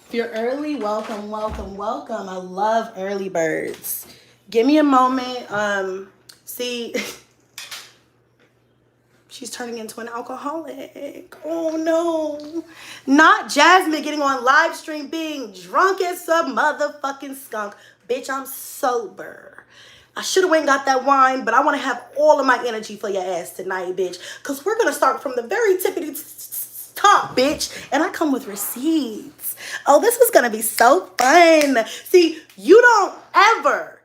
If you're early, welcome, welcome, welcome. I love early birds. Give me a moment. See, she's turning into an alcoholic. Oh no. Not Jasmine getting on live stream being drunk as a motherfucking skunk. Bitch, I'm sober. I should have went and got that wine, but I want to have all of my energy for your ass tonight, bitch. Because we're going to start from the very tippity top, bitch. And I come with receipts. Oh, this is going to be so fun. See, you don't ever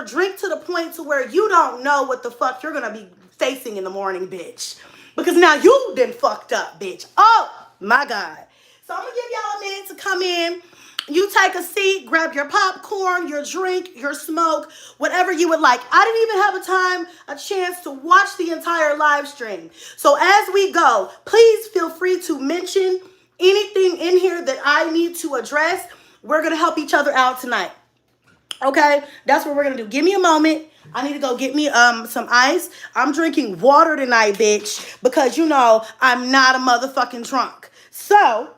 drink to the point to where you don't know what the fuck you're going to be facing in the morning, bitch. Because now you done fucked up, bitch. Oh, my God. So I'm going to give y'all a minute to come in. You take a seat, grab your popcorn, your drink, your smoke, whatever you would like. I didn't even have a chance to watch the entire live stream. So as we go, please feel free to mention anything in here that I need to address. We're going to help each other out tonight. Okay? That's what we're going to do. Give me a moment. I need to go get me some ice. I'm drinking water tonight, bitch, because you know I'm not a motherfucking drunk. So,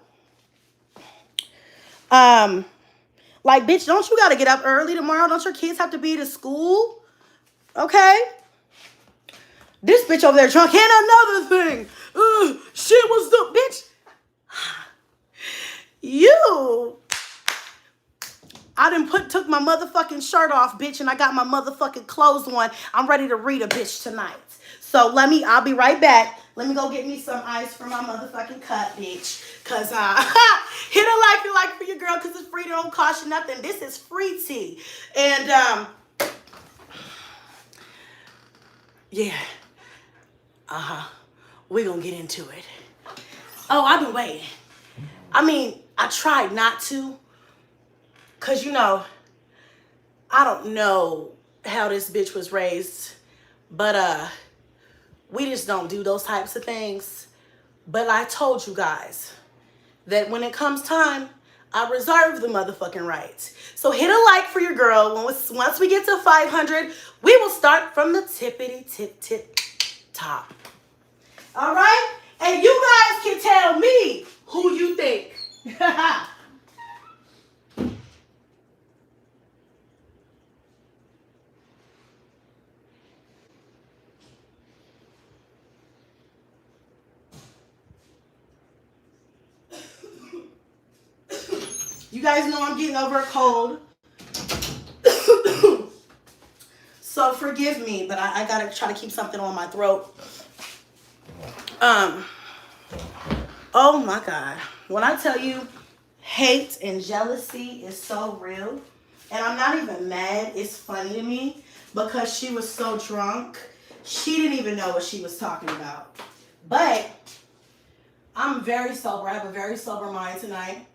like, bitch, don't you gotta get up early tomorrow? Don't your kids have to be to school? Okay? This bitch over there drunk. And another thing. Shit was the bitch. I done took my motherfucking shirt off, bitch, and I got my motherfucking clothes on. I'm ready to read a bitch tonight. So I'll be right back. Let me go get me some ice for my motherfucking cup, bitch. Cause hit a like you like for your girl, cause it's free. Don't cost you nothing. This is free tea. And yeah. We gonna get into it. Oh, I've been waiting. I mean, I tried not to. Cause you know, I don't know how this bitch was raised. But we just don't do those types of things. But I told you guys that when it comes time, I reserve the motherfucking rights. So hit a like for your girl. Once we get to 500, we will start from the tip top. All right? And you guys can tell me who you think. You guys know I'm getting over a cold. So forgive me, but I gotta try to keep something on my throat. Oh my God. When I tell you hate and jealousy is so real, and I'm not even mad, it's funny to me because she was so drunk. She didn't even know what she was talking about. But I'm very sober. I have a very sober mind tonight.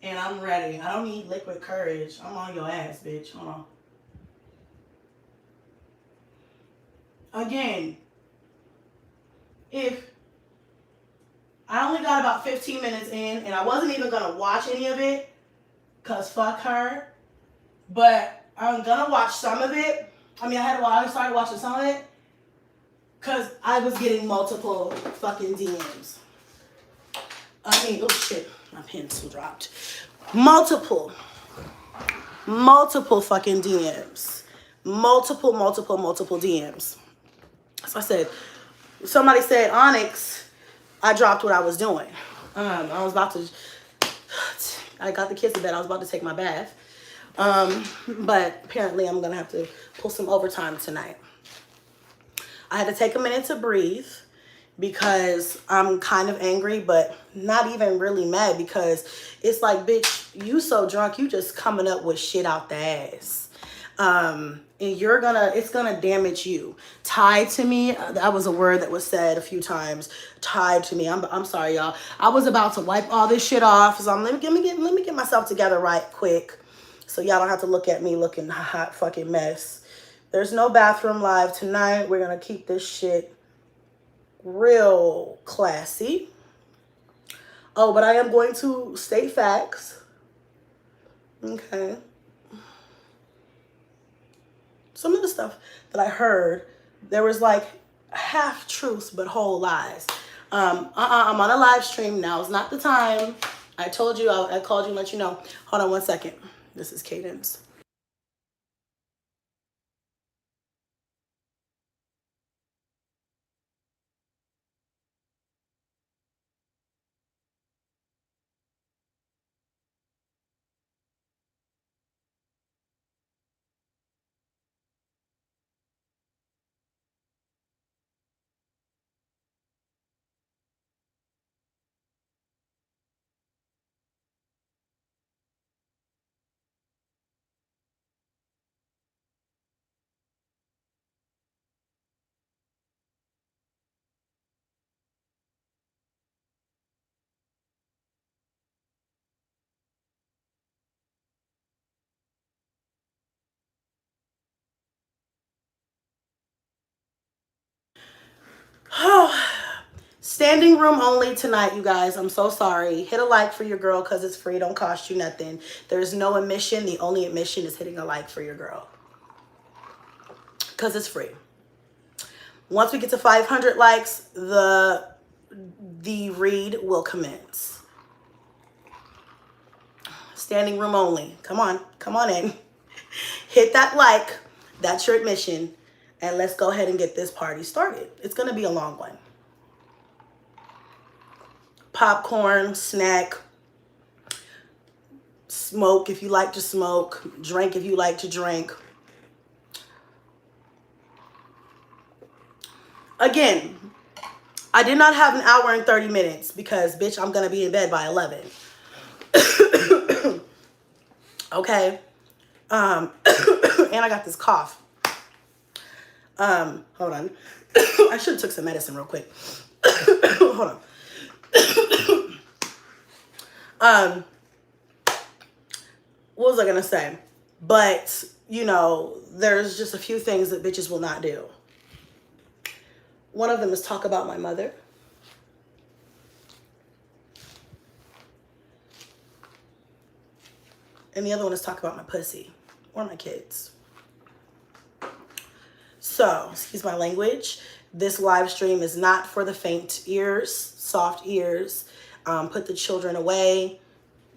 And I'm ready. I don't need liquid courage. I'm on your ass, bitch. Hold on. Again, if I only got about 15 minutes in, and I wasn't even going to watch any of it, because fuck her, but I'm going to watch some of it. I mean, I started watching some of it, because I was getting multiple fucking DMs. I mean, oh shit. My pencil dropped. Multiple fucking DMs. Multiple DMs. So I said, somebody said, Onyx, I dropped what I was doing. I got the kids to bed. I was about to take my bath. But apparently I'm going to have to pull some overtime tonight. I had to take a minute to breathe, because I'm kind of angry, but not even really mad, because it's like, bitch, you so drunk, you just coming up with shit out the ass. And it's gonna damage you. Tied to me, that was a word that was said a few times. Tied to me. I'm sorry, y'all. I was about to wipe all this shit off, so let me get myself together right quick, so y'all don't have to look at me looking hot fucking mess. There's no bathroom live tonight. We're gonna keep this shit real classy. Oh, but I am going to state facts. Okay. Some of the stuff that I heard, there was like half truths but whole lies. I'm on a live stream. Now is not the time I told you, I called you and let you know. Hold on one second. This is Cadence. Standing room only tonight, you guys. I'm so sorry. Hit a like for your girl because it's free. Don't cost you nothing. There's no admission. The only admission is hitting a like for your girl because it's free. Once we get to 500 likes, the read will commence. Standing room only. Come on. Come on in. Hit that like. That's your admission. And let's go ahead and get this party started. It's going to be a long one. Popcorn, snack, smoke if you like to smoke, drink if you like to drink. Again, I did not have an hour and 30 minutes because, bitch, I'm going to be in bed by 11. Okay. And I got this cough. Hold on. I should have took some medicine real quick. Hold on. What was I gonna say? But, you know, there's just a few things that bitches will not do. One of them is talk about my mother. And the other one is talk about my pussy or my kids. So, excuse my language. This live stream is not for the faint ears, soft ears. Put the children away.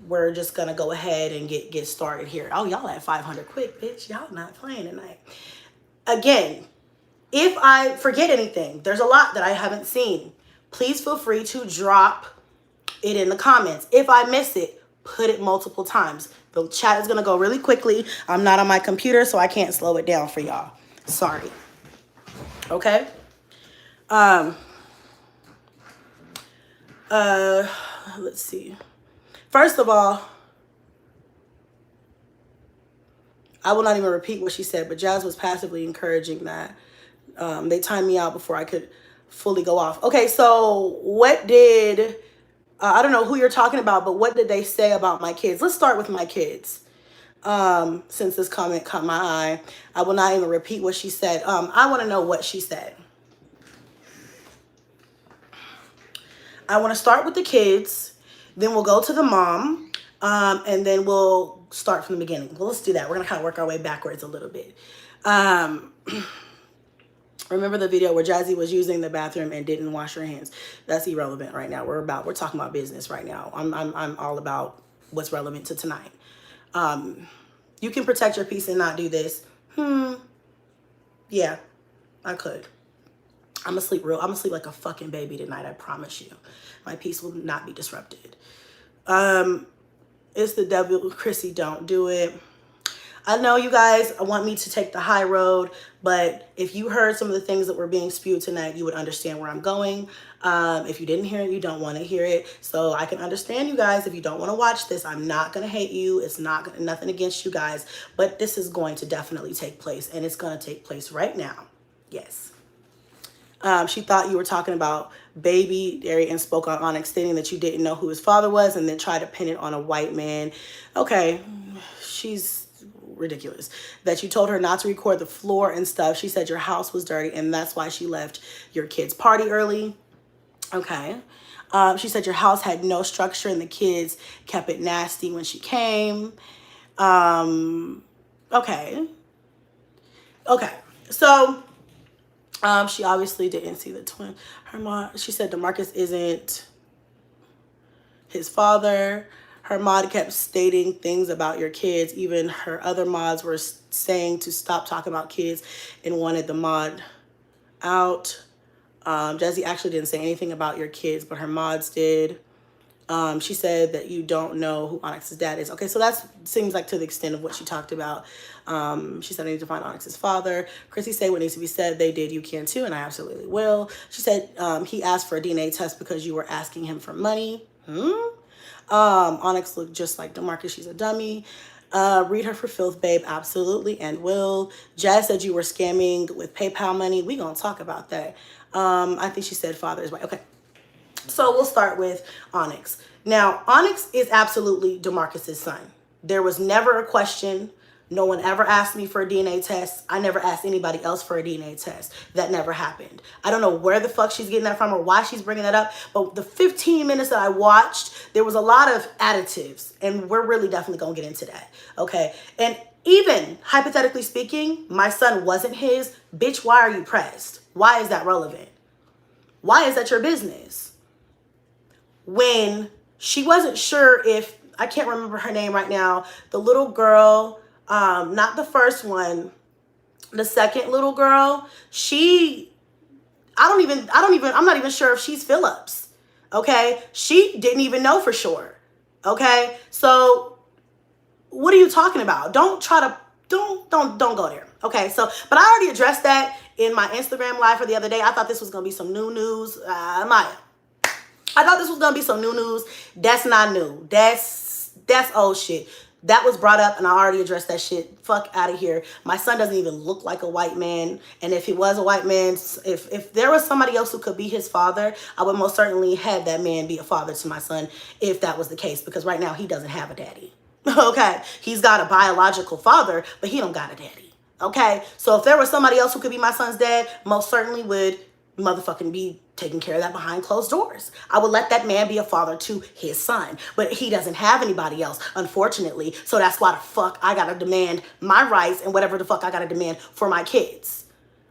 We're just gonna go ahead and get started here. Oh, y'all at 500 quick, bitch. Y'all not playing tonight. Again, if I forget anything, there's a lot that I haven't seen. Please feel free to drop it in the comments. If I miss it, put it multiple times. The chat is gonna go really quickly. I'm not on my computer, so I can't slow it down for y'all. Sorry. Okay. Let's see. First of all, I will not even repeat what she said, but Jazz was passively encouraging that. They timed me out before I could fully go off. Okay, so what did, I don't know who you're talking about, but what did they say about my kids? Let's start with my kids. Since this comment caught my eye, I will not even repeat what she said. I want to know what she said. I want to start with the kids, then we'll go to the mom, and then we'll start from the beginning. Well, let's do that. We're going to kind of work our way backwards a little bit. Remember the video where Jazzy was using the bathroom and didn't wash her hands? That's irrelevant right now. We're talking about business right now. I'm all about what's relevant to tonight. You can protect your peace and not do this. Yeah, I could. I'm gonna sleep like a fucking baby tonight, I promise you. My peace will not be disrupted. It's the devil, Chrissy, don't do it. I know you guys want me to take the high road, but if you heard some of the things that were being spewed tonight, you would understand where I'm going. If you didn't hear it, you don't want to hear it. So I can understand you guys. If you don't want to watch this, I'm not going to hate you. It's not nothing against you guys, but this is going to definitely take place, and it's going to take place right now. Yes. She thought you were talking about baby Derry and spoke on Onyx, stating that you didn't know who his father was and then tried to pin it on a white man. Okay, she's ridiculous. That you told her not to record the floor and stuff. She said your house was dirty and that's why she left your kids' party early. Okay. She said your house had no structure and the kids kept it nasty when she came. Okay. Okay. So she obviously didn't see the twin. Her mom, she said DeMarcus isn't his father. Her mod kept stating things about your kids. Even her other mods were saying to stop talking about kids and wanted the mod out. Jazzy actually didn't say anything about your kids, but her mods did. She said that you don't know who Onyx's dad is. Okay, so that seems like to the extent of what she talked about. She said, I need to find Onyx's father. Chrissy said what needs to be said. They did. You can too, and I absolutely will. She said he asked for a DNA test because you were asking him for money. Onyx looked just like DeMarcus. She's a dummy. Read her for filth, babe. Absolutely, and will. Jazz said you were scamming with PayPal money. We gonna talk about that. I think she said father is right. Okay. So we'll start with Onyx. Now, Onyx is absolutely DeMarcus's son. There was never a question. No one ever asked me for a DNA test. I never asked anybody else for a DNA test. That never happened. I don't know where the fuck she's getting that from or why she's bringing that up. But the 15 minutes that I watched, there was a lot of additives. And we're really definitely going to get into that. Okay. And even hypothetically speaking, my son wasn't his. Bitch, why are you pressed? Why is that relevant? Why is that your business? When she wasn't sure if, I can't remember her name right now, the little girl, not the first one, the second little girl, I'm not even sure if she's Phillips. Okay. She didn't even know for sure. Okay. So what are you talking about? Don't go there. Okay. So, but I already addressed that in my Instagram live for the other day. I thought this was going to be some new news. I thought this was going to be some new news. That's not new. That's old shit. That was brought up and I already addressed that shit. Fuck out of here. My son doesn't even look like a white man. And if he was a white man, if there was somebody else who could be his father, I would most certainly have that man be a father to my son if that was the case. Because right now he doesn't have a daddy. Okay. He's got a biological father, but he don't got a daddy. Okay. So if there was somebody else who could be my son's dad, most certainly would motherfucking be taking care of that behind closed doors. I would let that man be a father to his son, but he doesn't have anybody else, unfortunately. So that's why the fuck I gotta demand my rights and whatever the fuck I gotta demand for my kids,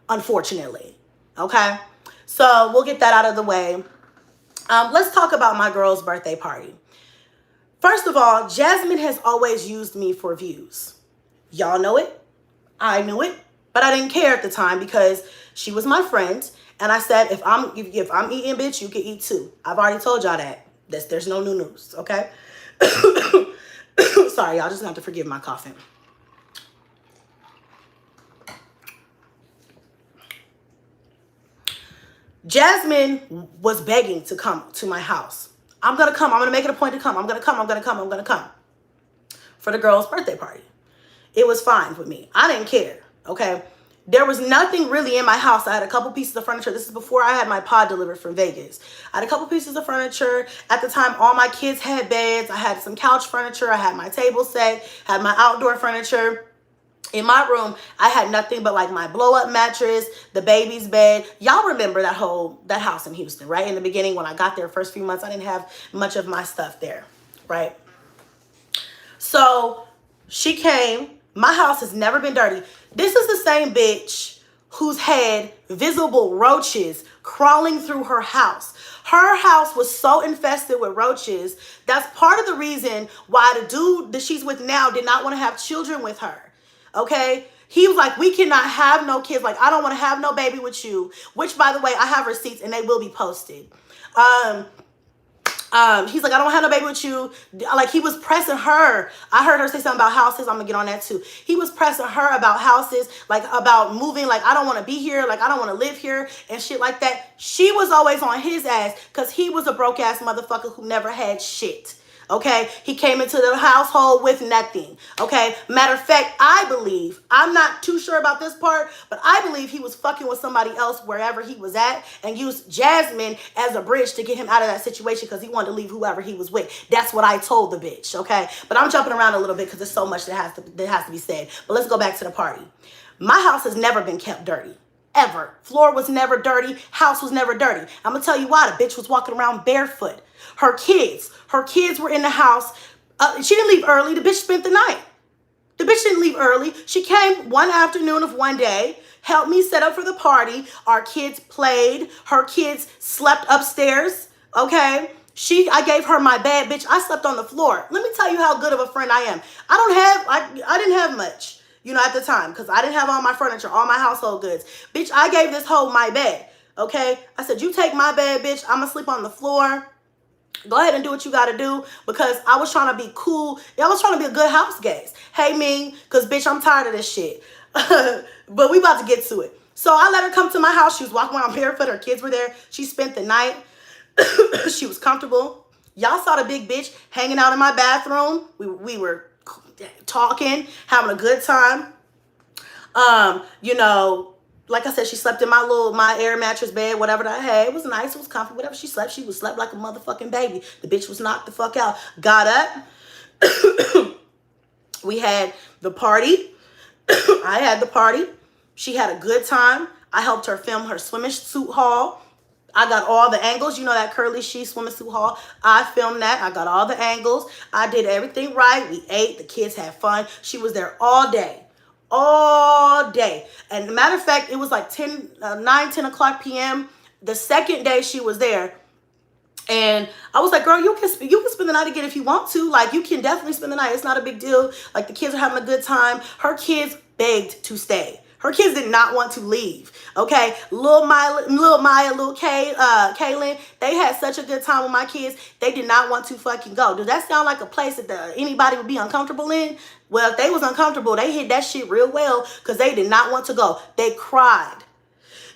unfortunately. Okay, so we'll get that out of the way. Let's talk about my girl's birthday party. First of all, Jasmine has always used me for views. Y'all know it. I knew it, but I didn't care at the time because she was my friend. And I said, if I'm eating, bitch, you can eat too. I've already told y'all that. There's no new news, okay? Sorry, y'all just have to forgive my coughing. Jasmine was begging to come to my house. I'm going to come. I'm going to make it a point to come. I'm going to come. I'm going to come. I'm going to come for the girl's birthday party. It was fine with me. I didn't care, okay? There was nothing really in my house. I had a couple pieces of furniture. This is before I had my pod delivered from Vegas. I had a couple pieces of furniture. At the time, all my kids had beds. I had some couch furniture. I had my table set, had my outdoor furniture. In my room, I had nothing but like my blow-up mattress, the baby's bed. Y'all remember that house in Houston, right? In the beginning, when I got there, first few months, I didn't have much of my stuff there, right? So she came. My house has never been dirty. This is the same bitch who's had visible roaches crawling through her house. Her house was so infested with roaches. That's part of the reason why the dude that she's with now did not want to have children with her. Okay? He was like, we cannot have no kids. Like, I don't want to have no baby with you. Which, by the way, I have receipts and they will be posted. He's like, I don't have no baby with you. Like, he was pressing her. I heard her say something about houses. I'm gonna get on that too. He was pressing her about houses, like about moving. Like, I don't want to be here. Like, I don't want to live here and shit like that. She was always on his ass because he was a broke ass motherfucker who never had shit. Okay, he came into the household with nothing. Okay, matter of fact, I believe, I'm not too sure about this part, but I believe he was fucking with somebody else wherever he was at and used Jasmine as a bridge to get him out of that situation because he wanted to leave whoever he was with. That's what I told the bitch. Okay, but I'm jumping around a little bit because there's so much that has to be said. But let's go back to the party. My house has never been kept dirty. Ever. Floor was never dirty. House was never dirty. I'm gonna tell you why. The bitch was walking around barefoot. Her kids were in the house. She didn't leave early. The bitch spent the night. The bitch didn't leave early. She came one afternoon of one day, helped me set up for the party. Our kids played. Her kids slept upstairs. Okay. I gave her my bed, bitch. I slept on the floor. Let me tell you how good of a friend I am. I didn't have much, you know, at the time, because I didn't have all my furniture, all my household goods. Bitch, I gave this hoe my bed, okay? I said, you take my bed, bitch. I'm going to sleep on the floor. Go ahead and do what you got to do, because I was trying to be cool. Yeah, I was trying to be a good house guest. Hey, me, because, bitch, I'm tired of this shit. But we about to get to it. So I let her come to my house. She was walking around barefoot. Her kids were there. She spent the night. She was comfortable. Y'all saw the big bitch hanging out in my bathroom. We were talking, having a good time. You know, like I said, she slept in my air mattress bed, whatever that I had. It was nice. It was comfy. Whatever she slept like a motherfucking baby. The bitch was knocked the fuck out. Got up. We had the party. I had the party. She had a good time. I helped her film her swimming suit haul. I got all the angles. You know that curly sheet swimming suit haul? I filmed that. I got all the angles. I did everything right. We ate. The kids had fun. She was there all day. All day. And matter of fact, it was like 10 o'clock p.m. The second day she was there. And I was like, girl, you can spend the night again if you want to. Like, you can definitely spend the night. It's not a big deal. Like, the kids are having a good time. Her kids begged to stay. Her kids did not want to leave. Okay, Lil Maya, Lil Kaylin, they had such a good time with my kids. They did not want to fucking go. Does that sound like a place that anybody would be uncomfortable in? Well, if they was uncomfortable, they hit that shit real well, because they did not want to go. They cried.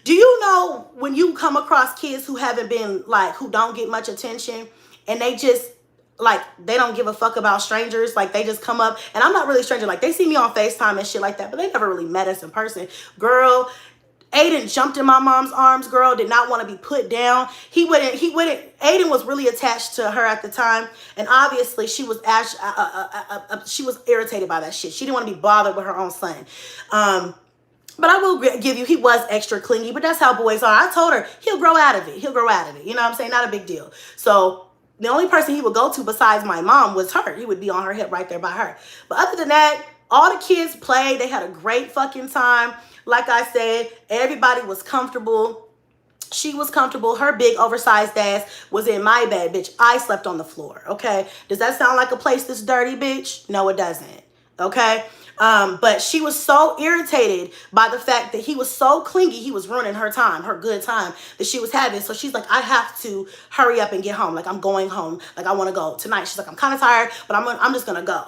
Do you know when you come across kids who haven't been, like, who don't get much attention, and they just, like, they don't give a fuck about strangers? Like, they just come up, and I'm not really a stranger. Like, they see me on FaceTime and shit like that, but they never really met us in person. Girl, Aiden jumped in my mom's arms, girl, did not want to be put down. Aiden was really attached to her at the time, and obviously she was irritated by that shit. She didn't want to be bothered with her own son. But I will give you, he was extra clingy, but that's how boys are. I told her, he'll grow out of it. He'll grow out of it. You know what I'm saying? Not a big deal. So the only person he would go to besides my mom was her. He would be on her hip right there by her. But other than that, all the kids played. They had a great fucking time. Like I said, everybody was comfortable. She was comfortable. Her big oversized ass was in my bed, bitch. I slept on the floor, okay? Does that sound like a place that's dirty, bitch? No, it doesn't, okay? But she was so irritated by the fact that he was so clingy. He was ruining her time, her good time that she was having. So she's like, I have to hurry up and get home. Like, I'm going home. Like, I want to go tonight. She's like, I'm kind of tired, but I'm just going to go.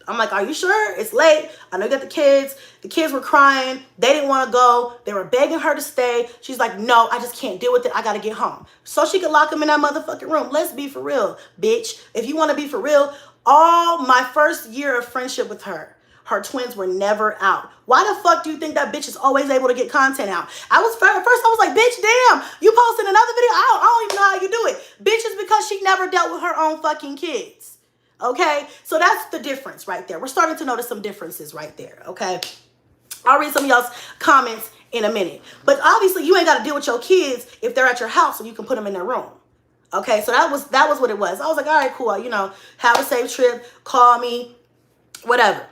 I'm like, are you sure? It's late. I know you got the kids. The kids were crying. They didn't want to go. They were begging her to stay. She's like, no, I just can't deal with it. I got to get home. So she could lock him in that motherfucking room. Let's be for real, bitch. If you want to be for real, all my first year of friendship with her twins were never out. Why the fuck do you think that bitch is always able to get content out? At first I was like, bitch, damn, you posted another video? I don't even know how you do it. Bitch, it's because she never dealt with her own fucking kids. Okay? So that's the difference right there. We're starting to notice some differences right there. Okay? I'll read some of y'all's comments in a minute. But obviously you ain't got to deal with your kids if they're at your house and you can put them in their room. Okay? So that was what it was. I was like, all right, cool. You know, have a safe trip. Call me. Whatever.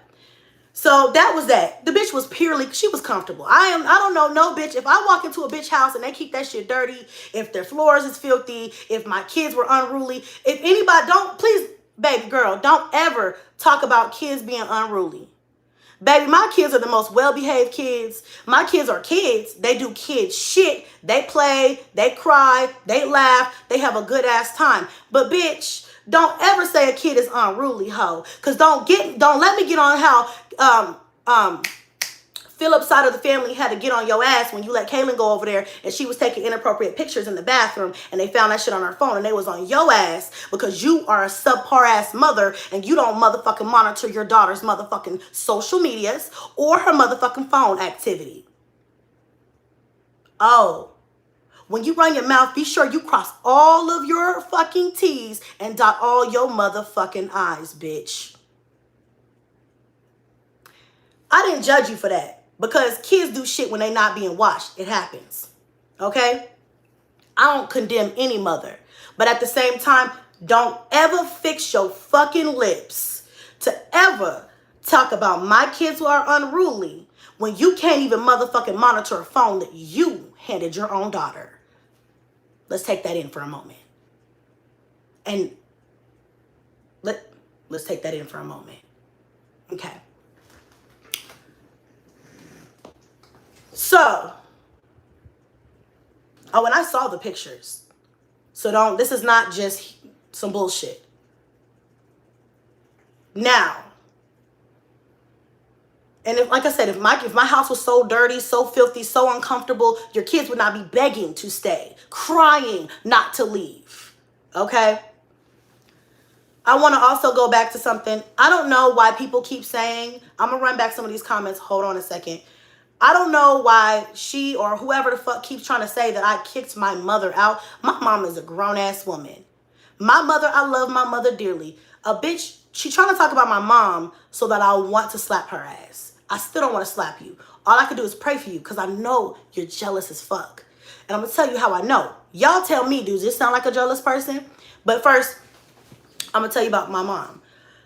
So that was that. The bitch was she was comfortable. I don't know no bitch. If I walk into a bitch house and they keep that shit dirty, if their floors is filthy, if my kids were unruly, if anybody, please, baby girl, don't ever talk about kids being unruly. Baby, my kids are the most well-behaved kids. My kids are kids. They do kid shit. They play, they cry, they laugh, they have a good ass time. But bitch, don't ever say a kid is unruly, hoe. Cause don't let me get on how Philip's side of the family had to get on your ass when you let Kaylin go over there and she was taking inappropriate pictures in the bathroom and they found that shit on her phone and they was on your ass because you are a subpar ass mother and you don't motherfucking monitor your daughter's motherfucking social medias or her motherfucking phone activity. Oh. When you run your mouth, be sure you cross all of your fucking T's and dot all your motherfucking I's, bitch. I didn't judge you for that because kids do shit when they not being watched. It happens, okay? I don't condemn any mother, but at the same time, don't ever fix your fucking lips to ever talk about my kids who are unruly when you can't even motherfucking monitor a phone that you handed your own daughter. Let's take that in for a moment. And let's take that in for a moment. Okay. So, oh, and I saw the pictures. So this is not just some bullshit. Now, and if, like I said, if my house was so dirty, so filthy, so uncomfortable, your kids would not be begging to stay, crying not to leave. Okay? I want to also go back to something. I don't know why people keep saying, I'm going to run back some of these comments. Hold on a second. I don't know why she or whoever the fuck keeps trying to say that I kicked my mother out. My mom is a grown-ass woman. My mother, I love my mother dearly. A bitch, she trying to talk about my mom so that I want to slap her ass. I still don't want to slap you. All I can do is pray for you because I know you're jealous as fuck. And I'm going to tell you how I know. Y'all tell me, does this sound like a jealous person? But first, I'm going to tell you about my mom.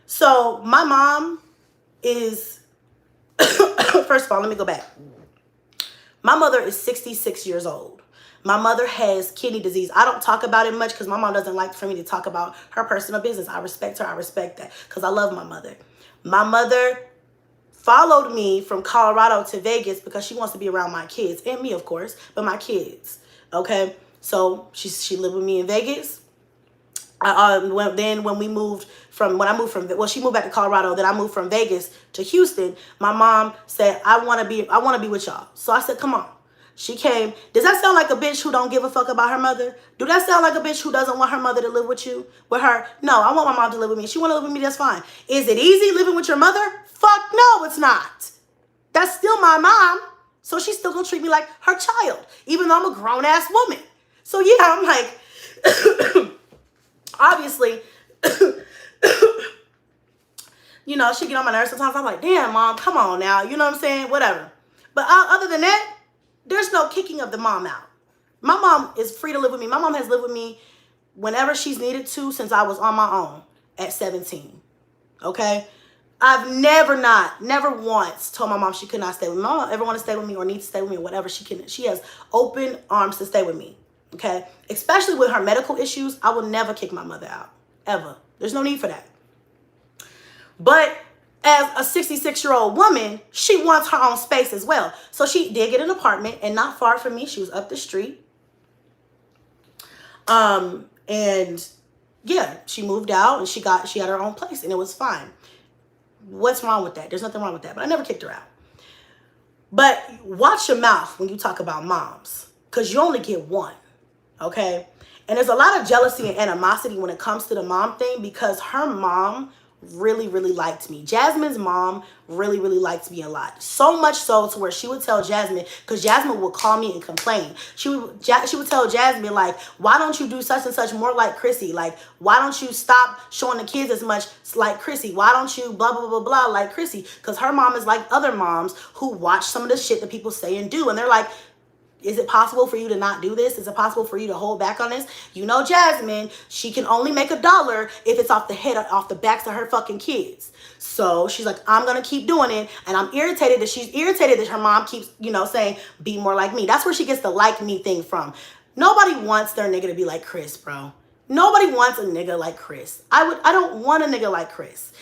So my mom is, first of all, let me go back. My mother is 66 years old. My mother has kidney disease. I don't talk about it much because my mom doesn't like for me to talk about her personal business. I respect her. I respect that because I love my mother. My mother followed me from Colorado to Vegas because she wants to be around my kids and me, of course, but my kids. Okay, so she lived with me in Vegas. When I moved from, she moved back to Colorado. Then I moved from Vegas to Houston. My mom said, I want to be with y'all. So I said, come on. She came. Does that sound like a bitch who don't give a fuck about her mother? Do that sound like a bitch who doesn't want her mother to live with her? No, I want my mom to live with me. If she want to live with me, that's fine. Is it easy living with your mother? Fuck no, it's not. That's still my mom. So she's still going to treat me like her child, even though I'm a grown-ass woman. So yeah, I'm like, obviously, you know, she get on my nerves sometimes. I'm like, damn, mom, come on now. You know what I'm saying? Whatever. But other than that, there's no kicking of the mom out. My mom is free to live with me. My mom has lived with me whenever she's needed to since I was on my own at 17. Okay? I've never once told my mom she could not stay with me. My mom ever want to stay with me or need to stay with me or whatever, she has open arms to stay with me. Okay? Especially with her medical issues, I will never kick my mother out. Ever. There's no need for that. But as a 66-year-old woman, she wants her own space as well. So she did get an apartment and not far from me. She was up the street. And yeah, she moved out and she had her own place and it was fine. What's wrong with that? There's nothing wrong with that, but I never kicked her out. But watch your mouth when you talk about moms because you only get one. Okay? And there's a lot of jealousy and animosity when it comes to the mom thing because her mom really liked me. Jasmine's mom really liked me a lot. So much so to where she would tell Jasmine, because Jasmine would call me and complain. She would tell Jasmine, like, why don't you do such and such more like Chrissy? Like, why don't you stop showing the kids as much like Chrissy? Why don't you blah, blah, blah, blah like Chrissy? Because her mom is like other moms who watch some of the shit that people say and do. And they're like, is it possible for you to not do this? Is it possible for you to hold back on this? You know, Jasmine, she can only make $1 if it's off the backs of her fucking kids. So she's like, I'm going to keep doing it. And I'm irritated that she's irritated that her mom keeps, you know, saying, be more like me. That's where she gets the like me thing from. Nobody wants their nigga to be like Chris, bro. Nobody wants a nigga like Chris. I don't want a nigga like Chris.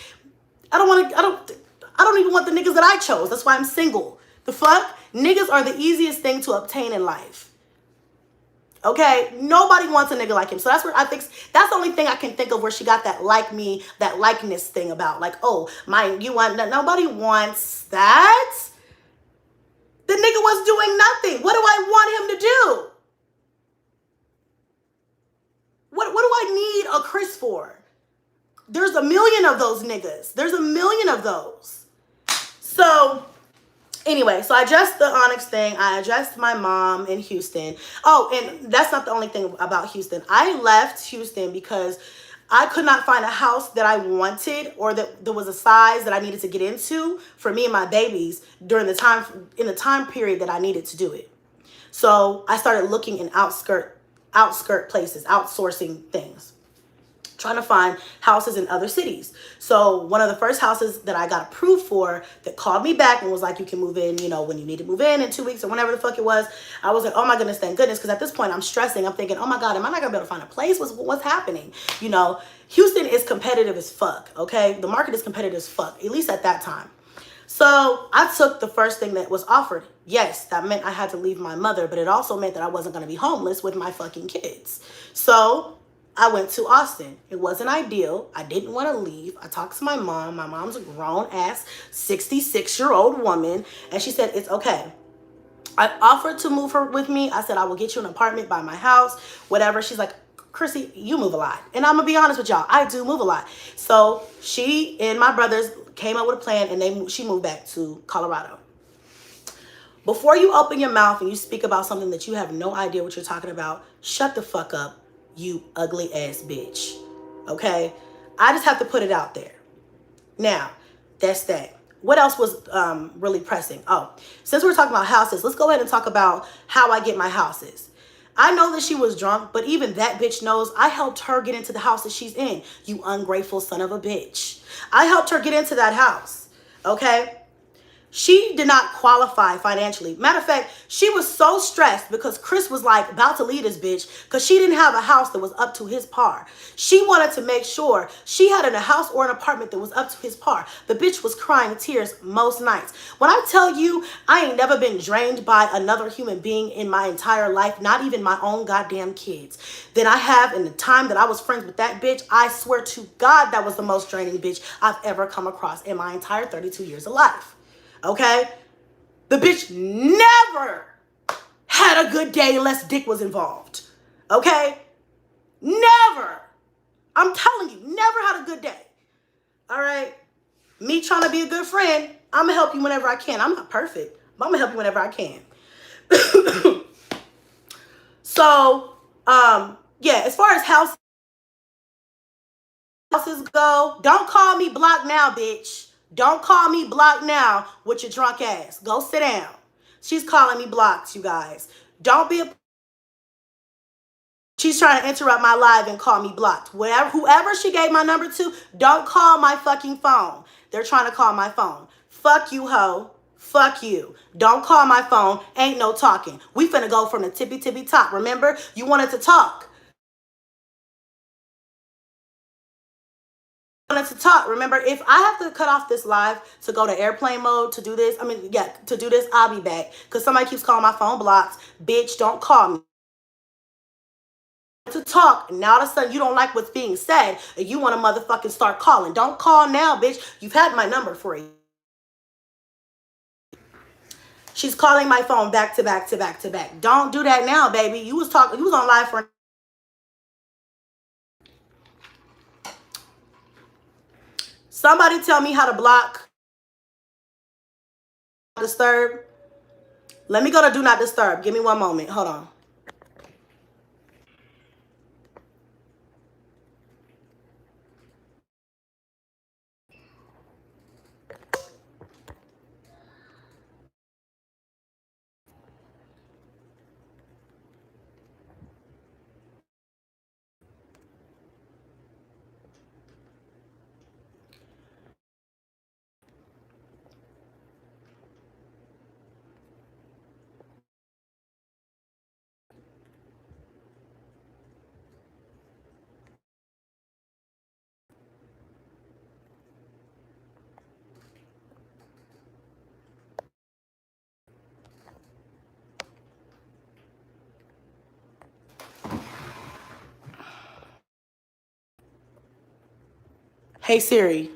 I don't even want the niggas that I chose. That's why I'm single. The fuck? Niggas are the easiest thing to obtain in life. Okay? Nobody wants a nigga like him. So that's where I think, that's the only thing I can think of where she got that like me, that likeness thing about. Like, oh, you want, nobody wants that. The nigga was doing nothing. What do I want him to do? What do I need a Chris for? There's a million of those niggas. There's a million of those. So anyway, so I addressed the Onyx thing. I addressed my mom in Houston. Oh, and that's not the only thing about Houston. I left Houston because I could not find a house that I wanted or that there was a size that I needed to get into for me and my babies during the time period that I needed to do it. So I started looking in outskirt places, outsourcing things. trying to find houses in other cities. So one of the first houses that I got approved for that called me back and was like, you can move in, you know, when you need to move in 2 weeks or whenever the fuck it was. I was like, oh my goodness, thank goodness. Because at this point I'm stressing. I'm thinking, oh my God, am I not gonna be able to find a place? What's happening? You know, Houston is competitive as fuck, okay? The market is competitive as fuck, at least at that time. So I took the first thing that was offered. Yes, that meant I had to leave my mother, but it also meant that I wasn't going to be homeless with my fucking kids. So I went to Austin. It wasn't ideal. I didn't want to leave. I talked to my mom. My mom's a grown-ass 66-year-old woman, and she said, it's okay. I offered to move her with me. I said, I will get you an apartment by my house, whatever. She's like, Chrissy, you move a lot. And I'm going to be honest with y'all, I do move a lot. So she and my brothers came up with a plan, and she moved back to Colorado. Before you open your mouth and you speak about something that you have no idea what you're talking about, shut the fuck up, you ugly ass bitch. Okay? I just have to put it out there. Now, that's that. What else was really pressing? Oh, since we're talking about houses, let's go ahead and talk about how I get my houses. I know that she was drunk, but even that bitch knows I helped her get into the house that she's in. You ungrateful son of a bitch. I helped her get into that house, okay? She did not qualify financially. Matter of fact, she was so stressed because Chris was like about to leave this bitch because she didn't have a house that was up to his par. She wanted to make sure she had a house or an apartment that was up to his par. The bitch was crying tears most nights. When I tell you, I ain't never been drained by another human being in my entire life, not even my own goddamn kids, than I have in the time that I was friends with that bitch. I swear to God, that was the most draining bitch I've ever come across in my entire 32 years of life. Okay? The bitch never had a good day unless dick was involved. Okay? Never. I'm telling you, never had a good day. All right? Me trying to be a good friend, I'm going to help you whenever I can. I'm not perfect, but I'm going to help you whenever I can. So, yeah, as far as houses go, don't call me blocked now, bitch. Don't call me blocked now with your drunk ass. Go sit down. She's calling me blocked, you guys. Don't be a... She's trying to interrupt my live and call me blocked. Whoever she gave my number to, don't call my fucking phone. They're trying to call my phone. Fuck you, hoe. Fuck you. Don't call my phone. Ain't no talking. We finna go from the tippy top. Remember, you wanted to talk. Remember, if I have to cut off this live to go to airplane mode to do this, to do this, I'll be back. Because somebody keeps calling my phone blocked. Bitch, don't call me. To talk, and now all of a sudden you don't like what's being said, and you want to motherfucking start calling. Don't call now, bitch. You've had my number for you. She's calling my phone back to back to back to back. Don't do that now, baby. You was on live for... Somebody tell me how to block disturb. Let me go to do not disturb. Give me one moment. Hold on. Hey Siri.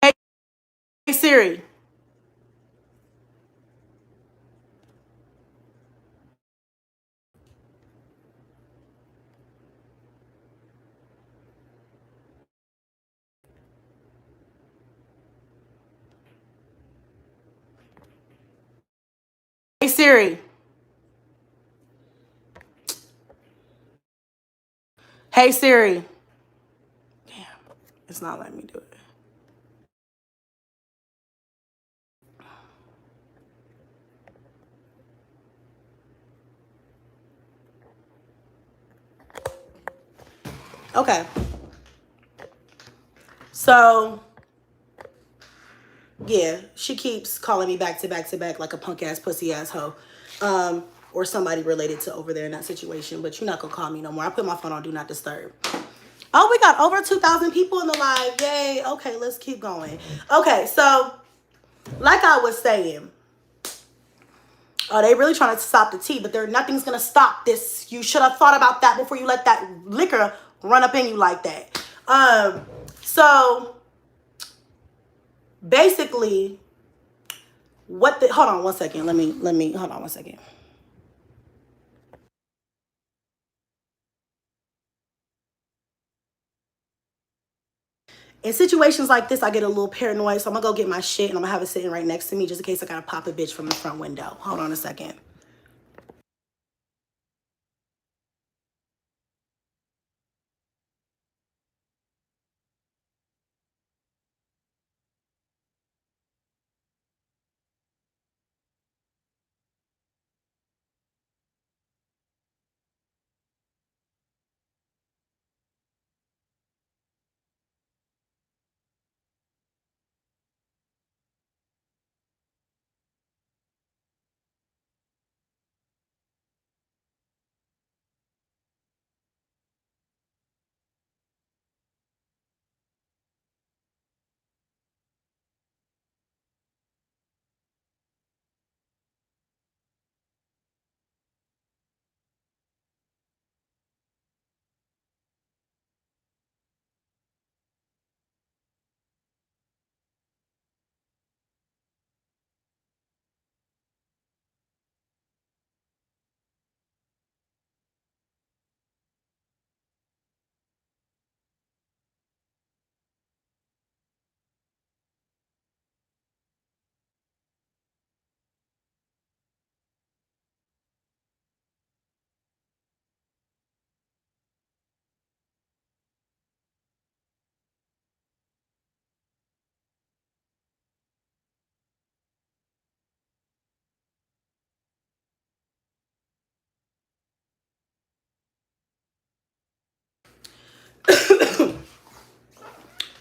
Hey Siri. Hey Siri. Hey Siri. Damn, it's not letting me do it. Okay. So, yeah, she keeps calling me back to back to back like a punk ass pussy ass hoe. Or somebody related to over there in that situation. But you're not going to call me no more. I put my phone on Do Not Disturb. Oh, we got over 2,000 people in the live. Yay. Okay, let's keep going. Okay, so like I was saying, they really trying to stop the tea, but nothing's going to stop this. You should have thought about that before you let that liquor run up in you like that. So basically, hold on one second. Let me, hold on one second. In situations like this, I get a little paranoid, so I'm gonna go get my shit and I'm gonna have it sitting right next to me just in case I gotta pop a bitch from the front window. Hold on a second.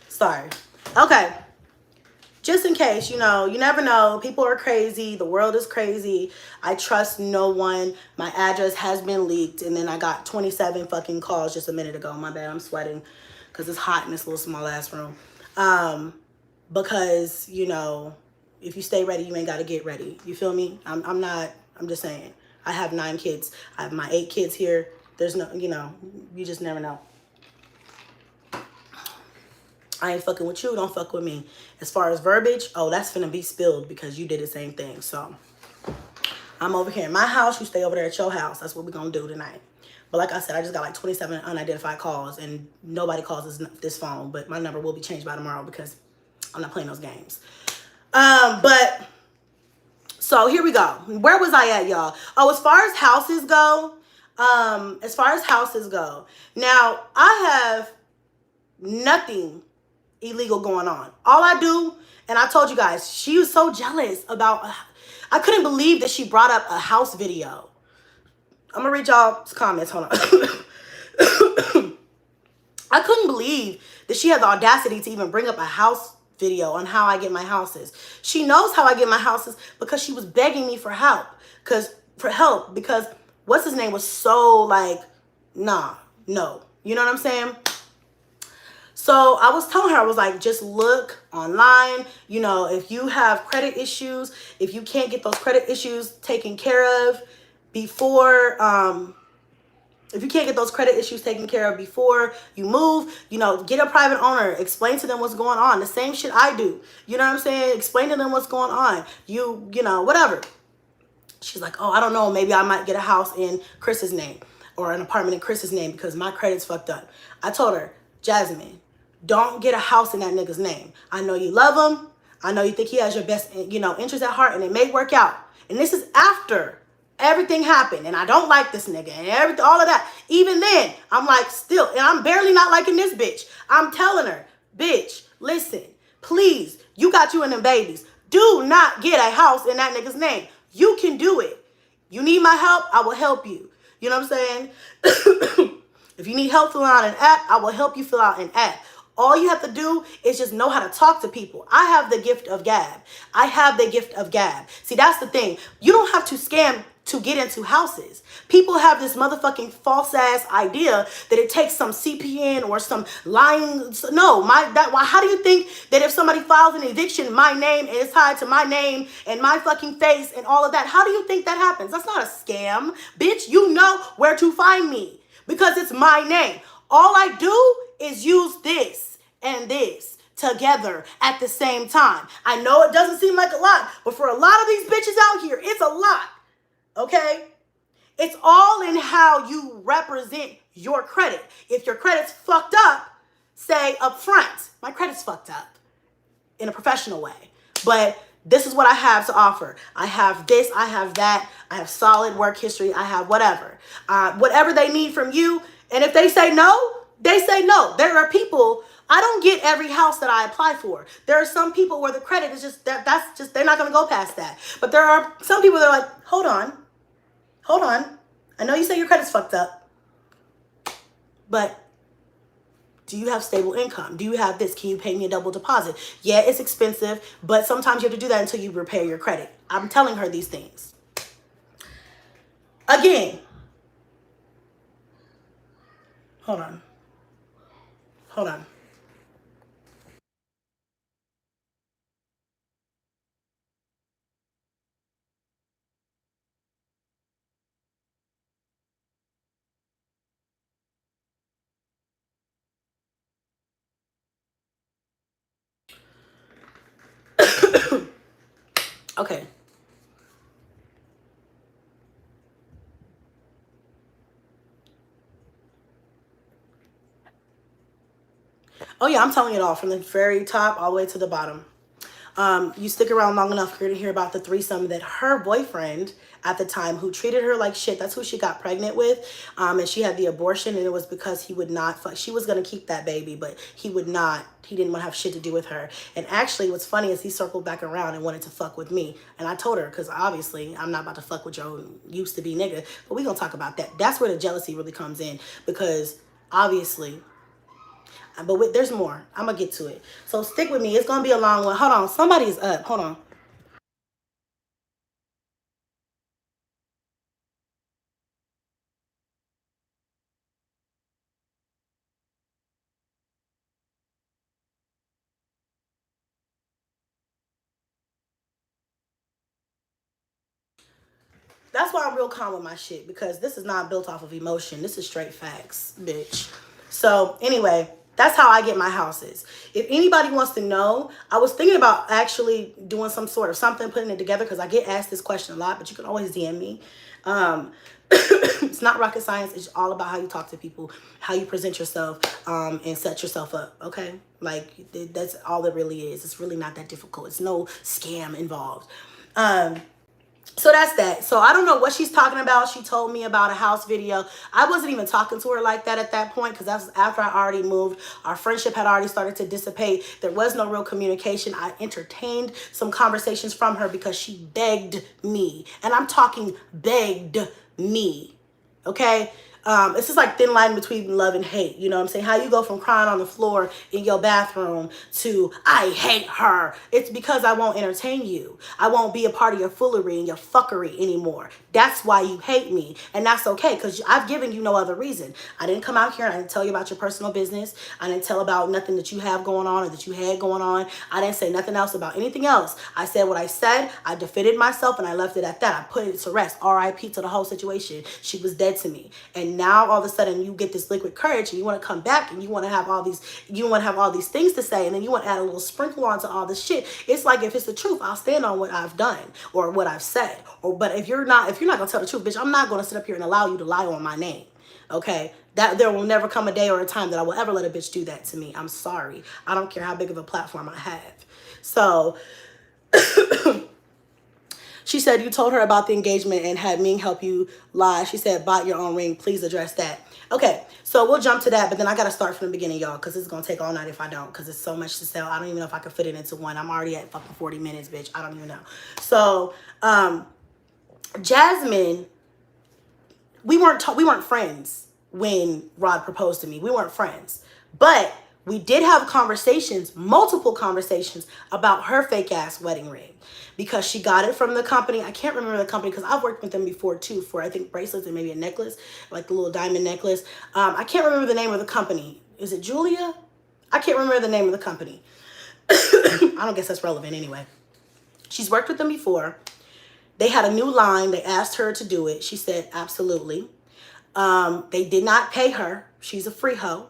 Sorry. Okay. Just in case, you never know. People are crazy. The world is crazy. I trust no one. My address has been leaked. And then I got 27 fucking calls just a minute ago. My bad, I'm sweating because it's hot in this little small ass room. Because, if you stay ready, you ain't got to get ready. You feel me? I'm just saying. I have 9 kids. I have my 8 kids here. There's no, you just never know. I ain't fucking with you, don't fuck with me. As far as verbiage, that's finna be spilled because you did the same thing. So I'm over here in my house, you stay over there at your house. That's what we're gonna do tonight. But like I said, I just got like 27 unidentified calls and nobody calls this phone, but my number will be changed by tomorrow because I'm not playing those games. But so here we go. Where was I at, y'all? As far as houses go, now I have nothing illegal going on. All I do, and I told you guys, she was so jealous about, I couldn't believe that she brought up a house video. I'm gonna read y'all's comments, hold on. I couldn't believe that she had the audacity to even bring up a house video on how I get my houses. She knows how I get my houses because she was begging me for help. Because what's his name was so like, nah, no. You know what I'm saying? So I was telling her, I was like, just look online. If you have credit issues, if you can't get those credit issues taken care of before, you move, get a private owner, explain to them what's going on. The same shit I do. You know what I'm saying? Explain to them what's going on. Whatever. She's like, I don't know. Maybe I might get a house in Chris's name or an apartment in Chris's name because my credit's fucked up. I told her, Jasmine, don't get a house in that nigga's name. I know you love him. I know you think he has your best, interest at heart, and it may work out. And this is after everything happened, and I don't like this nigga, and all of that. Even then, I'm like, still, and I'm barely not liking this bitch. I'm telling her, bitch, listen, please, you got you and them babies. Do not get a house in that nigga's name. You can do it. You need my help, I will help you. You know what I'm saying? If you need help filling out an app, I will help you fill out an app. All you have to do is just know how to talk to people. I have the gift of gab. I have the gift of gab. See, that's the thing. You don't have to scam to get into houses. People have this motherfucking false ass idea that it takes some CPN or some lying. No, how do you think that if somebody files an eviction, my name is tied to my name and my fucking face and all of that? How do you think that happens? That's not a scam, bitch. You know where to find me because it's my name. All I do is use this and this together at the same time. I know it doesn't seem like a lot, but for a lot of these bitches out here, it's a lot. Okay? It's all in how you represent your credit. If your credit's fucked up, say up front, my credit's fucked up in a professional way. But this is what I have to offer. I have this, I have that, I have solid work history, I have whatever. Whatever they need from you. And if they say no, they say no. There are people, I don't get every house that I apply for. There are some people where the credit is just, that's just, they're not going to go past that. But there are some people that are like, hold on. I know you say your credit's fucked up, but do you have stable income? Do you have this? Can you pay me a double deposit? Yeah, it's expensive, but sometimes you have to do that until you repair your credit. I'm telling her these things. Again, hold on. Okay. Oh yeah, I'm telling it all from the very top all the way to the bottom. You stick around long enough, you're gonna hear about the threesome that her boyfriend at the time, who treated her like shit, that's who she got pregnant with, and she had the abortion, and it was because he would not fuck. She was gonna keep that baby, but he would not. He didn't want to have shit to do with her. And actually, what's funny is he circled back around and wanted to fuck with me, and I told her, because obviously I'm not about to fuck with your used to be nigga, but we gonna talk about that. That's where the jealousy really comes in, because obviously. But there's more. I'm going to get to it. So stick with me. It's going to be a long one. Hold on. Somebody's up. Hold on. That's why I'm real calm with my shit, because this is not built off of emotion. This is straight facts, bitch. So anyway, that's how I get my houses. If anybody wants to know, I was thinking about actually doing some sort of something, putting it together, because I get asked this question a lot, but you can always DM me. It's not rocket science. It's all about how you talk to people, how you present yourself, and set yourself up. Okay, like that's all it really is. It's really not that difficult. It's no scam involved. So that's that. So I don't know what she's talking about. She told me about a house video. I wasn't even talking to her like that at that point, because that's after I already moved. Our friendship had already started to dissipate. There was no real communication. I entertained some conversations from her because she begged me. And I'm talking begged me. Okay? It's just like thin line between love and hate. You know what I'm saying? How you go from crying on the floor in your bathroom to I hate her. It's because I won't entertain you. I won't be a part of your foolery and your fuckery anymore. That's why you hate me. And that's okay, because I've given you no other reason. I didn't come out here and I didn't tell you about your personal business. I didn't tell about nothing that you have going on or that you had going on. I didn't say nothing else about anything else. I said what I said. I defended myself and I left it at that. I put it to rest. R.I.P. to the whole situation. She was dead to me. And now all of a sudden you get this liquid courage and you want to come back and you want to have all these things to say, and then you want to add a little sprinkle onto all this shit. It's like, if it's the truth, I'll stand on what I've done or what I've said. But if you're not gonna tell the truth, bitch, I'm not gonna sit up here and allow you to lie on my name. Okay? That there will never come a day or a time that I will ever let a bitch do that to me. I'm sorry. I don't care how big of a platform I have. So she said you told her about the engagement and had Ming help you lie. She said, bought your own ring. Please address that. Okay, so we'll jump to that, but then I got to start from the beginning, y'all, because it's going to take all night if I don't, because it's so much to sell. I don't even know if I can fit it into one. I'm already at fucking 40 minutes, bitch. I don't even know. So, Jasmine, we weren't friends. when Rod proposed to me. We weren't friends. But we did have conversations, multiple conversations, about her fake ass wedding ring. Because she got it from the company. I can't remember the company because I've worked with them before too for I think bracelets and maybe a necklace, like the little diamond necklace. I can't remember the name of the company. Is it Julia? I can't remember the name of the company. I don't guess that's relevant anyway. She's worked with them before. They had a new line. They asked her to do it. She said, absolutely. They did not pay her. She's a free hoe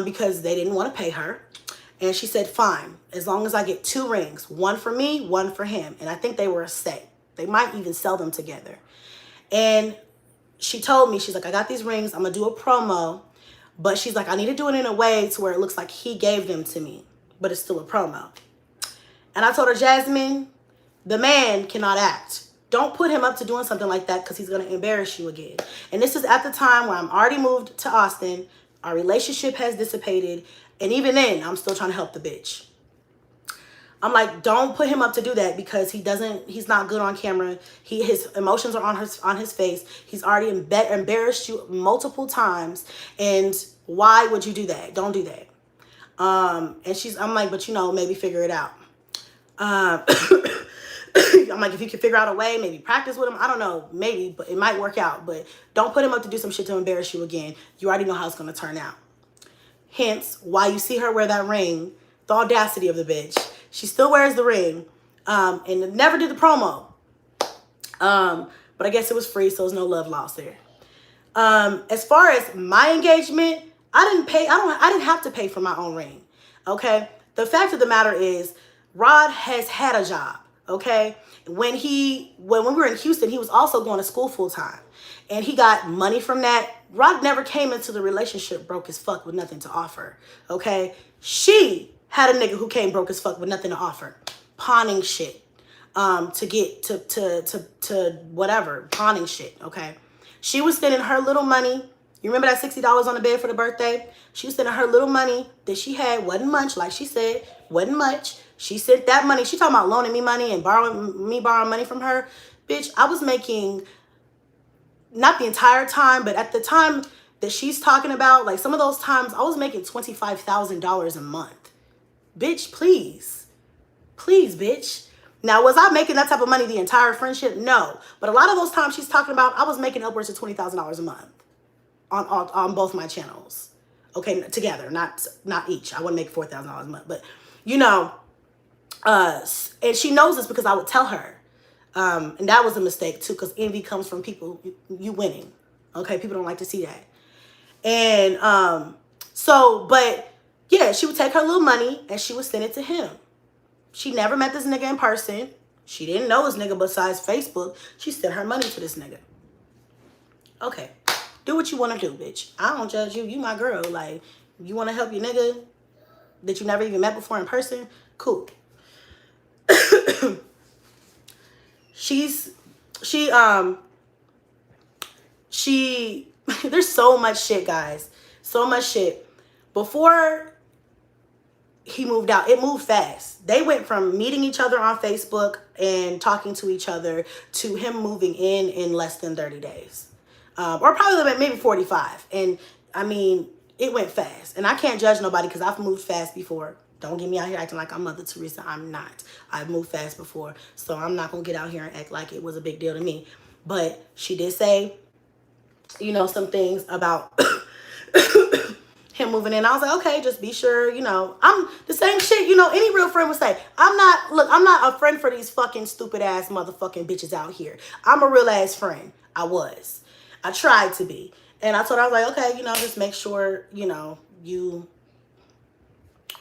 because they didn't want to pay her. And she said, fine, as long as I get 2 rings, one for me, one for him. And I think they were a set. They might even sell them together. And she told me, she's like, I got these rings. I'm going to do a promo. But she's like, I need to do it in a way to where it looks like he gave them to me. But it's still a promo. And I told her, Jasmine, the man cannot act. Don't put him up to doing something like that because he's going to embarrass you again. And this is at the time where I'm already moved to Austin. Our relationship has dissipated. And even then, I'm still trying to help the bitch. I'm like, don't put him up to do that because he's not good on camera. His emotions are on his face. He's already embarrassed you multiple times. And why would you do that? Don't do that. And I'm like, but maybe figure it out. I'm like, if you can figure out a way, maybe practice with him. I don't know, maybe, but it might work out. But don't put him up to do some shit to embarrass you again. You already know how it's going to turn out. Hence, why you see her wear that ring, the audacity of the bitch. She still wears the ring, and never did the promo. But I guess it was free, so there's no love lost there. As far as my engagement, I didn't have to pay for my own ring. Okay? The fact of the matter is, Rod has had a job. Okay? When we were in Houston, he was also going to school full time. And he got money from that. Rod never came into the relationship broke as fuck with nothing to offer. Okay? She had a nigga who came broke as fuck with nothing to offer. Pawning shit. To get to whatever. Pawning shit. Okay? She was spending her little money. You remember that $60 on the bed for the birthday? She was spending her little money that she had. Wasn't much, like she said. Wasn't much. She sent that money. She talking about loaning me money and borrowing money from her. Bitch, I was making, not the entire time, but at the time that she's talking about, like some of those times, I was making $25,000 a month. Bitch, please. Please, bitch. Now, was I making that type of money the entire friendship? No. But a lot of those times she's talking about, I was making upwards of $20,000 a month on both my channels. Okay, together, not each. I wouldn't make $4,000 a month, but and she knows this because I would tell her. And that was a mistake too, because envy comes from people, you winning. Okay, people don't like to see that. And but yeah, she would take her little money and she would send it to him. She never met this nigga in person. She didn't know this nigga besides Facebook. She sent her money to this nigga. Okay, do what you want to do, bitch. I don't judge you. You my girl. Like, you want to help your nigga that you never even met before in person? Cool. There's so much shit, guys. So much shit. Before he moved out, it moved fast. They went from meeting each other on Facebook and talking to each other to him moving in less than 30 days. Or probably maybe 45. And I mean, it went fast. And I can't judge nobody because I've moved fast before. Don't get me out here acting like I'm Mother Teresa. I'm not. I've moved fast before. So I'm not going to get out here and act like it was a big deal to me. But she did say, some things about him moving in. I was like, okay, just be sure, I'm the same shit, any real friend would say. I'm not a friend for these fucking stupid ass motherfucking bitches out here. I'm a real ass friend. I tried to be. And I told her, I was like, okay, just make sure, you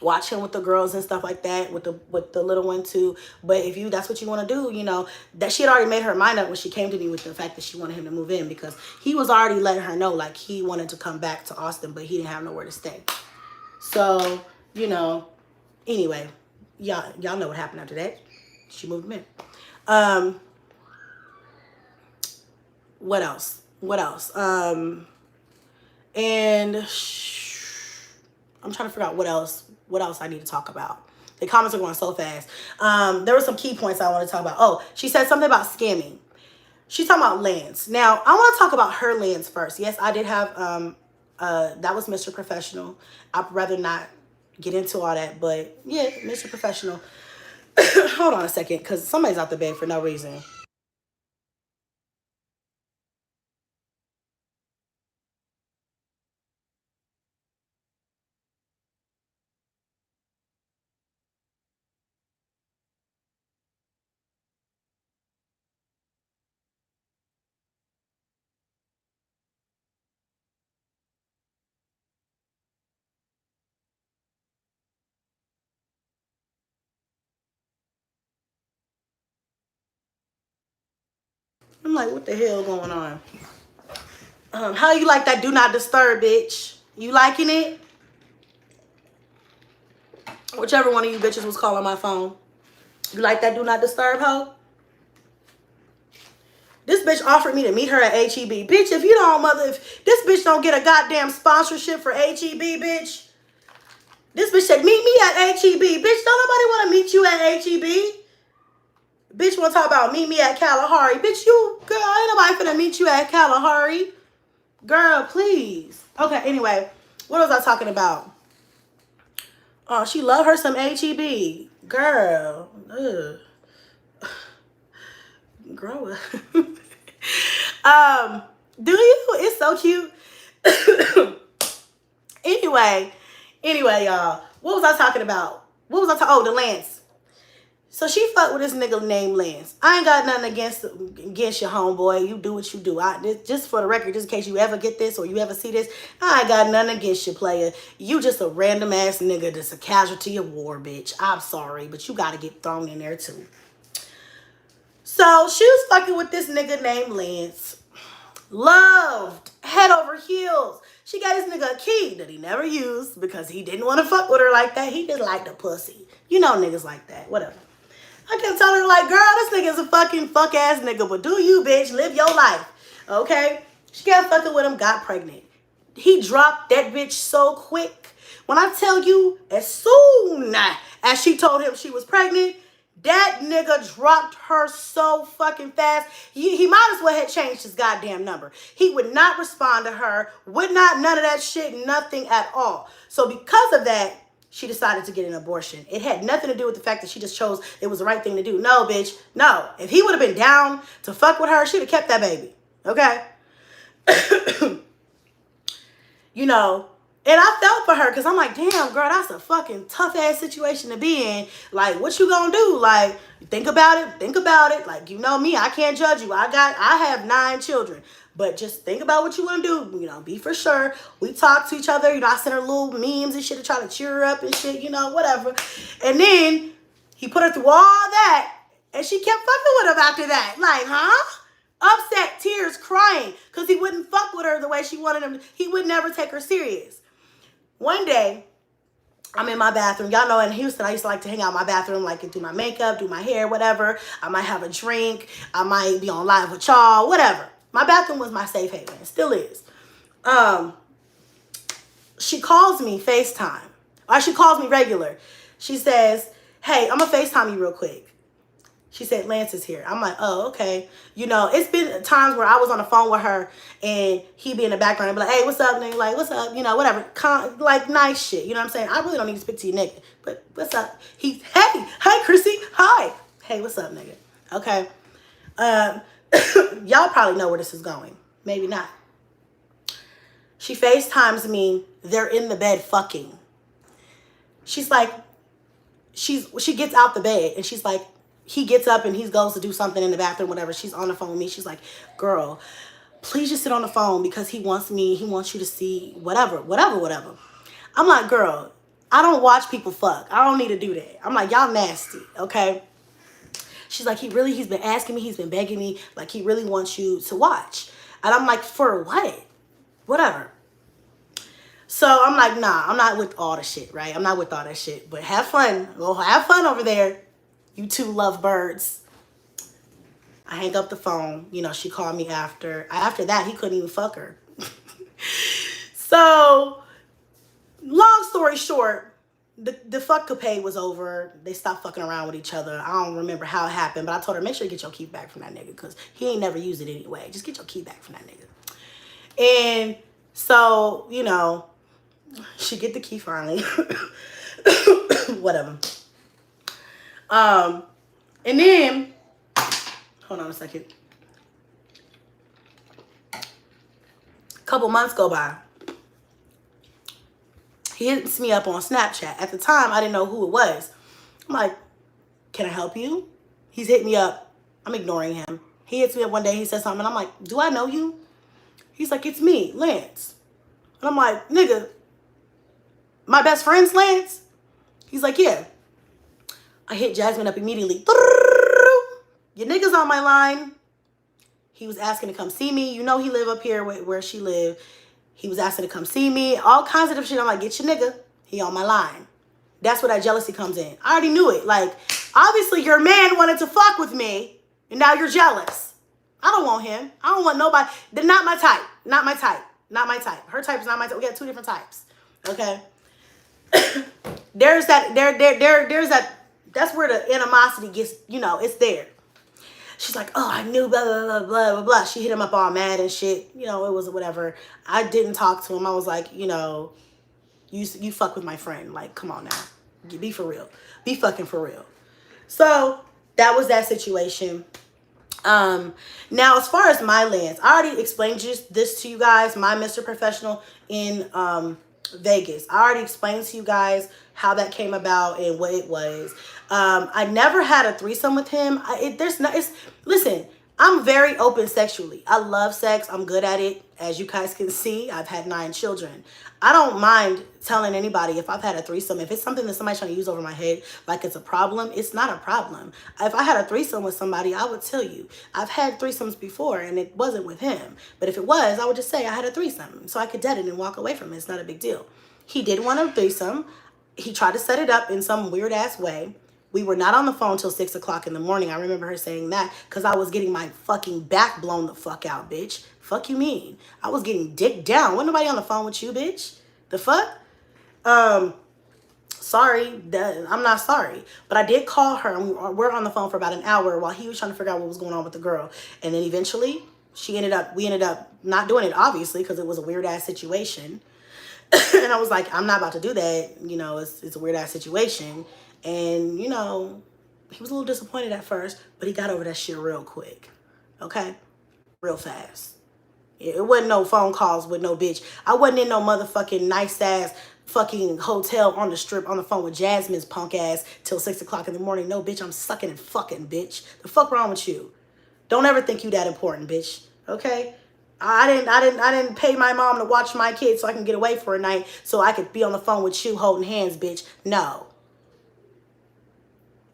watch him with the girls and stuff like that, with the little one too. But if that's what you want to do, that she had already made her mind up when she came to me with the fact that she wanted him to move in, because he was already letting her know, like, he wanted to come back to Austin, but he didn't have nowhere to stay. So, anyway, y'all know what happened after that. She moved him in. What else? And I'm trying to figure out what else I need to talk about. The comments are going so fast. There were some key points I want to talk about. Oh, she said something about scamming. She's talking about Lance. Now, I want to talk about her Lance first. Yes, I did have, that was Mr. Professional. I'd rather not get into all that, but yeah, Mr. Professional. Hold on a second, because somebody's out the bed for no reason. I'm like, what the hell going on? How you like that do not disturb, bitch? You liking it? Whichever one of you bitches was calling my phone. You like that do not disturb, hoe? This bitch offered me to meet her at HEB. Bitch, if you don't if this bitch don't get a goddamn sponsorship for HEB, bitch. This bitch said, meet me at HEB. Bitch, don't nobody want to meet you at HEB. Bitch want to talk about meet me at Kalahari. Bitch, you, girl, ain't nobody finna meet you at Kalahari. Girl, please. Okay, anyway, what was I talking about? Oh, she love her some HEB. Girl, ugh. Grow up. Do you? It's so cute. Anyway, y'all. What was I talking about? What was I talking? Oh, the Lance. So she fucked with this nigga named Lance. I ain't got nothing against your homeboy. You do what you do. Just for the record, just in case you ever get this or you ever see this, I ain't got nothing against you, player. You just a random ass nigga that's a casualty of war, bitch. I'm sorry, but you gotta get thrown in there too. So she was fucking with this nigga named Lance. Loved. Head over heels. She got this nigga a key that he never used because he didn't want to fuck with her like that. He just liked the pussy. You know niggas like that. Whatever. I kept telling her, like, girl, this nigga's a fucking fuck-ass nigga, but do you, bitch, live your life, okay? She kept fucking with him, got pregnant. He dropped that bitch so quick. When I tell you, as soon as she told him she was pregnant, that nigga dropped her so fucking fast. He might as well have changed his goddamn number. He would not respond to her, would not, none of that shit, nothing at all. So because of that, she decided to get an abortion. It had nothing to do with the fact that she just chose it was the right thing to do. No, bitch. No. If he would have been down to fuck with her, she'd have kept that baby. Okay? You know, and I felt for her because I'm like, damn, girl, that's a fucking tough-ass situation to be in. Like, what you gonna do? Like, think about it. Think about it. Like, you know me, I can't judge you. I have 9 children. But just think about what you want to do. You know, be for sure. We talk to each other. You know, I sent her little memes and shit to try to cheer her up and shit, you know, whatever. And then he put her through all that. And she kept fucking with him after that. Like, huh? Upset, tears, crying. Because he wouldn't fuck with her the way she wanted him. He would never take her serious. One day, I'm in my bathroom. Y'all know in Houston, I used to like to hang out in my bathroom, like do my makeup, do my hair, whatever. I might have a drink. I might be on live with y'all, whatever. My bathroom was my safe haven. It still is. She calls me FaceTime. Or she calls me regular. She says, hey, I'm going to FaceTime you real quick. She said, Lance is here. I'm like, oh, okay. You know, it's been times where I was on the phone with her and he'd be in the background and be like, hey, what's up, nigga? Like, what's up? You know, whatever. Like, nice shit. You know what I'm saying? I really don't need to speak to you, nigga. But what's up? Hey, Chrissy. Hi. Hey, what's up, nigga? Okay. Y'all probably know where this is going. Maybe not. She FaceTimes me. They're in the bed fucking. She's like, she gets out the bed and she's like, he gets up and he goes to do something in the bathroom, whatever. She's on the phone with me. She's like, girl, please just sit on the phone because he wants me. He wants you to see whatever. I'm like, girl, I don't watch people fuck. I don't need to do that. I'm like, y'all nasty, okay? She's like, he's been asking me. He's been begging me. Like, he really wants you to watch. And I'm like, for what? Whatever. So I'm like, nah, I'm not with all the shit, right? I'm not with all that shit. But have fun. Go have fun over there. You two love birds. I hang up the phone. You know, she called me after. After that, he couldn't even fuck her. So, long story short, the fuckapade was over. They stopped fucking around with each other. I don't remember how it happened, but I told her, make sure you get your key back from that nigga, because he ain't never used it anyway. Just get your key back from that nigga. And so, you know, she get the key finally. Whatever. And then, hold on a second. A couple months go by. He hits me up on Snapchat. At the time, I didn't know who it was. I'm like, can I help you? He's hit me up. I'm ignoring him. He hits me up one day. He says something. And I'm like, do I know you? He's like, it's me, Lance. And I'm like, nigga, my best friend's Lance? He's like, yeah. I hit Jasmine up immediately. Your nigga's on my line. He was asking to come see me. You know he live up here where she live. He was asking to come see me. All kinds of different shit. I'm like, get your nigga. He on my line. That's where that jealousy comes in. I already knew it. Like, obviously your man wanted to fuck with me, and now you're jealous. I don't want him. I don't want nobody. They're not my type. Not my type. Not my type. Her type is not my type. We got two different types. Okay? There's that, there's that, that's where the animosity gets, you know, it's there. She's like, oh, I knew, blah, blah, blah, blah, blah, blah. She hit him up all mad and shit. You know, it was whatever. I didn't talk to him. I was like, you know, you fuck with my friend. Like, come on now. Be for real. Be fucking for real. So, that was that situation. Now, as far as my Lance, I already explained this to you guys, my Mr. Professional in Vegas. I already explained to you guys how that came about and what it was. I never had a threesome with him. Listen, I'm very open sexually. I love sex. I'm good at it. As you guys can see, I've had 9 children. I don't mind telling anybody if I've had a threesome. If it's something that somebody's trying to use over my head like it's a problem, it's not a problem. If I had a threesome with somebody, I would tell you. I've had threesomes before and it wasn't with him. But if it was, I would just say I had a threesome so I could dead it and walk away from it. It's not a big deal. He did want a threesome. He tried to set it up in some weird ass way. We were not on the phone till 6 o'clock in the morning. I remember her saying that because I was getting my fucking back blown the fuck out, bitch. Fuck you mean? I was getting dick down. Wasn't nobody on the phone with you, bitch. The fuck? Sorry. I'm not sorry. But I did call her and we were on the phone for about an hour while he was trying to figure out what was going on with the girl. And then eventually we ended up not doing it, obviously, because it was a weird ass situation. And I was like, I'm not about to do that. You know, it's a weird ass situation. And, you know, he was a little disappointed at first, but he got over that shit real quick. Okay? Real fast. It wasn't no phone calls with no bitch. I wasn't in no motherfucking nice ass fucking hotel on the strip on the phone with Jasmine's punk ass till 6 o'clock in the morning. No, bitch, I'm sucking and fucking, bitch. The fuck wrong with you? Don't ever think you that important, bitch. Okay? I didn't pay my mom to watch my kids so I can get away for a night so I could be on the phone with you holding hands, bitch. No.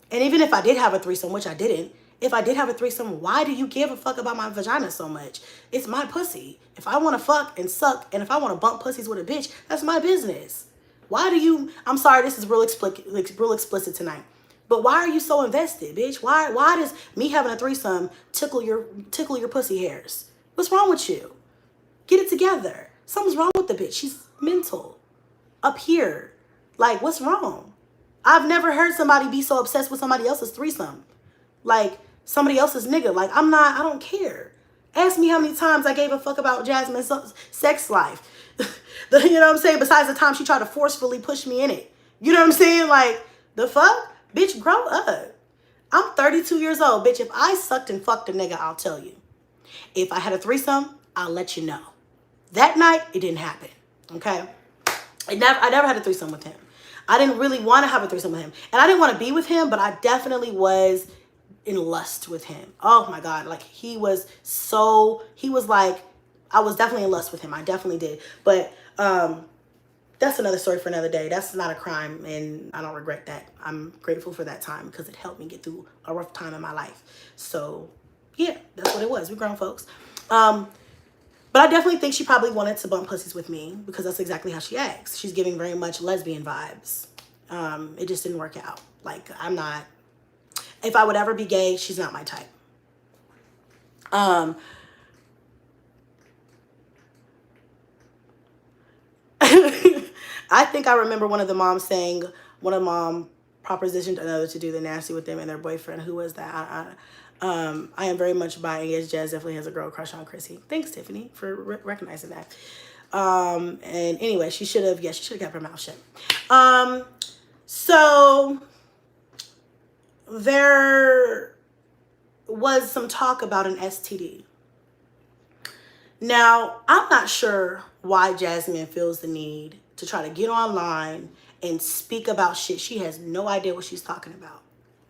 And even if I did have a threesome, which I didn't, if I did have a threesome, why do you give a fuck about my vagina so much? It's my pussy. If I want to fuck and suck, and if I want to bump pussies with a bitch, that's my business. Why do you, I'm sorry, this is real explicit tonight, but why are you so invested, bitch? Why does me having a threesome tickle your pussy hairs? What's wrong with you? Get it together. Something's wrong with the bitch. She's mental. Up here. Like, what's wrong? I've never heard somebody be so obsessed with somebody else's threesome. Like, somebody else's nigga. Like, I don't care. Ask me how many times I gave a fuck about Jasmine's sex life. You know what I'm saying? Besides the time she tried to forcefully push me in it. You know what I'm saying? Like, the fuck? Bitch, grow up. I'm 32 years old. Bitch, if I sucked and fucked a nigga, I'll tell you. If I had a threesome, I'll let you know. That night, it didn't happen. Okay? I never had a threesome with him. I didn't really want to have a threesome with him. And I didn't want to be with him, but I definitely was in lust with him. Oh my God. Like, he was like, I was definitely in lust with him. I definitely did. But that's another story for another day. That's not a crime, and I don't regret that. I'm grateful for that time because it helped me get through a rough time in my life. So yeah, that's what it was. We're grown folks. But I definitely think she probably wanted to bump pussies with me because that's exactly how she acts. She's giving very much lesbian vibes. It just didn't work out. Like, if I would ever be gay, she's not my type. I think I remember one of the moms saying, one of mom propositioned another to do the nasty with them and their boyfriend. Who was that? I am very much buying it. Jazz definitely has a girl crush on Chrissy. Thanks, Tiffany, for recognizing that. And anyway, she should have kept her mouth shut. So there was some talk about an STD. Now, I'm not sure why Jasmine feels the need to try to get online and speak about shit. She has no idea what she's talking about.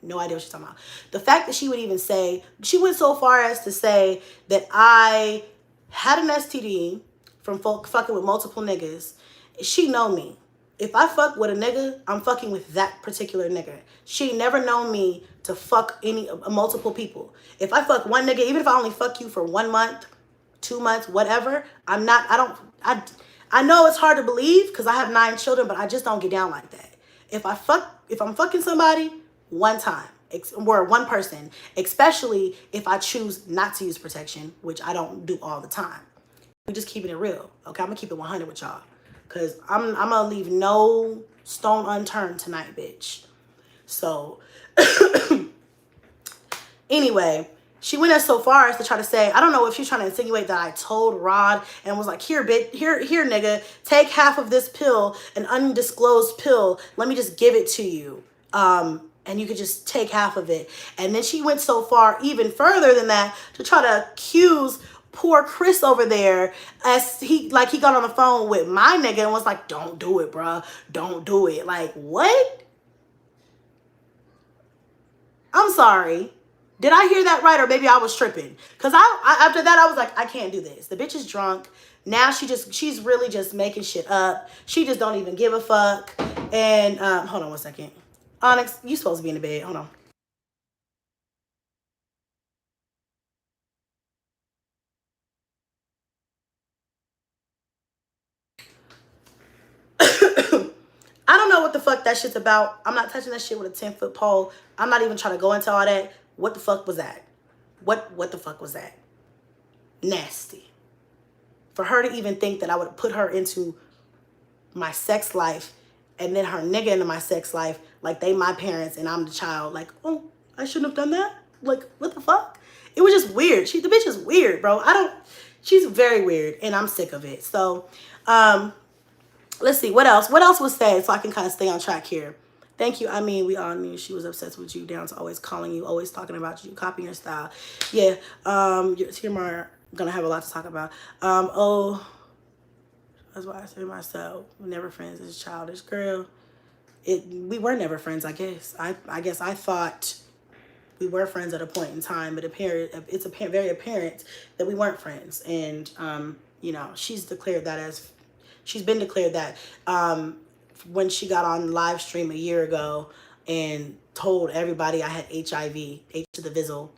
No idea what she's talking about. The fact that she would even say, she went so far as to say that I had an STD from fucking with multiple niggas. She know me. If I fuck with a nigga, I'm fucking with that particular nigga. She never known me to fuck multiple people. If I fuck one nigga, even if I only fuck you for 1 month, 2 months, whatever, I know it's hard to believe because I have 9 children, but I just don't get down like that. If I'm fucking somebody one time, or one person, especially if I choose not to use protection, which I don't do all the time. We just keeping it real, okay? I'm gonna keep it 100 with y'all, cause I'm gonna leave no stone unturned tonight, bitch. So, anyway, she went as so far as to try to say, I don't know if she's trying to insinuate that I told Rod and was like, here, bitch, here, nigga, take half of this pill, an undisclosed pill. Let me just give it to you. And you could just take half of it. And then she went so far, even further than that, to try to accuse poor Chris over there as he got on the phone with my nigga and was like, don't do it, bruh. Don't do it. Like, what? I'm sorry. Did I hear that right, or maybe I was tripping? Because I after that, I was like, I can't do this. The bitch is drunk. Now she's really just making shit up. She just don't even give a fuck. And hold on 1 second. Onyx, you supposed to be in the bed. Hold on. I don't know what the fuck that shit's about. I'm not touching that shit with a 10-foot pole. I'm not even trying to go into all that. What the fuck was that? What the fuck was that? Nasty. For her to even think that I would put her into my sex life and then her nigga into my sex life like they my parents and I'm the child. Like, oh, I shouldn't have done that? Like, what the fuck? It was just weird. The bitch is weird, bro. She's very weird and I'm sick of it. So, let's see, what else? What else was said so I can kind of stay on track here? Thank you. I mean, we all knew she was obsessed with you, down to always calling you, always talking about you, copying your style. Yeah, you're gonna have a lot to talk about. Oh, that's why I say myself, never friends is childish. Girl, we were never friends, I guess. I guess I thought we were friends at a point in time, but it's very apparent that we weren't friends. And, you know, she's been declared that when she got on live stream a year ago and told everybody I had HIV, H to the Vizzle,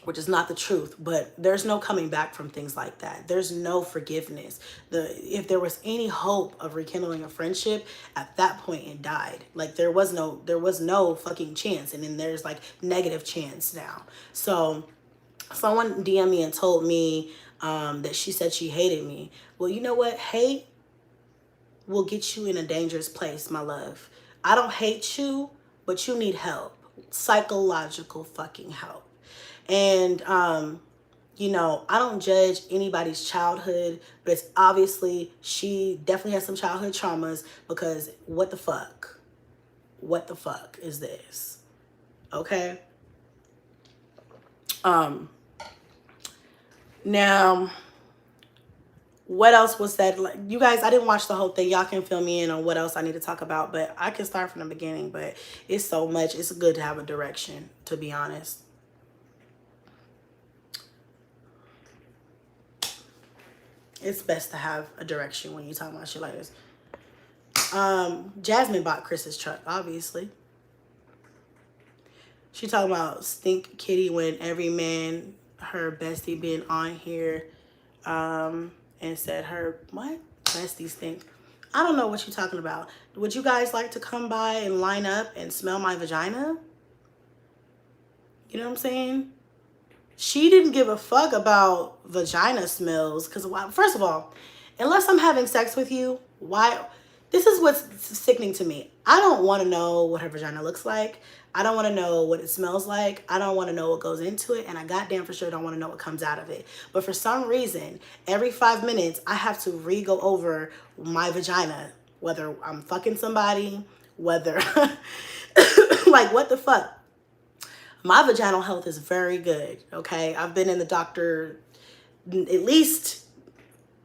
which is not the truth, but there's no coming back from things like that. There's no forgiveness. If there was any hope of rekindling a friendship, at that point it died. Like there was no fucking chance, and then there's like negative chance now. So someone DM'd me and told me that she said she hated me. Well, you know what? Hate will get you in a dangerous place, my love. I don't hate you, but you need help. Psychological fucking help. And, you know, I don't judge anybody's childhood, but it's obviously she definitely has some childhood traumas, because what the fuck? What the fuck is this? Okay? Now, what else was said? Like, you guys, I didn't watch the whole thing. Y'all can fill me in on what else I need to talk about, but I can start from the beginning. But it's so much. It's good to have a direction, to be honest. It's best to have a direction when you talk about shit like this. Jasmine bought Chris's truck, obviously. She talking about stink kitty when every man, her bestie, been on here and said her, what? Bestie stink. I don't know what you're talking about. Would you guys like to come by and line up and smell my vagina? You know what I'm saying? She didn't give a fuck about vagina smells, because first of all, unless I'm having sex with you, why? this is what's sickening to me. I don't want to know what her vagina looks like. I don't want to know what it smells like. I don't want to know what goes into it. And I goddamn for sure don't want to know what comes out of it. But for some reason, every 5 minutes, I have to re-go over my vagina. Whether I'm fucking somebody, whether... like, what the fuck? My vaginal health is very good, okay? I've been in the doctor at least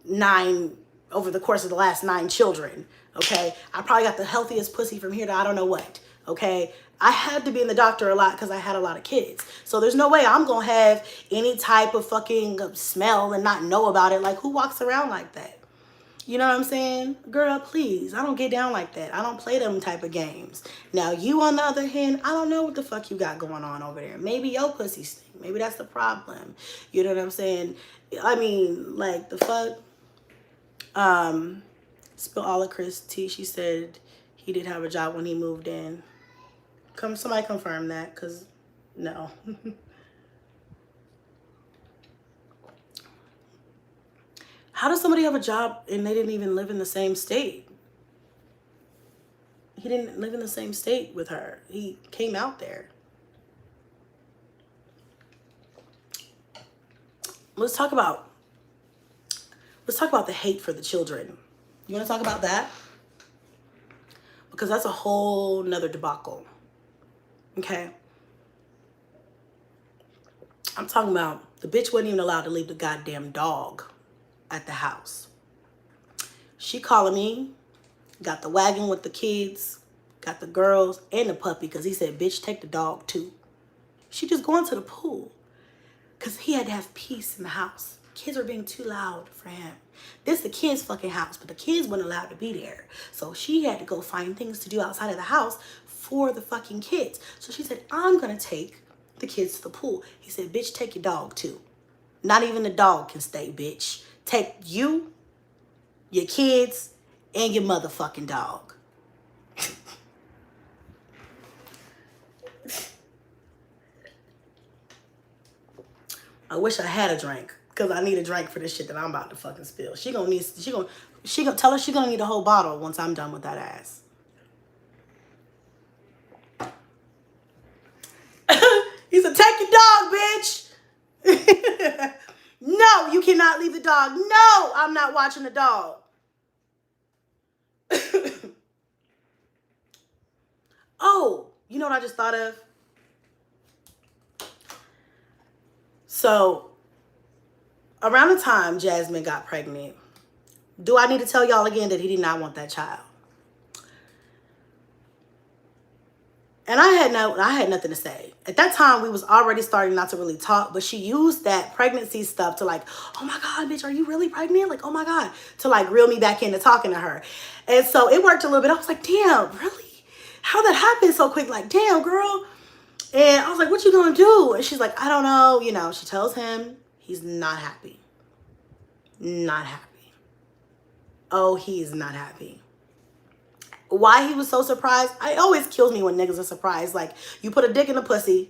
9... over the course of the last 9 children, okay? I probably got the healthiest pussy from here to I don't know what, okay? I had to be in the doctor a lot because I had a lot of kids. So there's no way I'm going to have any type of fucking smell and not know about it. Like, who walks around like that? You know what I'm saying? Girl, please. I don't get down like that. I don't play them type of games. Now, you, on the other hand, I don't know what the fuck you got going on over there. Maybe your pussy stink. Maybe that's the problem. You know what I'm saying? I mean, like, the fuck? Spill all of Chris tea. She said he did have a job when he moved in. Somebody confirm that, because no. How does somebody have a job and they didn't even live in the same state? He didn't live in the same state with her. He came out there. Let's talk about the hate for the children. You want to talk about that? Because that's a whole nother debacle. Okay? I'm talking about the bitch wasn't even allowed to leave the goddamn dog at the house. She calling me, got the wagon with the kids, got the girls and the puppy, because he said, bitch, take the dog too. She just going to the pool because he had to have peace in the house. Kids were being too loud for him. This is the kids' fucking house, but the kids weren't allowed to be there. So she had to go find things to do outside of the house for the fucking kids. So she said, I'm going to take the kids to the pool. He said, bitch, take your dog too. Not even the dog can stay, bitch. Take you, your kids, and your motherfucking dog. I wish I had a drink, because I need a drink for this shit that I'm about to fucking spill. She gonna tell her she gonna need a whole bottle once I'm done with that ass. He said, take your dog, bitch. No, you cannot leave the dog. No, I'm not watching the dog. Oh, you know what I just thought of? So, around the time Jasmine got pregnant, do I need to tell y'all again that he did not want that child? And I had nothing to say. At that time, we was already starting not to really talk, but she used that pregnancy stuff to like, oh my God, bitch, are you really pregnant? Like, oh my God, to like reel me back into talking to her. And so it worked a little bit. I was like, damn, really? How that happened so quick? Like, damn, girl. And I was like, what you gonna do? And she's like, I don't know. You know, she tells him he's not happy. Not happy. Oh, he is not happy. Why he was so surprised? It always kills me when niggas are surprised. Like, you put a dick in a pussy,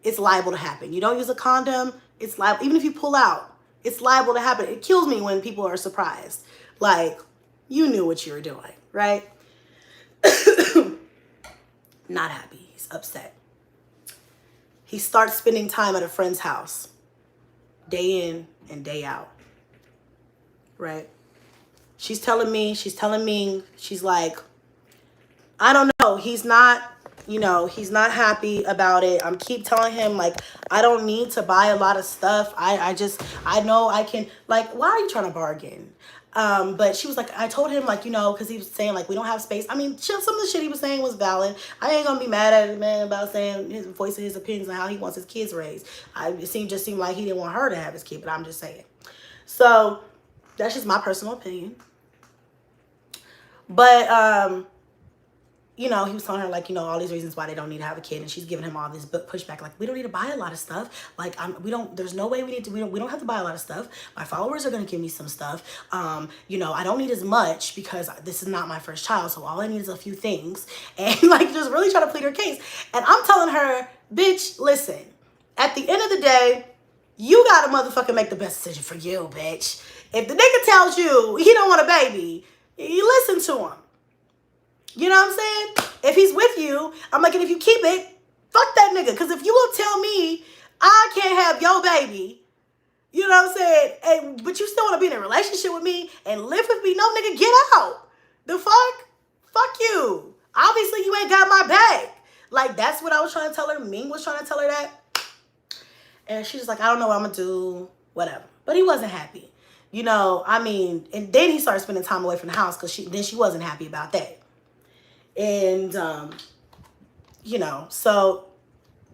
it's liable to happen. You don't use a condom, it's liable. Even if you pull out, it's liable to happen. It kills me when people are surprised. Like, you knew what you were doing, right? Not happy. He's upset. He starts spending time at a friend's house, day in and day out, right? She's telling me, she's like, I don't know. He's not, you know, he's not happy about it. I'm keep telling him, like, I don't need to buy a lot of stuff. I know I can, like, why are you trying to bargain? But she was like, I told him, like, you know, because he was saying, like, we don't have space. I mean, some of the shit he was saying was valid. I ain't gonna be mad at the man about saying his voice and his opinions on how he wants his kids raised. It just seemed like he didn't want her to have his kid, but I'm just saying. So that's just my personal opinion. But, you know, he was telling her, like, you know, all these reasons why they don't need to have a kid, and she's giving him all this pushback, like, we don't need to buy a lot of stuff. Like, there's no way we don't have to buy a lot of stuff. My followers are going to give me some stuff. You know, I don't need as much because this is not my first child, so all I need is a few things. And, like, just really trying to plead her case. And I'm telling her, bitch, listen, at the end of the day, you got to motherfucking make the best decision for you, bitch. If the nigga tells you he don't want a baby, You listen to him. You know what I'm saying? If he's with you, I'm like, and if you keep it, fuck that nigga. Because if you will tell me I can't have your baby, you know what I'm saying? But you still want to be in a relationship with me and live with me, no nigga, get out. The fuck? Fuck you. Obviously, you ain't got my back. Like, that's what I was trying to tell her. Ming was trying to tell her that. And she's like, I don't know what I'm going to do, whatever. But he wasn't happy. You know, I mean, and then he started spending time away from the house because she wasn't happy about that. And, you know, so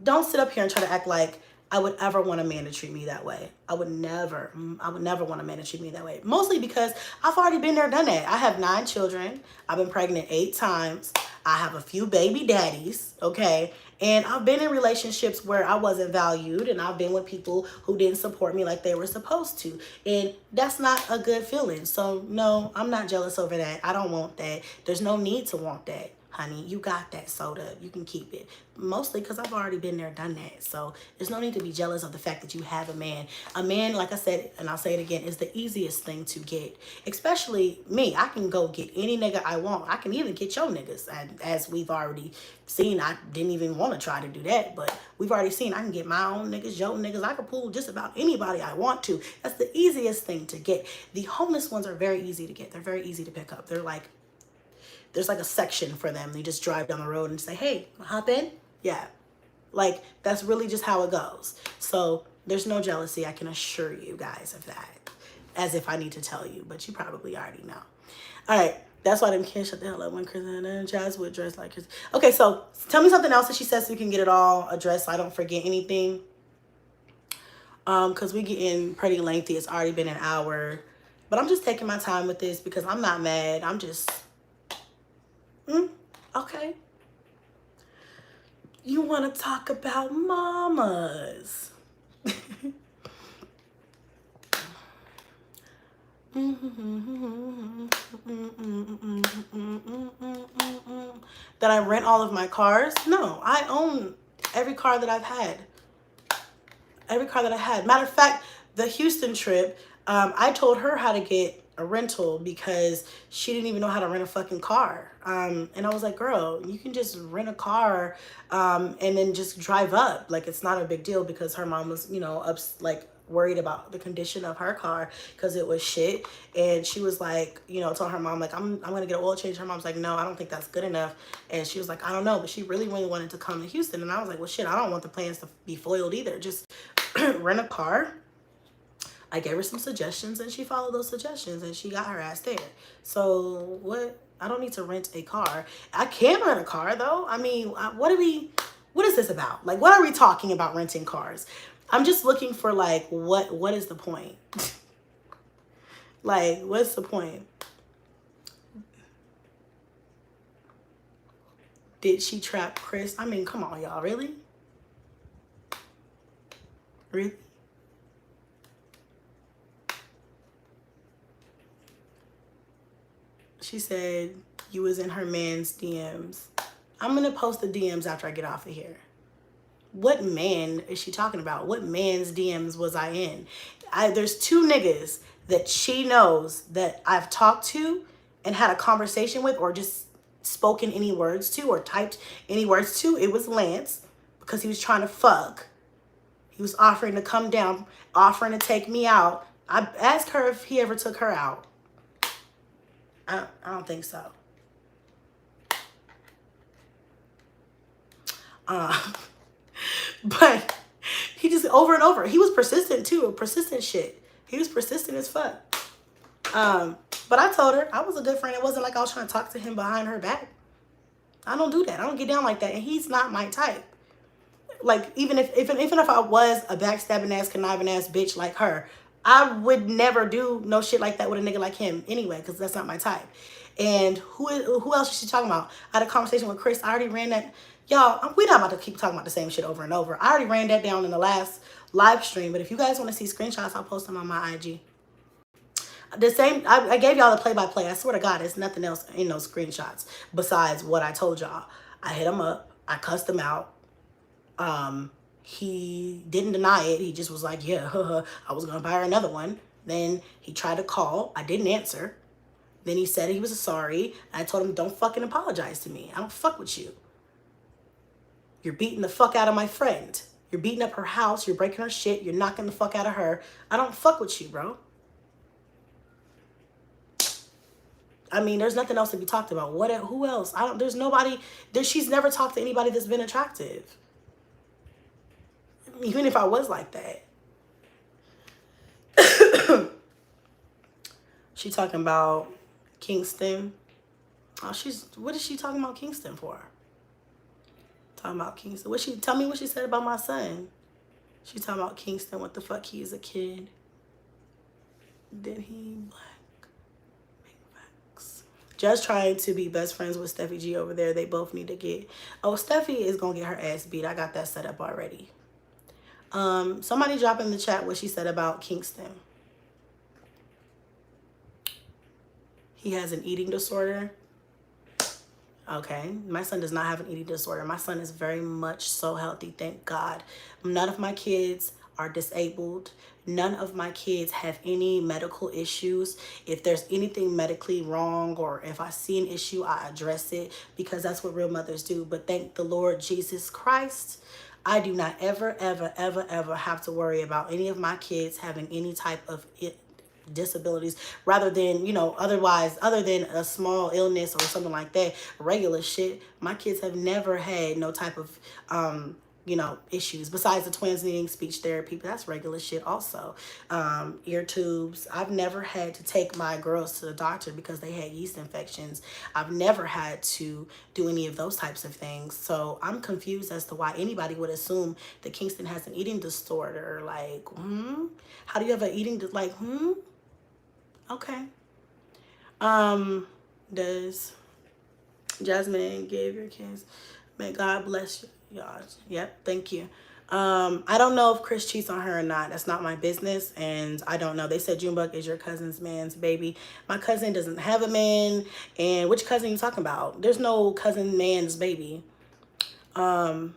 don't sit up here and try to act like I would ever want a man to treat me that way. I would never want a man to treat me that way. Mostly because I've already been there, done that. I have 9 children. I've been pregnant 8 times. I have a few baby daddies, okay? And I've been in relationships where I wasn't valued, and I've been with people who didn't support me like they were supposed to. And that's not a good feeling. So no, I'm not jealous over that. I don't want that. There's no need to want that. Honey, you got that soda. You can keep it. Mostly because I've already been there, done that. So there's no need to be jealous of the fact that you have a man. A man, like I said, and I'll say it again, is the easiest thing to get. Especially me. I can go get any nigga I want. I can even get your niggas. And as we've already seen, I didn't even want to try to do that. But we've already seen I can get my own niggas, your niggas. I can pull just about anybody I want to. That's the easiest thing to get. The homeless ones are very easy to get. They're very easy to pick up. They're like, there's like a section for them. They just drive down the road and say, hey, hop in. Yeah. Like, that's really just how it goes. So there's no jealousy. I can assure you guys of that. As if I need to tell you, but you probably already know. All right. That's why them kids shut the hell up when Chris and Jazz would dress like Chris. Okay, so tell me something else that she says so we can get it all addressed so I don't forget anything. Because we getting pretty lengthy. It's already been an hour. But I'm just taking my time with this because I'm not mad. I'm just... okay. You want to talk about mamas. That I rent all of my cars? No, I own every car that I've had. Every car that I had. Matter of fact, the Houston trip, I told her how to get a rental because she didn't even know how to rent a fucking car. And I was like, girl, you can just rent a car and then just drive up. Like, it's not a big deal because her mom was, you know, worried about the condition of her car because it was shit. And she was like, you know, told her mom, like, I'm going to get an oil change. Her mom's like, no, I don't think that's good enough. And she was like, I don't know. But she really wanted to come to Houston. And I was like, well, shit, I don't want the plans to be foiled either. Just rent a car. I gave her some suggestions and she followed those suggestions and she got her ass there. So what? I don't need to rent a car. I can rent a car though. I mean, what is this about? Like, what are we talking about renting cars? I'm just looking for like, what is the point? Like, what's the point? Did she trap Chris? I mean, come on, y'all, really? Really? She said you was in her man's DMs. I'm going to post the DMs after I get off of here. What man is she talking about? What man's DMs was I in? There's 2 niggas that she knows that I've talked to and had a conversation with or just spoken any words to or typed any words to. It was Lance because he was trying to fuck. He was offering to come down, offering to take me out. I asked her if he ever took her out. I don't think so. But he just over and over. He was persistent too. Persistent shit. He was persistent as fuck. But I told her I was a good friend. It wasn't like I was trying to talk to him behind her back. I don't do that. I don't get down like that. And he's not my type. Like, even if I was a backstabbing ass, conniving ass bitch like her, I would never do no shit like that with a nigga like him anyway, because that's not my type. And who else is she talking about? I had a conversation with Chris. I already ran that. Y'all, we're not about to keep talking about the same shit over and over. I already ran that down in the last live stream. But if you guys want to see screenshots, I'll post them on my IG. The same, I gave y'all the play-by-play. I swear to God, there's nothing else in those screenshots besides what I told y'all. I hit him up. I cussed him out. He didn't deny it. He just was like, yeah, I was going to buy her another one. Then he tried to call. I didn't answer. Then he said he was sorry. I told him, don't fucking apologize to me. I don't fuck with you. You're beating the fuck out of my friend. You're beating up her house. You're breaking her shit. You're knocking the fuck out of her. I don't fuck with you, bro. I mean, there's nothing else to be talked about. Who else? There's nobody. She's never talked to anybody that's been attractive. Even if I was like that. She talking about Kingston. Oh, what is she talking about Kingston for? Talking about Kingston. Tell me what she said about my son. She talking about Kingston. What the fuck? He's a kid. Did he black? Big facts. Just trying to be best friends with Steffi G over there. They both need to get. Oh, Steffi is gonna get her ass beat. I got that set up already. Somebody drop in the chat what she said about Kingston. He has an eating disorder. Okay, my son does not have an eating disorder. My son is very much so healthy, thank God. None of my kids are disabled. None of my kids have any medical issues. If there's anything medically wrong or if I see an issue, I address it because that's what real mothers do. But thank the Lord Jesus Christ, I do not ever, ever, ever, ever have to worry about any of my kids having any type of disabilities, rather than, you know, other than a small illness or something like that, regular shit. My kids have never had no type of you know, issues besides the twins needing speech therapy, but that's regular shit also. Ear tubes. I've never had to take my girls to the doctor because they had yeast infections. I've never had to do any of those types of things. So I'm confused as to why anybody would assume that Kingston has an eating disorder. Like, how do you have an eating okay. Does Jasmine give your kids? May God bless y'all. Yep, thank you. I don't know if Chris cheats on her or not. That's not my business, and I don't know. They said Junebug is your cousin's man's baby. My cousin doesn't have a man, and which cousin are you talking about? There's no cousin man's baby, or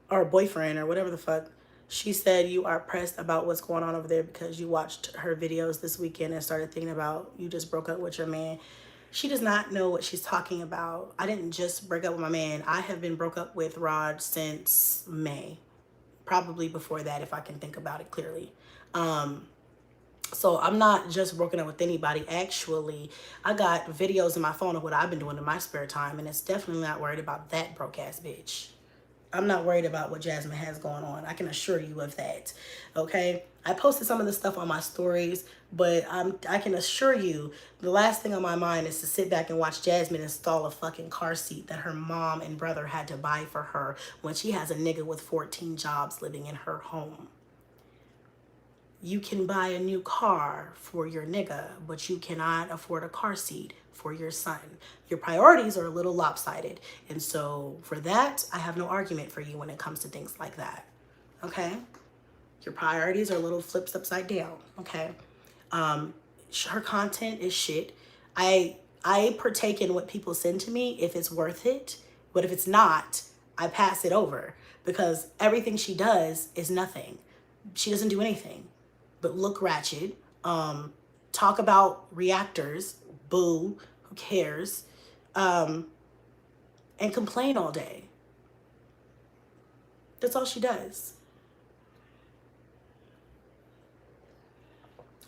boyfriend, or whatever the fuck. She said you are pressed about what's going on over there because you watched her videos this weekend and started thinking about you just broke up with your man. She does not know what she's talking about. I didn't just break up with my man. I have been broke up with Rod since May. Probably before that, if I can think about it clearly. So I'm not just broken up with anybody. Actually, I got videos in my phone of what I've been doing in my spare time, and it's definitely not worried about that broke ass bitch. I'm not worried about what Jasmine has going on. I can assure you of that. Okay? I posted some of the stuff on my stories, but I can assure you the last thing on my mind is to sit back and watch Jasmine install a fucking car seat that her mom and brother had to buy for her when she has a nigga with 14 jobs living in her home. You can buy a new car for your nigga, but you cannot afford a car seat for your son. Your priorities are a little lopsided. And so for that, I have no argument for you when it comes to things like that. Okay? Your priorities are a little flipped upside down. Okay? Her content is shit. I partake in what people send to me if it's worth it. But if it's not, I pass it over because everything she does is nothing. She doesn't do anything but look ratchet, talk about reactors, boo, who cares, and complain all day. That's all she does.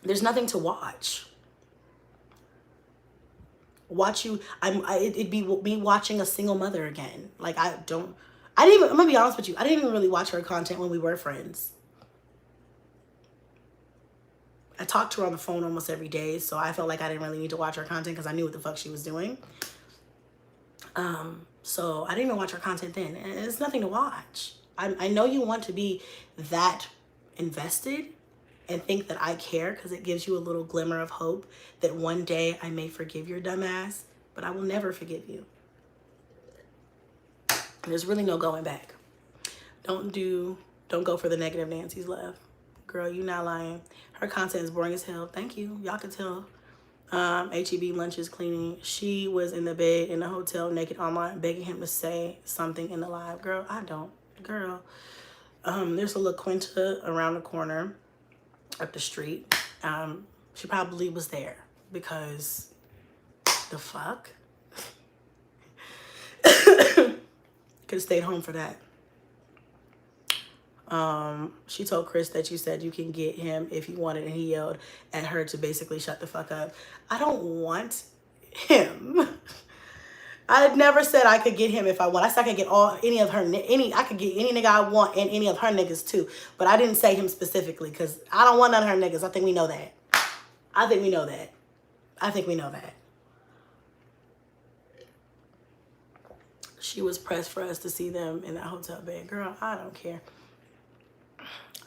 There's nothing to watch. It'd be me watching a single mother again. Like I'm gonna be honest with you, I didn't even really watch her content when we were friends. I talked to her on the phone almost every day, so I felt like I didn't really need to watch her content because I knew what the fuck she was doing. So I didn't even watch her content then. And it's nothing to watch. I know you want to be that invested and think that I care because it gives you a little glimmer of hope that one day I may forgive your dumb ass, but I will never forgive you. There's really no going back. Don't go for the negative Nancy's love. Girl, you not lying. Her content is boring as hell. Thank you. Y'all can tell. HEB lunches cleaning. She was in the bed in the hotel naked online begging him to say something in the live. Girl, I don't. Girl. There's a La Quinta around the corner up the street. She probably was there because The fuck? Could have stayed home for that. She told Chris that you said you can get him if you wanted, and he yelled at her to basically shut the fuck up. I don't want him. I never said I could get him if I want. I said I could get any of her, I could get any nigga I want and any of her niggas too. But I didn't say him specifically because I don't want none of her niggas. I think we know that. I think we know that. I think we know that. She was pressed for us to see them in that hotel bed. Girl, I don't care.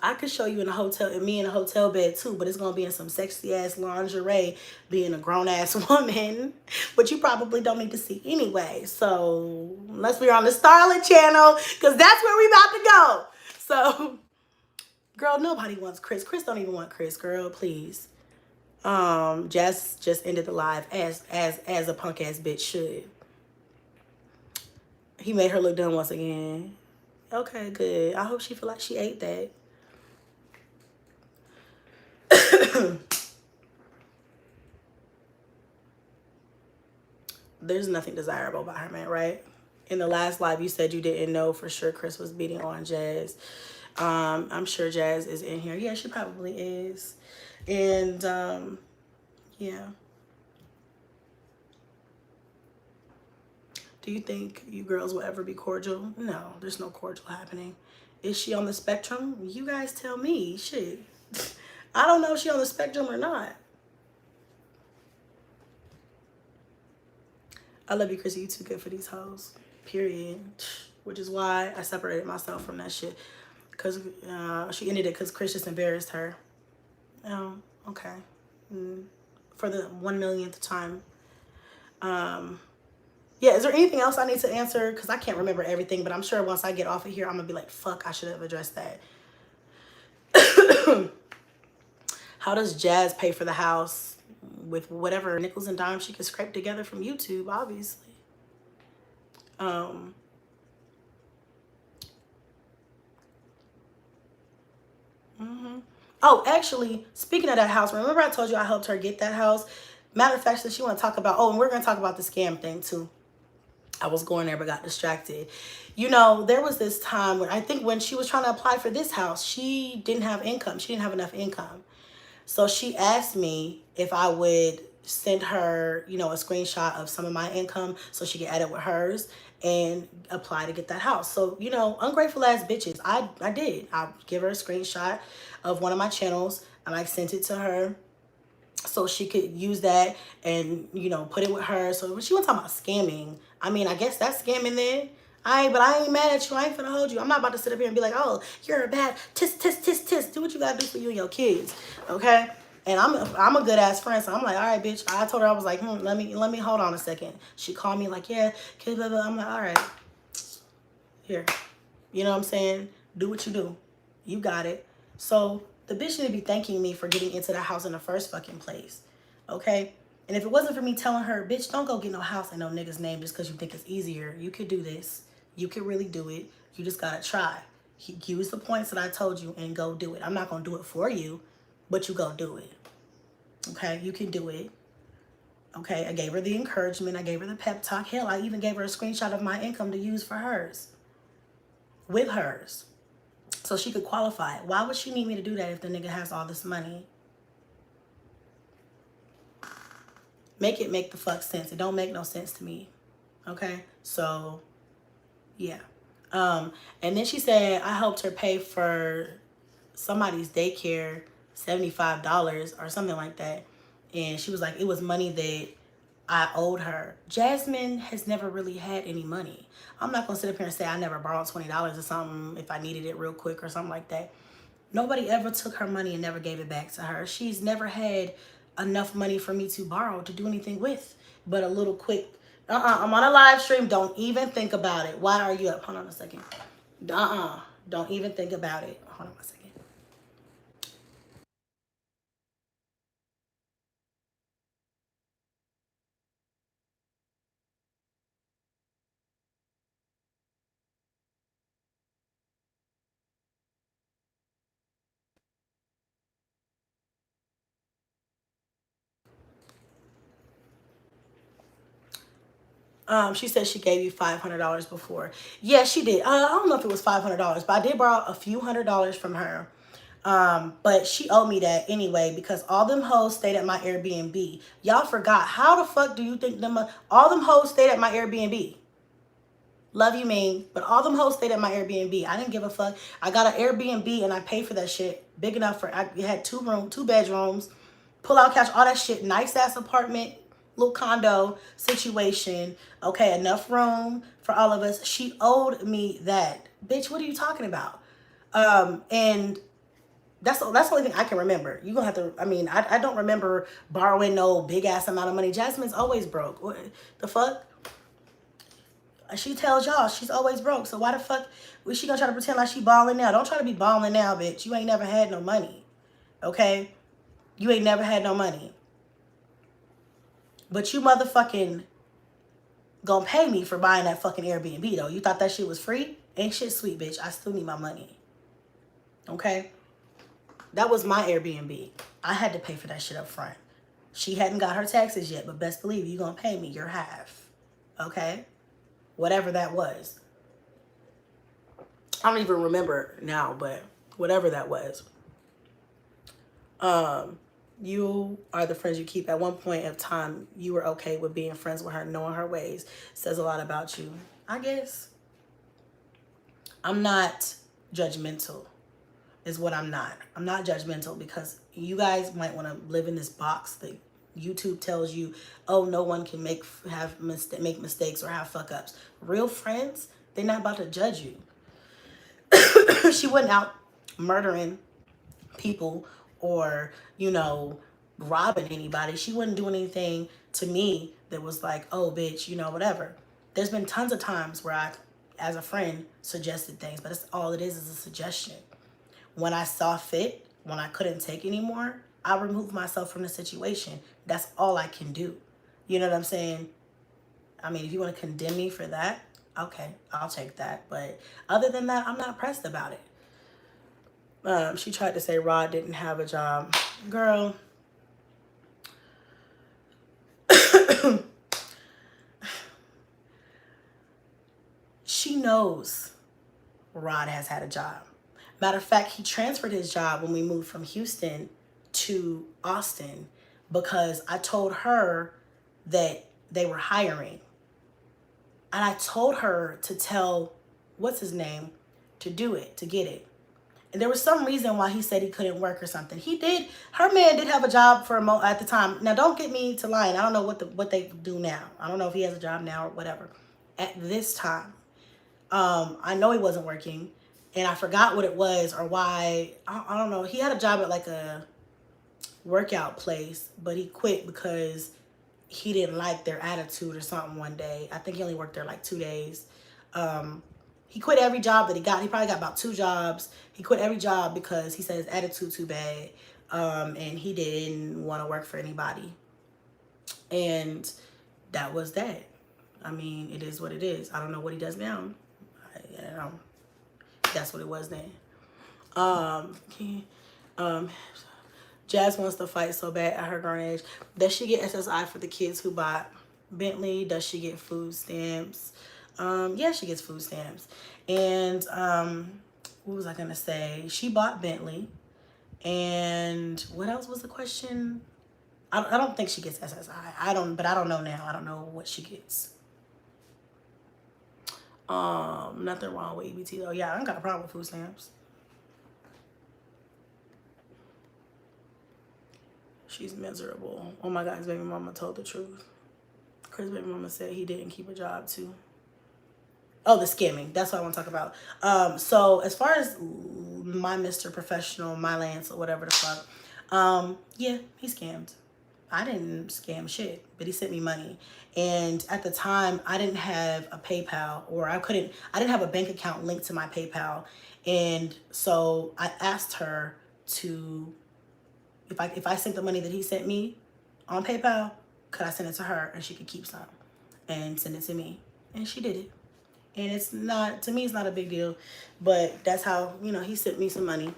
I could show you in a hotel, me in a hotel bed too, but it's gonna be in some sexy ass lingerie, being a grown ass woman, but you probably don't need to see anyway. So unless we're on the Starlet channel, because that's where we about to go. So, girl, nobody wants Chris. Chris don't even want Chris, girl, please. Jess just ended the live as a punk ass bitch should. He made her look dumb once again. Okay, good. I hope she feel like she ate that. There's nothing desirable about her, man, right? In the last live, you said you didn't know for sure Chris was beating on Jazz. I'm sure Jazz is in here. Yeah, she probably is. And, yeah. Do you think you girls will ever be cordial? No, there's no cordial happening. Is she on the spectrum? You guys tell me. Shit. I don't know if she's on the spectrum or not. I love you, Chrissy. You too good for these hoes. Period. Which is why I separated myself from that shit. Because she ended it because Chris just embarrassed her. Oh, okay. For the 1,000,000th time. Yeah, is there anything else I need to answer? Because I can't remember everything, but I'm sure once I get off of here, I'm going to be like, fuck, I should have addressed that. How does Jazz pay for the house? With whatever nickels and dimes she could scrape together from YouTube, obviously. Oh, actually, speaking of that house, remember I told you I helped her get that house? Matter of fact, she want to talk about, and we're going to talk about the scam thing too. I was going there but got distracted. You know, there was this time when I think when she was trying to apply for this house, she didn't have income. She didn't have enough income. So she asked me if I would send her, you know, a screenshot of some of my income so she could add it with hers and apply to get that house. So, you know, ungrateful ass bitches. I did. I give her a screenshot of one of my channels and I sent it to her so she could use that and, you know, put it with her. So when she was talking about scamming, I mean, I guess that's scamming then. But I ain't mad at you. I ain't finna hold you. I'm not about to sit up here and be like, oh, you're a bad tisk, tisk, tisk, tisk. Do what you gotta do for you and your kids, okay? And I'm a good ass friend, so I'm like, all right, bitch. I told her, I was like, let me hold on a second. She called me like, yeah, blah, blah, blah. I'm like, all right, here. You know what I'm saying? Do what you do. You got it. So the bitch need to be thanking me for getting into the house in the first fucking place, okay? And if it wasn't for me telling her, bitch, don't go get no house in no nigga's name just because you think it's easier. You could do this. You could really do it. You just gotta try. Use the points that I told you and go do it. I'm not gonna do it for you, but you go do it. Okay, you can do it. Okay, I gave her the encouragement. I gave her the pep talk. Hell, I even gave her a screenshot of my income to use for hers. With hers. So she could qualify. Why would she need me to do that if the nigga has all this money? Make it make the fuck sense. It don't make no sense to me. Okay? So, yeah. And then she said I helped her pay for somebody's daycare, $75 or something like that. And she was like, it was money that I owed her. Jasmine has never really had any money. I'm not going to sit up here and say I never borrowed $20 or something if I needed it real quick or something like that. Nobody ever took her money and never gave it back to her. She's never had enough money for me to borrow to do anything with. But a little quick, I'm on a live stream. Don't even think about it. Why are you up? Hold on a second. Don't even think about it. Hold on a second. She said she gave you $500 before. Yeah, she did. I don't know if it was $500, but I did borrow a few $100s from her. But she owed me that anyway because all them hoes stayed at my Airbnb. Y'all forgot. How the fuck do you think all them hoes stayed at my Airbnb? Love you, mean, but all them hoes stayed at my Airbnb. I didn't give a fuck. I got an Airbnb and I paid for that shit. Big enough for, it had two bedrooms, pull out couch, all that shit. Nice ass apartment, little condo situation. Okay, enough room for all of us. She owed me that. Bitch, what are you talking about? And that's the only thing I can remember. You gonna have to, I mean, I don't remember borrowing no big ass amount of money. Jasmine's always broke. What the fuck? She tells y'all she's always broke. So why the fuck was she gonna try to pretend like she balling now? Don't try to be balling now, bitch. You ain't never had no money. Okay? You ain't never had no money. But you motherfucking gonna pay me for buying that fucking Airbnb though. You thought that shit was free? Ain't shit sweet, bitch. I still need my money. Okay? That was my Airbnb. I had to pay for that shit up front. She hadn't got her taxes yet, but best believe you gonna pay me your half. Okay? Whatever that was. I don't even remember now, but whatever that was. You are the friends you keep. At one point of time, you were okay with being friends with her, knowing her ways. Says a lot about you. I guess. I'm not judgmental, is what I'm not. I'm not judgmental because you guys might want to live in this box that YouTube tells you, oh, no one can make mistakes or have fuck ups. Real friends, they're not about to judge you. She wasn't out murdering people or, you know, robbing anybody. She wasn't doing anything to me that was like, oh, bitch, you know, whatever. There's been tons of times where I, as a friend, suggested things, but that's all it is a suggestion. When I saw fit, when I couldn't take anymore, I removed myself from the situation. That's all I can do. You know what I'm saying? I mean, if you want to condemn me for that, okay, I'll take that. But other than that, I'm not pressed about it. She tried to say Rod didn't have a job. Girl. She knows Rod has had a job. Matter of fact, he transferred his job when we moved from Houston to Austin because I told her that they were hiring. And I told her to tell, what's his name, to do it, to get it. And there was some reason why he said he couldn't work or something. He did. Her man did have a job for at the time. Now, don't get me to lying. I don't know what they do now. I don't know if he has a job now or whatever. At this time, I know he wasn't working. And I forgot what it was or why. I don't know. He had a job at like a workout place, but he quit because he didn't like their attitude or something one day. I think he only worked there like 2 days. He quit every job that he got. He probably got about 2 jobs. He quit every job because he said his attitude too bad. And he didn't want to work for anybody. And that was that. I mean, it is what it is. I don't know what he does now. I don't know. That's what it was then. Jazz wants to fight so bad at her grown age. Does she get SSI for the kids who bought Bentley? Does she get food stamps? Yeah, she gets food stamps. And what was I gonna say? She bought Bentley. And what else was the question? I don't think she gets SSI. But I don't know now. I don't know what she gets. Nothing wrong with EBT though. Yeah, I don't got a problem with food stamps. She's miserable. Oh my God, his baby mama told the truth. Chris' baby mama said he didn't keep a job too. Oh, the scamming. That's what I want to talk about. So as far as my Mr. Professional, my Lance, or whatever the fuck, yeah, he scammed. I didn't scam shit, but he sent me money. And at the time, I didn't have a PayPal, or I didn't have a bank account linked to my PayPal. And so I asked her to, if I sent the money that he sent me on PayPal, could I send it to her and she could keep some and send it to me? And she did it. And it's not, to me, it's not a big deal, but that's how, you know, he sent me some money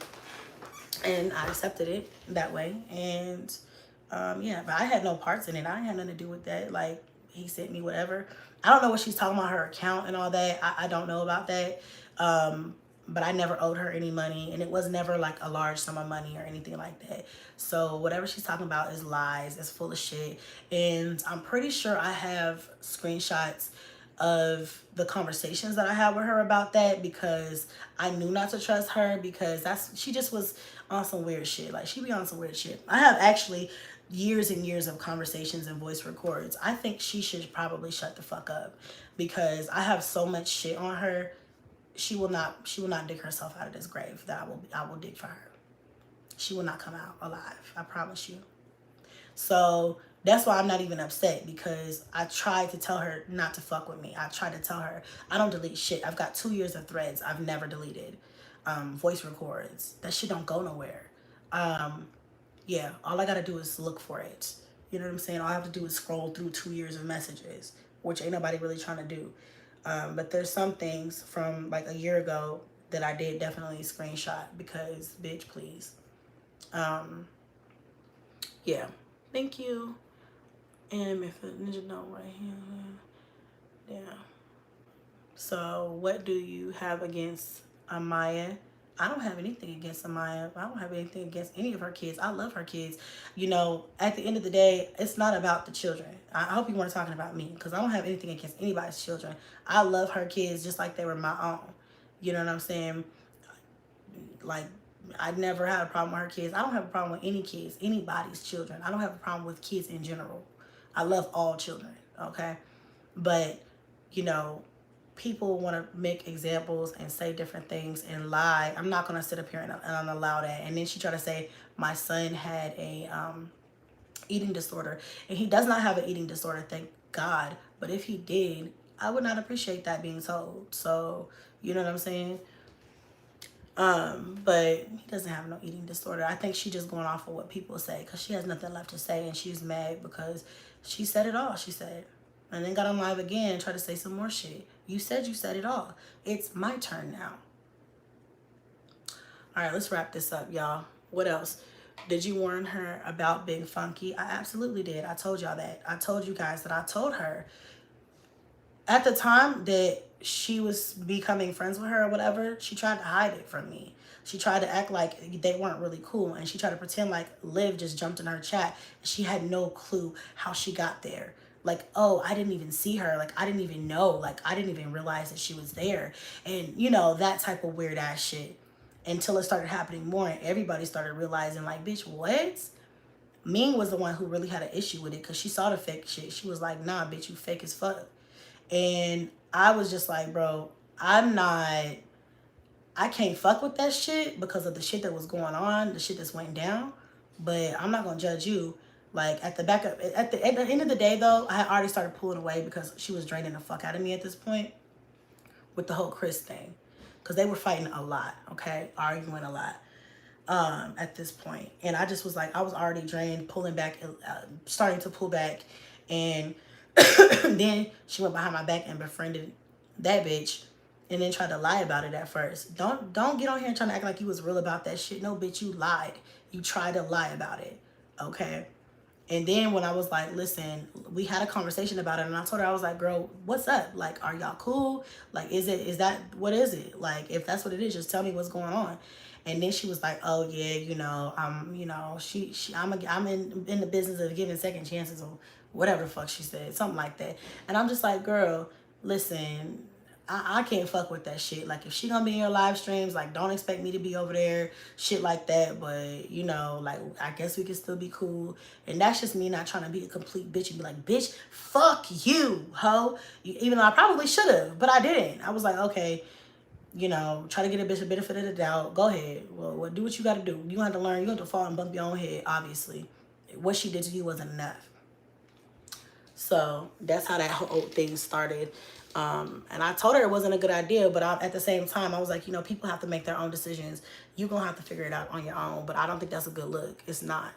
and I accepted it that way. And yeah, but I had no parts in it. I had nothing to do with that. Like, he sent me whatever. I don't know what she's talking about, her account and all that. I don't know about that. But I never owed her any money, and it was never like a large sum of money or anything like that. So whatever she's talking about is lies, it's full of shit. And I'm pretty sure I have screenshots of the conversations that I had with her about that, because I knew not to trust her, because she just was on some weird shit. Like, she be on some weird shit. I have actually years and years of conversations and voice records. I think she should probably shut the fuck up, because I have so much shit on her. She will not dig herself out of this grave that I will dig for her. She will not come out alive, I promise you. So that's why I'm not even upset, because I tried to tell her not to fuck with me. I tried to tell her I don't delete shit. I've got 2 years of threads I've never deleted. Voice records, that shit don't go nowhere. Yeah, all I gotta do is look for it. You know what I'm saying? All I have to do is scroll through 2 years of messages, which ain't nobody really trying to do. But there's some things from like a year ago that I did definitely screenshot, because bitch, please. Yeah, thank you. And if a ninja note right here, yeah. So what do you have against Amaya? I don't have anything against Amaya. I don't have anything against any of her kids. I love her kids. You know, at the end of the day, it's not about the children. I hope you weren't talking about me, because I don't have anything against anybody's children. I love her kids just like they were my own. You know what I'm saying? Like, I never had a problem with her kids. I don't have a problem with any kids, anybody's children. I don't have a problem with kids in general. I love all children, okay? But, you know, people want to make examples and say different things and lie. I'm not going to sit up here and allow that. And then she tried to say my son had a eating disorder. And he does not have an eating disorder, thank God. But if he did, I would not appreciate that being told. So, you know what I'm saying? But he doesn't have no eating disorder. I think she's just going off of what people say, because she has nothing left to say, and she's mad because she said it all, she said. And then got on live again and tried to say some more shit. You said it all. It's my turn now. All right, let's wrap this up, y'all. What else? Did you warn her about being funky? I absolutely did. I told y'all that. I told you guys that I told her at the time that she was becoming friends with her or whatever, she tried to hide it from me. She tried to act like they weren't really cool, and she tried to pretend like Liv just jumped in her chat. She had no clue how she got there. Like, oh, I didn't even see her. Like, I didn't even know. Like, I didn't even realize that she was there. And, you know, that type of weird ass shit. Until it started happening more, and everybody started realizing, like, bitch, what? Ming was the one who really had an issue with it, because she saw the fake shit. She was like, nah, bitch, you fake as fuck. And I was just like, bro, I can't fuck with that shit because of the shit that was going on, the shit that's went down. But I'm not gonna judge you. Like, at the end of the day, though, I had already started pulling away, because she was draining the fuck out of me at this point with the whole Chris thing, because they were fighting a lot, okay, arguing a lot at this point. And I just was like, I was already drained, pulling back, starting to pull back. And then she went behind my back and befriended that bitch, and then tried to lie about it at first. Don't get on here and trying to act like you was real about that shit. No, bitch, you lied. You tried to lie about it, okay? And then when I was like, listen, we had a conversation about it, and I told her, I was like, girl, what's up? Like, are y'all cool? Like, what is it? Like, if that's what it is, just tell me what's going on. And then she was like, oh yeah, you know, I'm in the business of giving second chances, or whatever the fuck she said, something like that. And I'm just like, girl, listen, I can't fuck with that shit. Like, if she gonna be in your live streams, like, don't expect me to be over there, shit like that. But, you know, like, I guess we can still be cool. And that's just me not trying to be a complete bitch and be like, bitch, fuck you, ho. Even though I probably should have, but I didn't. I was like, okay, you know, try to get a bitch a benefit of the doubt. Go ahead. Well, do what you got to do. You have to learn. You have to fall and bump your own head, obviously. What she did to you wasn't enough. So that's how that whole thing started. And I told her it wasn't a good idea, but at the same time, I was like, you know, people have to make their own decisions. You're going to have to figure it out on your own, but I don't think that's a good look. It's not.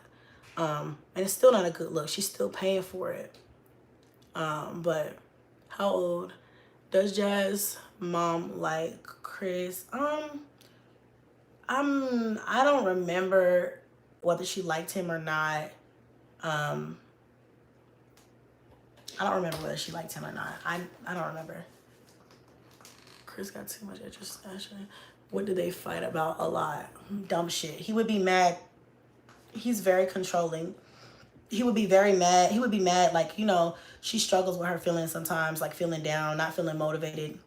And it's still not a good look. She's still paying for it. But how old does Jazz mom like Chris? I don't remember whether she liked him or not. I don't remember whether she liked him or not. I don't remember. Chris got too much interest. What did they fight about? A lot. Dumb shit. He would be mad. He's very controlling. He would be very mad. He would be mad, like, you know, she struggles with her feelings sometimes, like feeling down, not feeling motivated.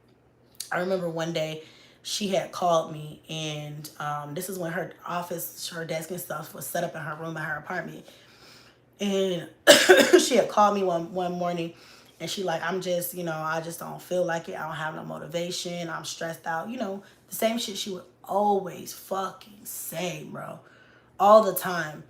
I remember one day she had called me, and this is when her office, her desk and stuff was set up in her room in her apartment. And she had called me one morning, and she like, I'm just, you know, I just don't feel like it. I don't have no motivation. I'm stressed out. You know, the same shit she would always fucking say, bro, all the time.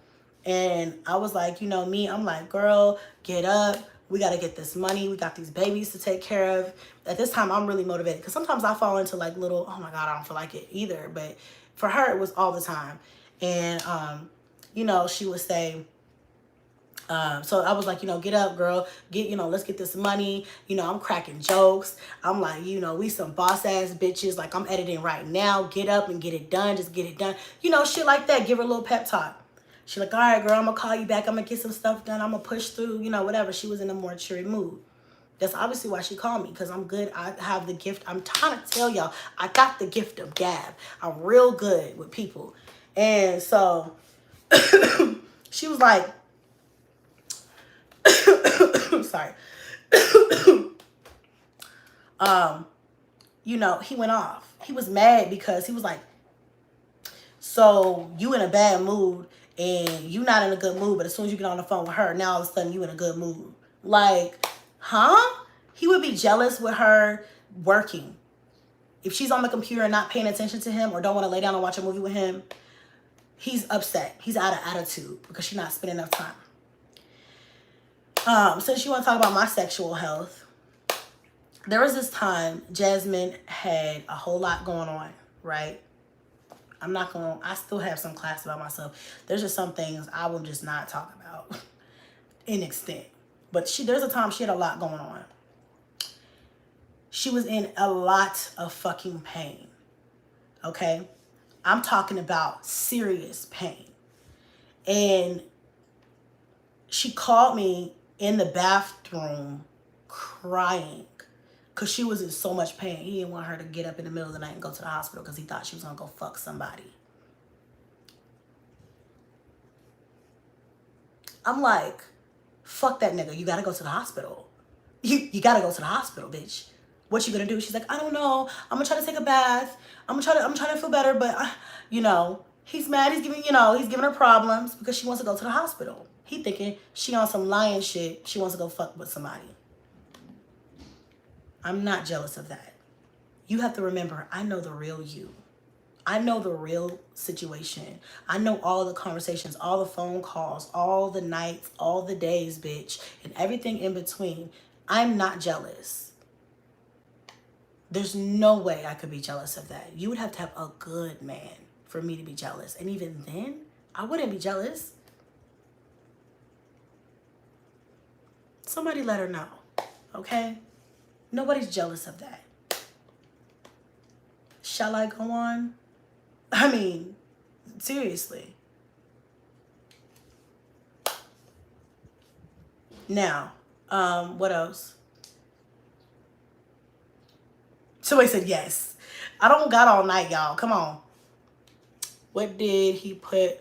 And I was like, you know me, I'm like, girl, get up. We got to get this money. We got these babies to take care of. At this time, I'm really motivated because sometimes I fall into like little, oh my God, I don't feel like it either. But for her, it was all the time. And, you know, she would say, so I was like, you know, get up, girl. You know, let's get this money. You know, I'm cracking jokes. I'm like, you know, we some boss ass bitches. Like, I'm editing right now. Get up and get it done. Just get it done. You know, shit like that. Give her a little pep talk. She like, all right, girl, I'm going to call you back. I'm going to get some stuff done. I'm going to push through, you know, whatever. She was in a more cheery mood. That's obviously why she called me, because I'm good. I have the gift. I'm trying to tell y'all, I got the gift of gab. I'm real good with people. And so she was like, sorry. You know, he went off. He was mad because he was like, so you in a bad mood and you not in a good mood, but as soon as you get on the phone with her, now all of a sudden you in a good mood. Like, huh? He would be jealous with her working. If she's on the computer and not paying attention to him or don't want to lay down and watch a movie with him, he's upset. He's out of attitude because she's not spending enough time. Since you want to talk about my sexual health, there was this time Jasmine had a whole lot going on, right? I still have some class about myself. There's just some things I will just not talk about in extent. But there's a time she had a lot going on. She was in a lot of fucking pain, okay? I'm talking about serious pain. And she called me in the bathroom crying because she was in so much pain. He didn't want her to get up in the middle of the night and go to the hospital because he thought she was going to go fuck somebody. I'm like, fuck that nigga. You got to go to the hospital. You got to go to the hospital, bitch. What you going to do? She's like, I don't know. I'm going to try to take a bath. I'm trying to feel better. But, you know, he's mad. He's giving her problems because she wants to go to the hospital. He thinking she on some lion shit. She wants to go fuck with somebody. I'm not jealous of that. You have to remember, I know the real you. I know the real situation. I know all the conversations, all the phone calls, all the nights, all the days, bitch, and everything in between. I'm not jealous. There's no way I could be jealous of that. You would have to have a good man for me to be jealous. And even then, I wouldn't be jealous. Somebody let her know, okay? Nobody's jealous of that. Shall I go on? I mean, seriously. Now, what else? Somebody said yes. I don't got all night, y'all. Come on. What did he put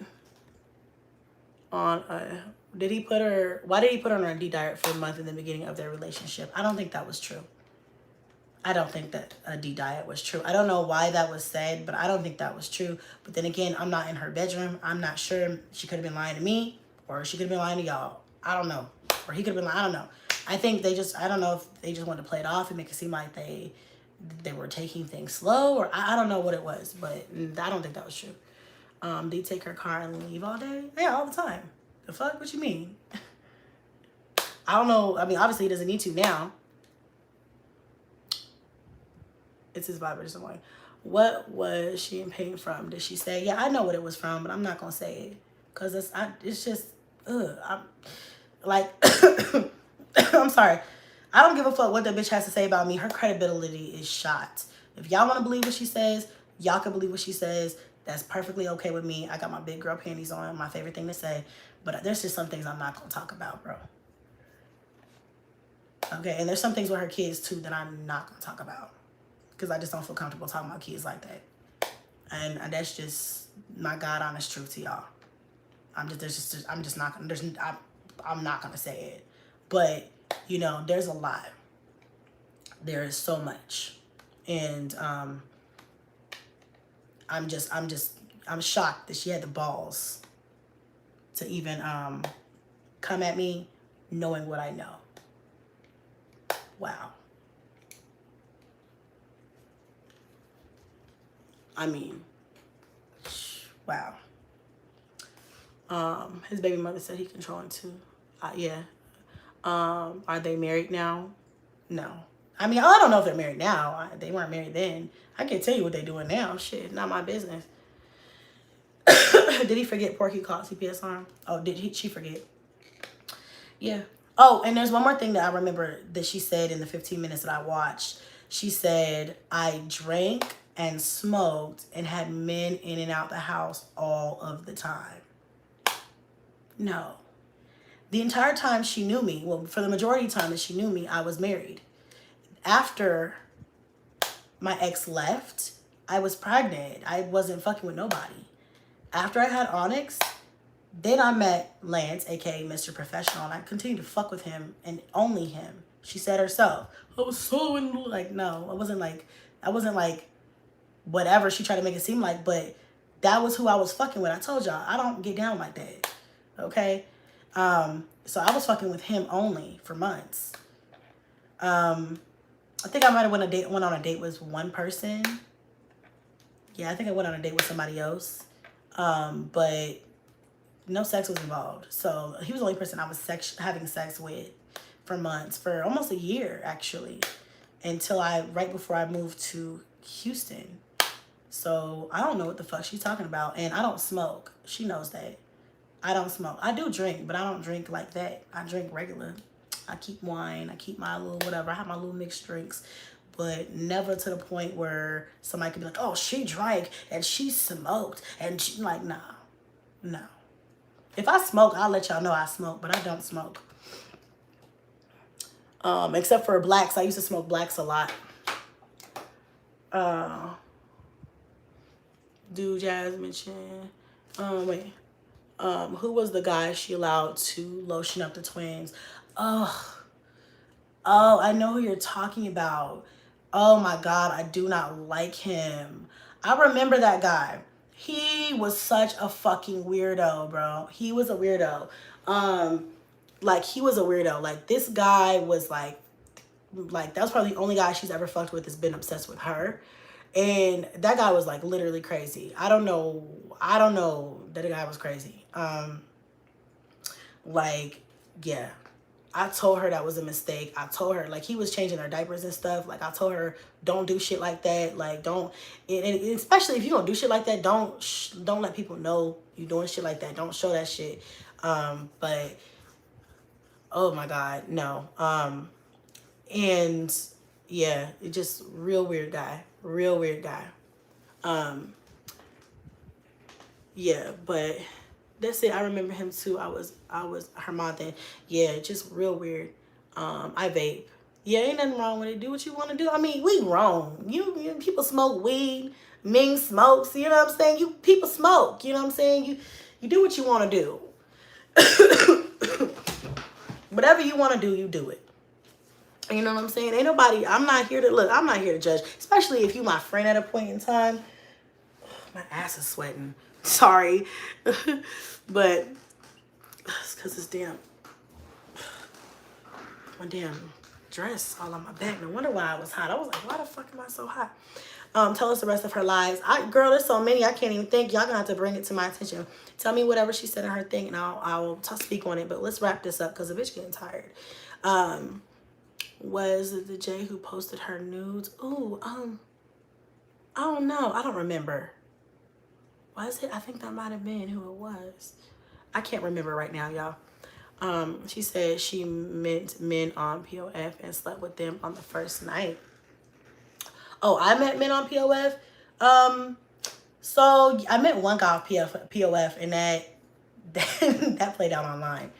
on why did he put her on a D diet for a month in the beginning of their relationship? I don't think that was true. I don't think that a D diet was true. I don't know why that was said, but I don't think that was true. But then again, I'm not in her bedroom. I'm not sure. She could have been lying to me, or she could have been lying to y'all. I don't know. Or he could have been lying. I don't know. I think I don't know if they just wanted to play it off and make it seem like they were taking things slow, or I don't know what it was, but I don't think that was true. Did he take her car and leave all day? Yeah, all the time. The fuck? What you mean? I don't know. I mean, obviously he doesn't need to now. It's his vibration way. What was she in pain from? Did she say? Yeah, I know what it was from, but I'm not gonna say it because it's just I'm like I'm sorry. I don't give a fuck what that bitch has to say about me. Her credibility is shot. If y'all want to believe what she says, y'all can believe what she says. That's perfectly okay with me. I got my big girl panties on, my favorite thing to say. But there's just some things I'm not gonna talk about, bro. Okay, and there's some things with her kids too that I'm not gonna talk about because I just don't feel comfortable talking about kids like that. And that's just my God honest truth to y'all. I'm not gonna say it. But you know, there's a lot. There is so much. And I'm shocked that she had the balls to even come at me knowing what I know. Wow. I mean, wow. His baby mother said he controlling too. Yeah. Are they married now? No. I mean, I don't know if they're married now. They weren't married then. I can't tell you what they're doing now. Shit, not my business. Did he forget Porky called CPS on him? Oh, she forget? Yeah. Oh, and there's one more thing that I remember that she said in the 15 minutes that I watched. She said, I drank and smoked and had men in and out the house all of the time. No. The entire time she knew me, well, for the majority of the time that she knew me, I was married. After my ex left, I was pregnant. I wasn't fucking with nobody. After I had Onyx, then I met Lance, aka Mr. Professional, and I continued to fuck with him and only him. She said herself, I was so in, like, no, I wasn't like whatever she tried to make it seem like, but that was who I was fucking with. I told y'all, I don't get down like that. Okay? So I was fucking with him only for months. I think I might have went on a date with one person. Yeah, I think I went on a date with somebody else. But no sex was involved. So he was the only person I was having sex with for months, for almost a year actually, until right before I moved to Houston. So I don't know what the fuck she's talking about. And I don't smoke. She knows that. I don't smoke. I do drink, but I don't drink like that. I drink regular. I keep wine. I keep my little whatever. I have my little mixed drinks. But never to the point where somebody could be like, oh, she drank and she smoked. And she, like, nah. No. If I smoke, I'll let y'all know I smoke. But I don't smoke. Except for blacks. I used to smoke blacks a lot. Do Jasmine Chan. Wait. Who was the guy she allowed to lotion up the twins? Oh, I know who you're talking about. Oh my God, I do not like him. I remember that guy. He was such a fucking weirdo, bro. He was a weirdo. Like, he was a weirdo. Like, this guy was like that was probably the only guy she's ever fucked with that's been obsessed with her. And that guy was like literally crazy. I don't know that the guy was crazy. Like, yeah. I told her that was a mistake. I told her, like, he was changing her diapers and stuff. Like, I told her, don't do shit like that. Like, don't, and especially if you don't do shit like that, don't let people know you doing shit like that. Don't show that shit. But, oh my God, no. And yeah, it just real weird guy. Real weird guy. Yeah, but that's it. I remember him too. I was her mom then. Yeah, just real weird. I vape. Yeah, ain't nothing wrong with it. Do what you want to do. I mean, we grown. You people smoke weed. Ming smokes. You know what I'm saying? People smoke. You know what I'm saying? You do what you want to do. Whatever you want to do, you do it. You know what I'm saying? Ain't nobody. I'm not here to judge. Especially if you my friend at a point in time. My ass is sweating. Sorry. But it's because it's damn. My damn dress all on my back. No wonder why I was hot. I was like, why the fuck am I so hot? Tell us the rest of her lies. Girl, there's so many I can't even think. Y'all gonna have to bring it to my attention. Tell me whatever she said in her thing, and I will speak on it. But let's wrap this up because the bitch getting tired. Was it the J who posted her nudes? Ooh, I don't know. I don't remember. Was it? I think that might have been who it was. I can't remember right now, y'all. She said she met men on POF and slept with them on the first night. Oh, I met men on POF. So I met one guy off POF, and that played out online.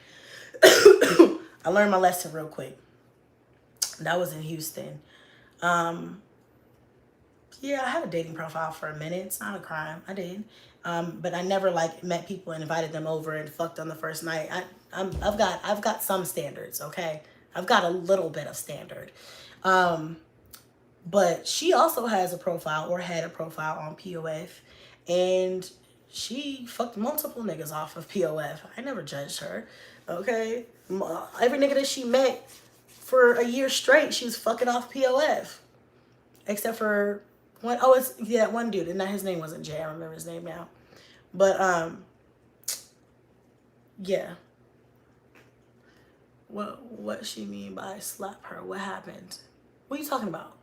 I learned my lesson real quick. That was in Houston. Yeah, I had a dating profile for a minute. It's not a crime. I did. But I never like met people and invited them over and fucked on the first night. I've got some standards, okay? I've got a little bit of standard. But she also has a profile or had a profile on POF, and she fucked multiple niggas off of POF. I never judged her, okay? Every nigga that she met for a year straight, she was fucking off POF. Except for one, oh, it's, yeah, one dude, and his name wasn't Jay. I remember his name now. But, yeah. What she mean by slap her? What happened? What are you talking about?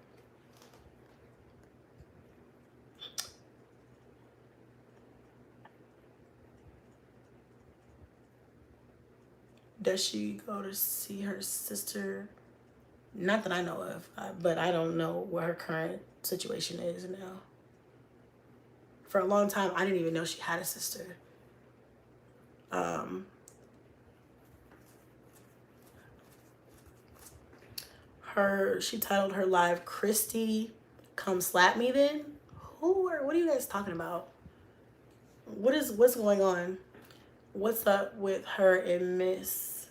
Does she go to see her sister? Not that I know of, but I don't know what her current situation is now. For a long time, I didn't even know she had a sister. She titled her live, "Christy, come slap me then." What are you guys talking about? What's going on? What's up with her and Miss?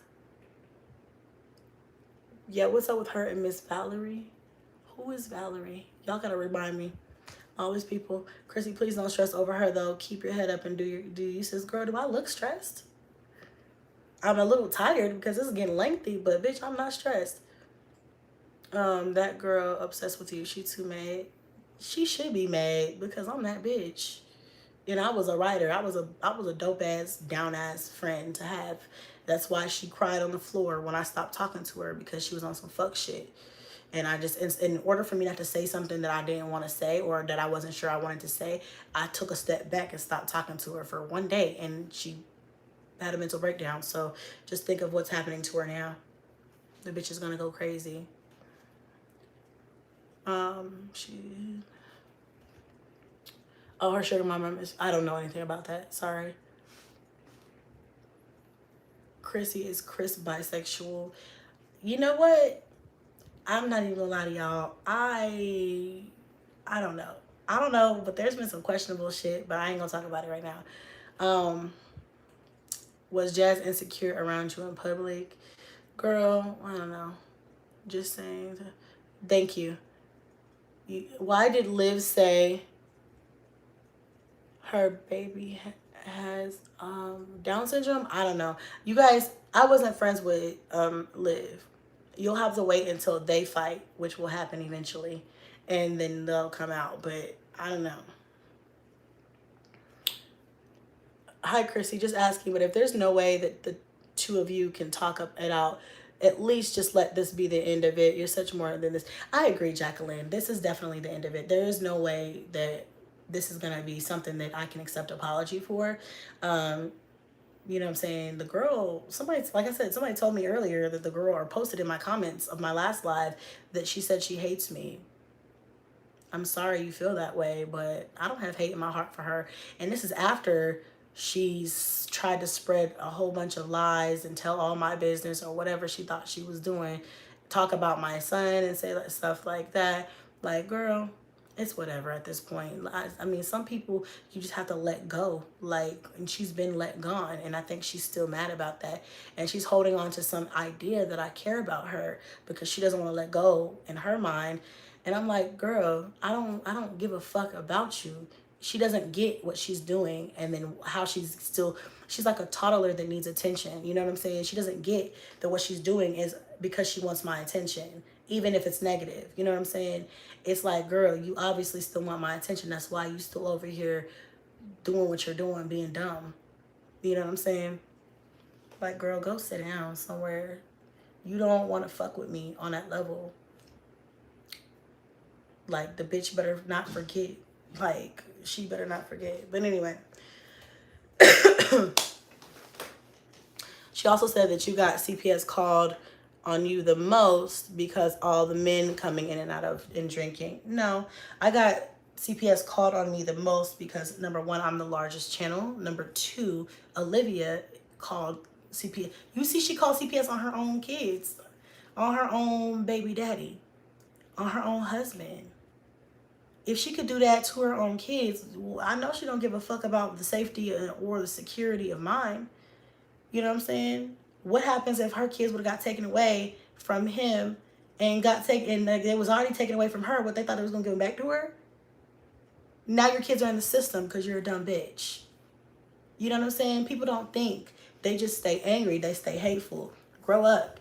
Yeah, what's up with her and Miss Valerie? Who is Valerie? Y'all gotta remind me. Always people. Chrissy, please don't stress over her though. Keep your head up and do you. Says, girl, do I look stressed? I'm a little tired because this is getting lengthy, but bitch, I'm not stressed. That girl obsessed with you. She too mad. She should be mad because I'm that bitch. And I was a writer. I was a dope ass, down ass friend to have. That's why she cried on the floor when I stopped talking to her, because she was on some fuck shit. And I just, in order for me not to say something that I didn't want to say or that I wasn't sure I wanted to say, I took a step back and stopped talking to her for one day, and she had a mental breakdown. So just think of what's happening to her now. The bitch is gonna go crazy. Her sugar mama is, I don't know anything about that. Sorry. Chrissy is Chris bisexual. You know what? I'm not even gonna lie to y'all. I don't know. I don't know, but there's been some questionable shit, but I ain't gonna talk about it right now. Was Jazz insecure around you in public? Girl, I don't know. Just saying. Thank you. Why did Liv say her baby has Down syndrome? I don't know. You guys, I wasn't friends with Liv. You'll have to wait until they fight, which will happen eventually, and then they'll come out. But I don't know. Hi, Chrissy. Just asking, but if there's no way that the two of you can talk it out, at least just let this be the end of it. You're such more than this. I agree, Jacqueline. This is definitely the end of it. There is no way that this is going to be something that I can accept apology for. You know what I'm saying? The girl, like I said, somebody told me earlier that the girl, or posted in my comments of my last live, that she said she hates me. I'm sorry you feel that way, but I don't have hate in my heart for her. And this is after she's tried to spread a whole bunch of lies and tell all my business or whatever she thought she was doing. Talk about my son and say stuff like that. Like, girl, it's whatever at this point. I mean, some people you just have to let go. Like, and she's been let gone, and I think she's still mad about that. And she's holding on to some idea that I care about her because she doesn't want to let go in her mind. And I'm like, girl, I don't give a fuck about you. She doesn't get what she's doing, and then how she's like a toddler that needs attention. You know what I'm saying? She doesn't get that what she's doing is because she wants my attention, even if it's negative. You know what I'm saying? It's like, girl, you obviously still want my attention. That's why you still over here doing what you're doing, being dumb. You know what I'm saying? Like, girl, go sit down somewhere. You don't want to fuck with me on that level. Like, the bitch better not forget. Like, she better not forget. But anyway. She also said that you got CPS called on you the most because all the men coming in and out of and drinking. No, I got CPS called on me the most because, number one, I'm the largest channel. Number two, Olivia called CPS. You see, she called CPS on her own kids. on her own baby daddy, on her own husband. If she could do that to her own kids, I know she don't give a fuck about the safety or the security of mine. You know what I'm saying? What happens if her kids would have got taken away from him and got taken, and it was already taken away from her, what they thought it was going to give them back to her? Now your kids are in the system because you're a dumb bitch. You know what I'm saying? People don't think. They just stay angry. They stay hateful. Grow up.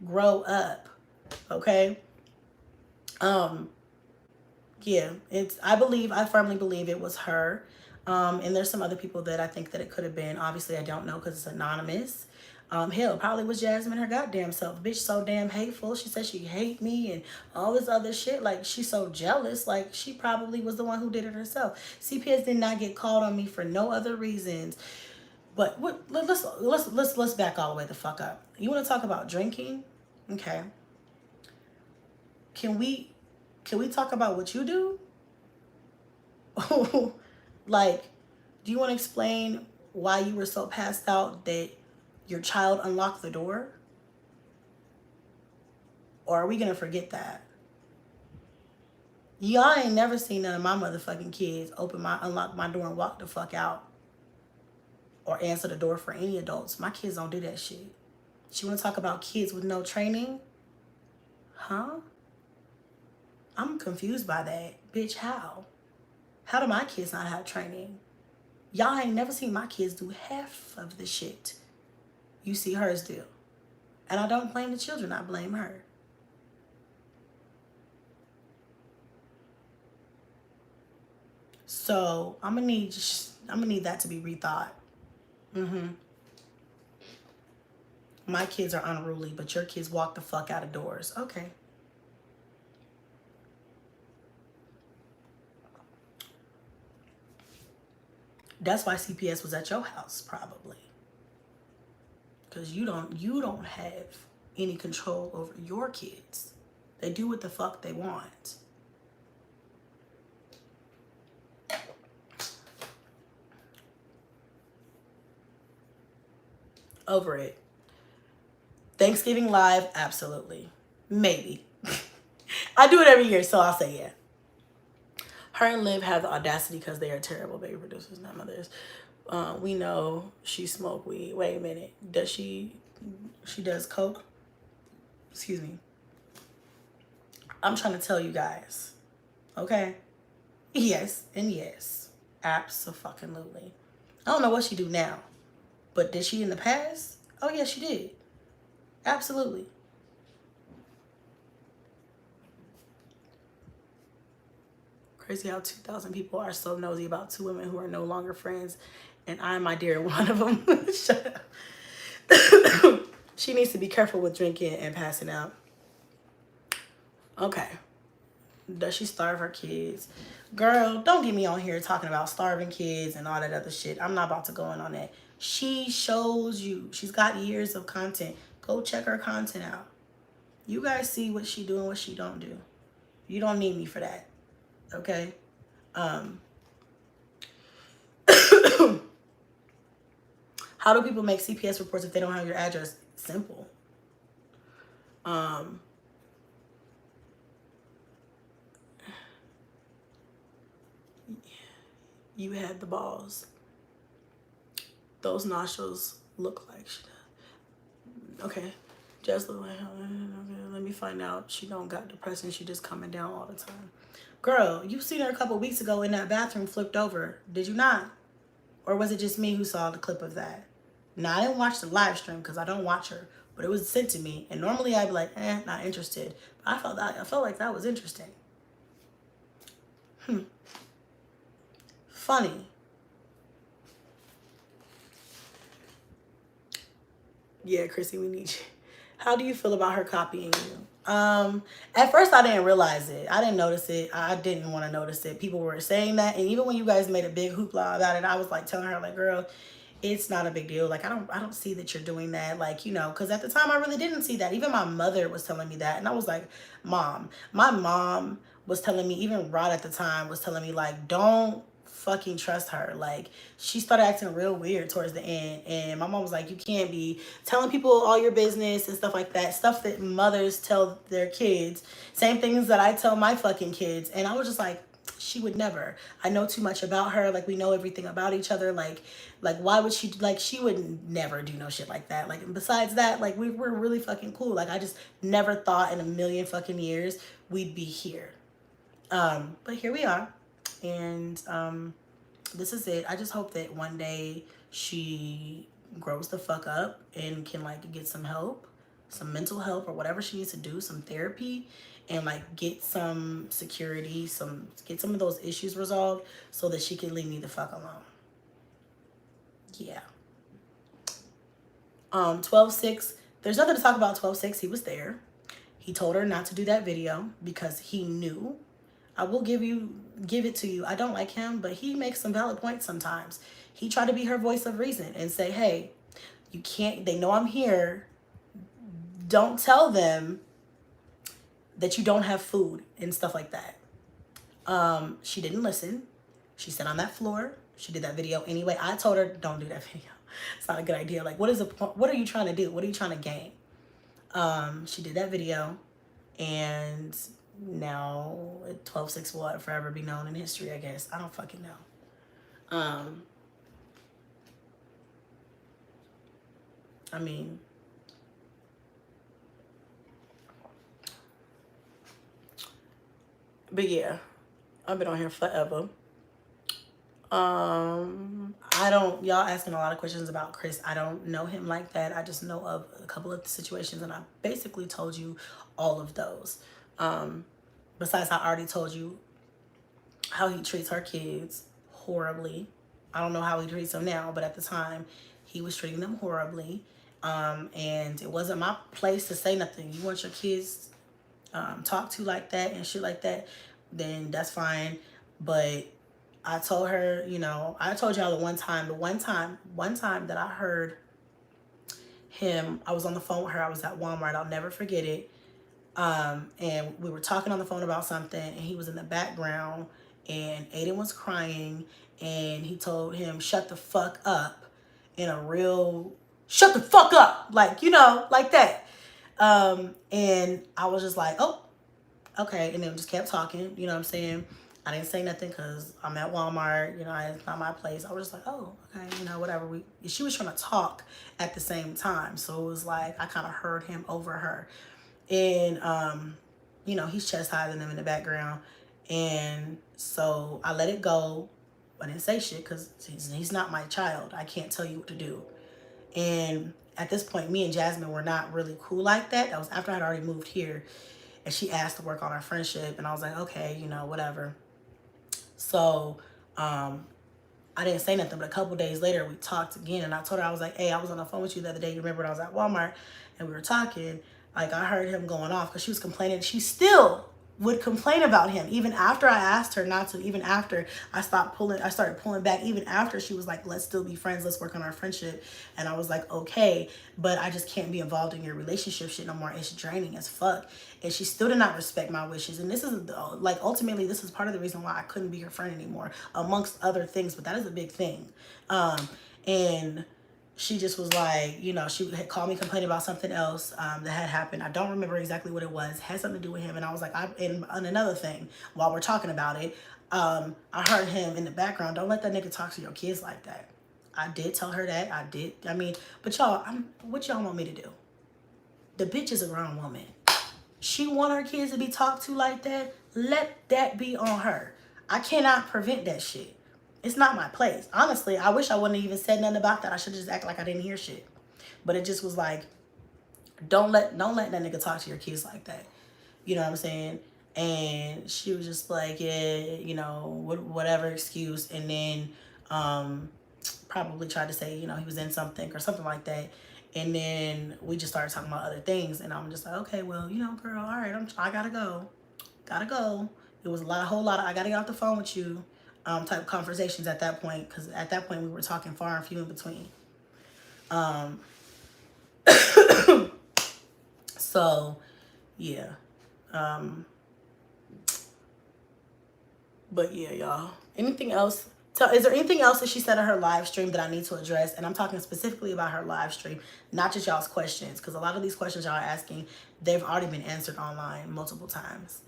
Grow up. Okay? Yeah, I firmly believe it was her. And there's some other people that I think that it could have been. Obviously, I don't know because it's anonymous. Hell, probably was Jasmine her goddamn self. Bitch so damn hateful. She said she hate me and all this other shit. Like, she's so jealous. Like, she probably was the one who did it herself. CPS did not get called on me for no other reasons. But let's back all the way the fuck up. You want to talk about drinking? Okay. Can we talk about what you do? Like, do you want to explain why you were so passed out that your child unlocked the door? Or are we going to forget that? Y'all ain't never seen none of my motherfucking kids unlock my door and walk the fuck out. Or answer the door for any adults. My kids don't do that shit. She want to talk about kids with no training? Huh? I'm confused by that. Bitch, how? How do my kids not have training? Y'all ain't never seen my kids do half of the shit you see hers do. And I don't blame the children, I blame her. So I'm gonna need that to be rethought. My kids are unruly, but your kids walk the fuck out of doors. Okay. That's why CPS was at your house, probably. Because you don't have any control over your kids. They do what the fuck they want. Over it. Thanksgiving live, absolutely. Maybe. I do it every year, so I'll say yeah. Her and Liv have the audacity because they are terrible baby producers, not mothers. We know she smoked weed. Wait a minute. Does she does coke? Excuse me. I'm trying to tell you guys. Okay? Yes and yes. Abso-fucking-lutely. I don't know what she do now. But did she in the past? Oh, yeah, she did. Absolutely. Crazy how 2,000 people are so nosy about two women who are no longer friends. And I, my dear, one of them. Shut up. She needs to be careful with drinking and passing out. Okay. Does she starve her kids? Girl, don't get me on here talking about starving kids and all that other shit. I'm not about to go in on that. She shows you. She's got years of content. Go check her content out. You guys see what she do and what she don't do. You don't need me for that. Okay? How do people make CPS reports if they don't have your address? Simple. You had the balls. Those nostrils look like she does. Okay. Just look like, okay, let me find out. She don't got depression. She just coming down all the time. Girl, you seen her a couple weeks ago in that bathroom flipped over. Did you not? Or was it just me who saw the clip of that? Now, I didn't watch the live stream because I don't watch her, but it was sent to me. And normally I'd be like, not interested. But I felt like that was interesting. Funny. Yeah, Chrissy, we need you. How do you feel about her copying you? At first I didn't realize it. I didn't notice it. I didn't want to notice it. People were saying that, and even when you guys made a big hoopla about it, I was like telling her, like, girl, it's not a big deal. Like, I don't see that you're doing that. Like, you know, because at the time I really didn't see that. Even my mother was telling me that, and I was like, Mom. My mom was telling me, even Rod at the time was telling me, like, don't fucking trust her. Like, she started acting real weird towards the end, and my mom was like, you can't be telling people all your business and stuff like that, stuff that mothers tell their kids, same things that I tell my fucking kids. And I was just like, she would never. I know too much about her. Like, we know everything about each other. Like why would she, like, she would never do no shit like that. Like, and besides that, like, we're really fucking cool. Like, I just never thought in a million fucking years we'd be here. But here we are. And this is it. I just hope that one day she grows the fuck up and can, like, get some help, some mental help or whatever she needs to do, some therapy, and, like, get some security, get some of those issues resolved so that she can leave me the fuck alone. Yeah. 12-6. There's nothing to talk about 12-6. He was there. He told her not to do that video because he knew. I will give it to you. I don't like him, but he makes some valid points sometimes. He tried to be her voice of reason and say, hey, you can't, they know I'm here. Don't tell them that you don't have food and stuff like that. She didn't listen. She sat on that floor. She did that video anyway. I told her, don't do that video. It's not a good idea. Like, what are you trying to do? What are you trying to gain? She did that video, and now 12-6 will forever be known in history, I guess. I don't fucking know. I mean, but yeah, I've been on here forever. Y'all asking a lot of questions about Chris. I don't know him like that. I just know of a couple of situations, and I basically told you all of those. Besides, I already told you how he treats our kids horribly. I don't know how he treats them now, but at the time, he was treating them horribly. And it wasn't my place to say nothing. You want your kids talked to like that and shit like that, then that's fine. But I told her, you know, I told y'all the one time that I heard him, I was on the phone with her. I was at Walmart. I'll never forget it. And we were talking on the phone about something, and he was in the background, and Aiden was crying, and he told him, shut the fuck up, in a real, shut the fuck up, like, you know, like that. And I was just like, oh, okay. And then just kept talking, you know what I'm saying? I didn't say nothing because I'm at Walmart, you know, it's not my place. I was just like, oh, okay, you know, whatever. She was trying to talk at the same time. So it was like, I kind of heard him over her. And, you know, he's chastising them in the background. And so I let it go. I didn't say shit because he's not my child. I can't tell you what to do. And at this point, me and Jasmine were not really cool like that. That was after I had already moved here. And she asked to work on our friendship. And I was like, okay, you know, whatever. So I didn't say nothing. But a couple days later, we talked again. And I told her, I was like, hey, I was on the phone with you the other day. You remember when I was at Walmart and we were talking? Like, I heard him going off because she was complaining. She still would complain about him even after I asked her not to, even after I started pulling back, even after she was like, let's still be friends, let's work on our friendship. And I was like, okay, but I just can't be involved in your relationship shit no more. It's draining as fuck. And she still did not respect my wishes. And this is like, ultimately, this is part of the reason why I couldn't be her friend anymore, amongst other things, but that is a big thing. And she just was like, you know, she had called me complaining about something else that had happened. I don't remember exactly what it was. It had something to do with him. And I was like, and another thing, while we're talking about it, I heard him in the background, don't let that nigga talk to your kids like that. I did tell her that. I did. I mean, but y'all, what y'all want me to do? The bitch is a grown woman. She want her kids to be talked to like that. Let that be on her. I cannot prevent that shit. It's not my place. Honestly, I wish I wouldn't have even said nothing about that. I should just act like I didn't hear shit. But it just was like, don't let that nigga talk to your kids like that. You know what I'm saying? And she was just like, yeah, you know, whatever excuse. And then probably tried to say, you know, he was in something or something like that. And then we just started talking about other things. And I'm just like, okay, well, you know, girl, all right, I gotta go. Gotta go. It was a whole lot of, I gotta get off the phone with you. Type conversations at that point, because at that point we were talking far and few in between. So yeah, but yeah, y'all, anything else So is there anything else that she said in her live stream that I need to address? And I'm talking specifically about her live stream, not just y'all's questions, because a lot of these questions y'all are asking, they've already been answered online multiple times.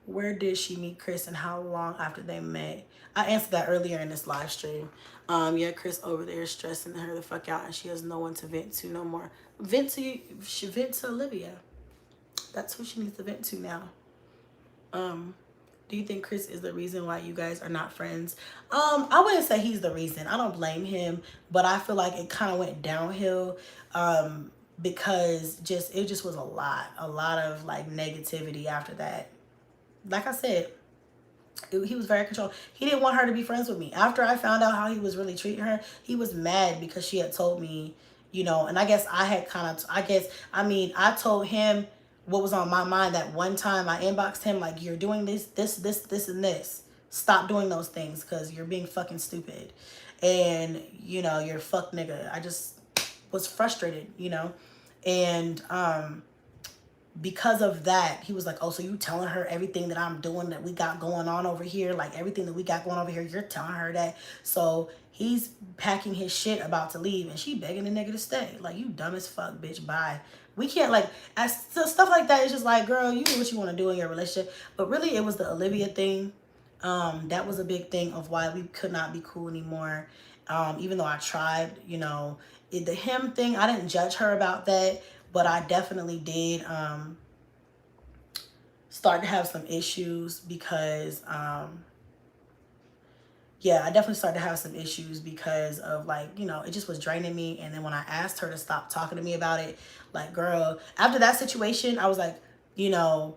Where did she meet Chris and how long after they met? I answered that earlier in this live stream. Yeah, Chris over there is stressing her the fuck out and she has no one to vent to no more. She vent to Olivia. That's who she needs to vent to now. Do you think Chris is the reason why you guys are not friends? I wouldn't say he's the reason. I don't blame him, but I feel like it kind of went downhill because it just was a lot of like negativity after that. Like I said, he was very controlled. He didn't want her to be friends with me. After I found out how he was really treating her, he was mad because she had told me, you know, and I guess I had I told him what was on my mind that one time. I inboxed him like, you're doing this, and this. Stop doing those things because you're being fucking stupid. And, you know, you're a fuck nigga. I just was frustrated, you know. And, because of that, he was like, oh, so you telling her everything that I'm doing that we got going on over here, like everything that we got going over here, you're telling her that. So he's packing his shit about to leave and she begging the nigga to stay. Like, you dumb as fuck, bitch, bye. We can't, like, stuff like that is just like, girl, you do what you want to do in your relationship. But really, it was the Olivia thing. That was a big thing of why we could not be cool anymore. Even though I tried, you know, the him thing, I didn't judge her about that. But I definitely did start to have some issues because, yeah, I definitely started to have some issues because of, like, you know, it just was draining me. And then when I asked her to stop talking to me about it, like, girl, after that situation, I was like, you know,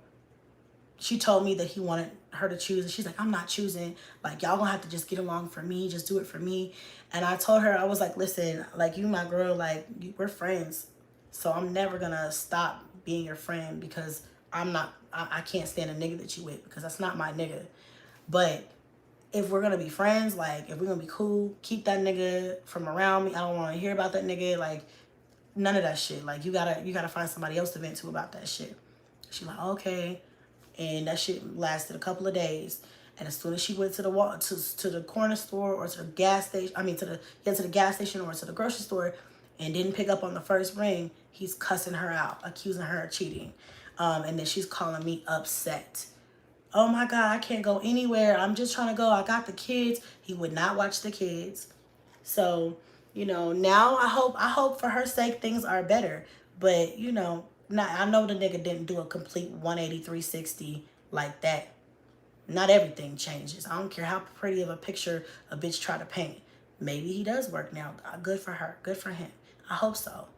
she told me that he wanted her to choose. And she's like, I'm not choosing. Like, y'all gonna have to just get along for me. Just do it for me. And I told her, I was like, listen, like, you my girl, like, we're friends. So I'm never gonna stop being your friend because I can't stand a nigga that you with because that's not my nigga. But if we're gonna be friends, like if we're gonna be cool, keep that nigga from around me. I don't wanna hear about that nigga. Like, none of that shit. Like, you gotta find somebody else to vent to about that shit. She's like, okay. And that shit lasted a couple of days. And as soon as she went to the corner store or to the gas station, to the gas station or to the grocery store, and didn't pick up on the first ring, he's cussing her out, accusing her of cheating. And then she's calling me upset. Oh my God, I can't go anywhere. I'm just trying to go. I got the kids. He would not watch the kids. So, you know, now I hope for her sake things are better. But, you know, I know the nigga didn't do a complete 180, 360 like that. Not everything changes. I don't care how pretty of a picture a bitch try to paint. Maybe he does work now. Good for her. Good for him. I hope so.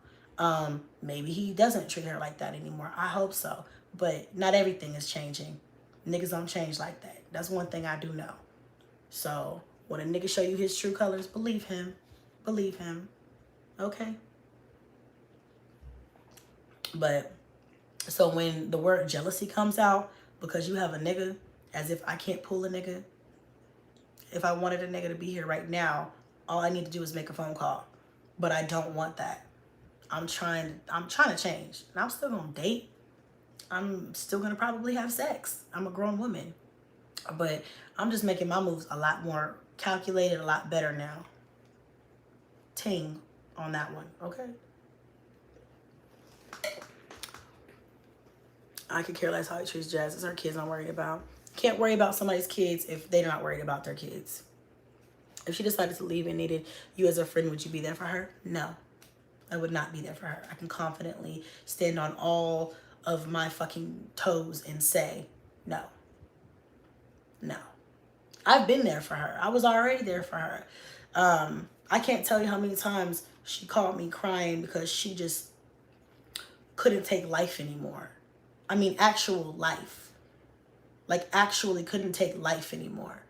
Maybe he doesn't treat her like that anymore. I hope so. But not everything is changing. Niggas don't change like that. That's one thing I do know. So when a nigga show you his true colors, believe him. Believe him. Okay? But so when the word jealousy comes out because you have a nigga, as if I can't pull a nigga. If I wanted a nigga to be here right now, all I need to do is make a phone call. But I don't want that. I'm trying to change. And I'm still gonna date. I'm still gonna probably have sex. I'm a grown woman. But I'm just making my moves a lot more calculated, a lot better now. Ting on that one, okay? I could care less how he treats Jazz. It's her kids I'm worried about. Can't worry about somebody's kids if they're not worried about their kids. If she decided to leave and needed you as a friend, would you be there for her? No, I would not be there for her. I can confidently stand on all of my fucking toes and say, no. No. I've been there for her. I was already there for her. I can't tell you how many times she called me crying because she just couldn't take life anymore. I mean, actual life. Like, actually couldn't take life anymore.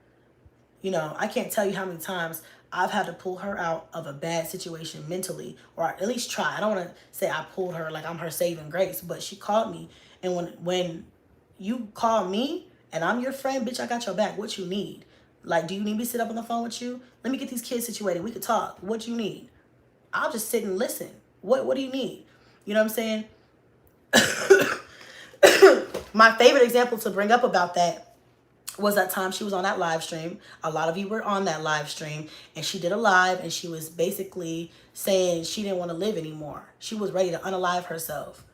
You know, I can't tell you how many times I've had to pull her out of a bad situation mentally, or at least try. I don't want to say I pulled her like I'm her saving grace, but she called me. And when you call me and I'm your friend, bitch, I got your back. What you need? Like, do you need me to sit up on the phone with you? Let me get these kids situated. We could talk. What you need? I'll just sit and listen. What do you need? You know what I'm saying? My favorite example to bring up about that was that time she was on that live stream. A lot of you were on that live stream, and she did a live, and she was basically saying she didn't want to live anymore. She was ready to unalive herself.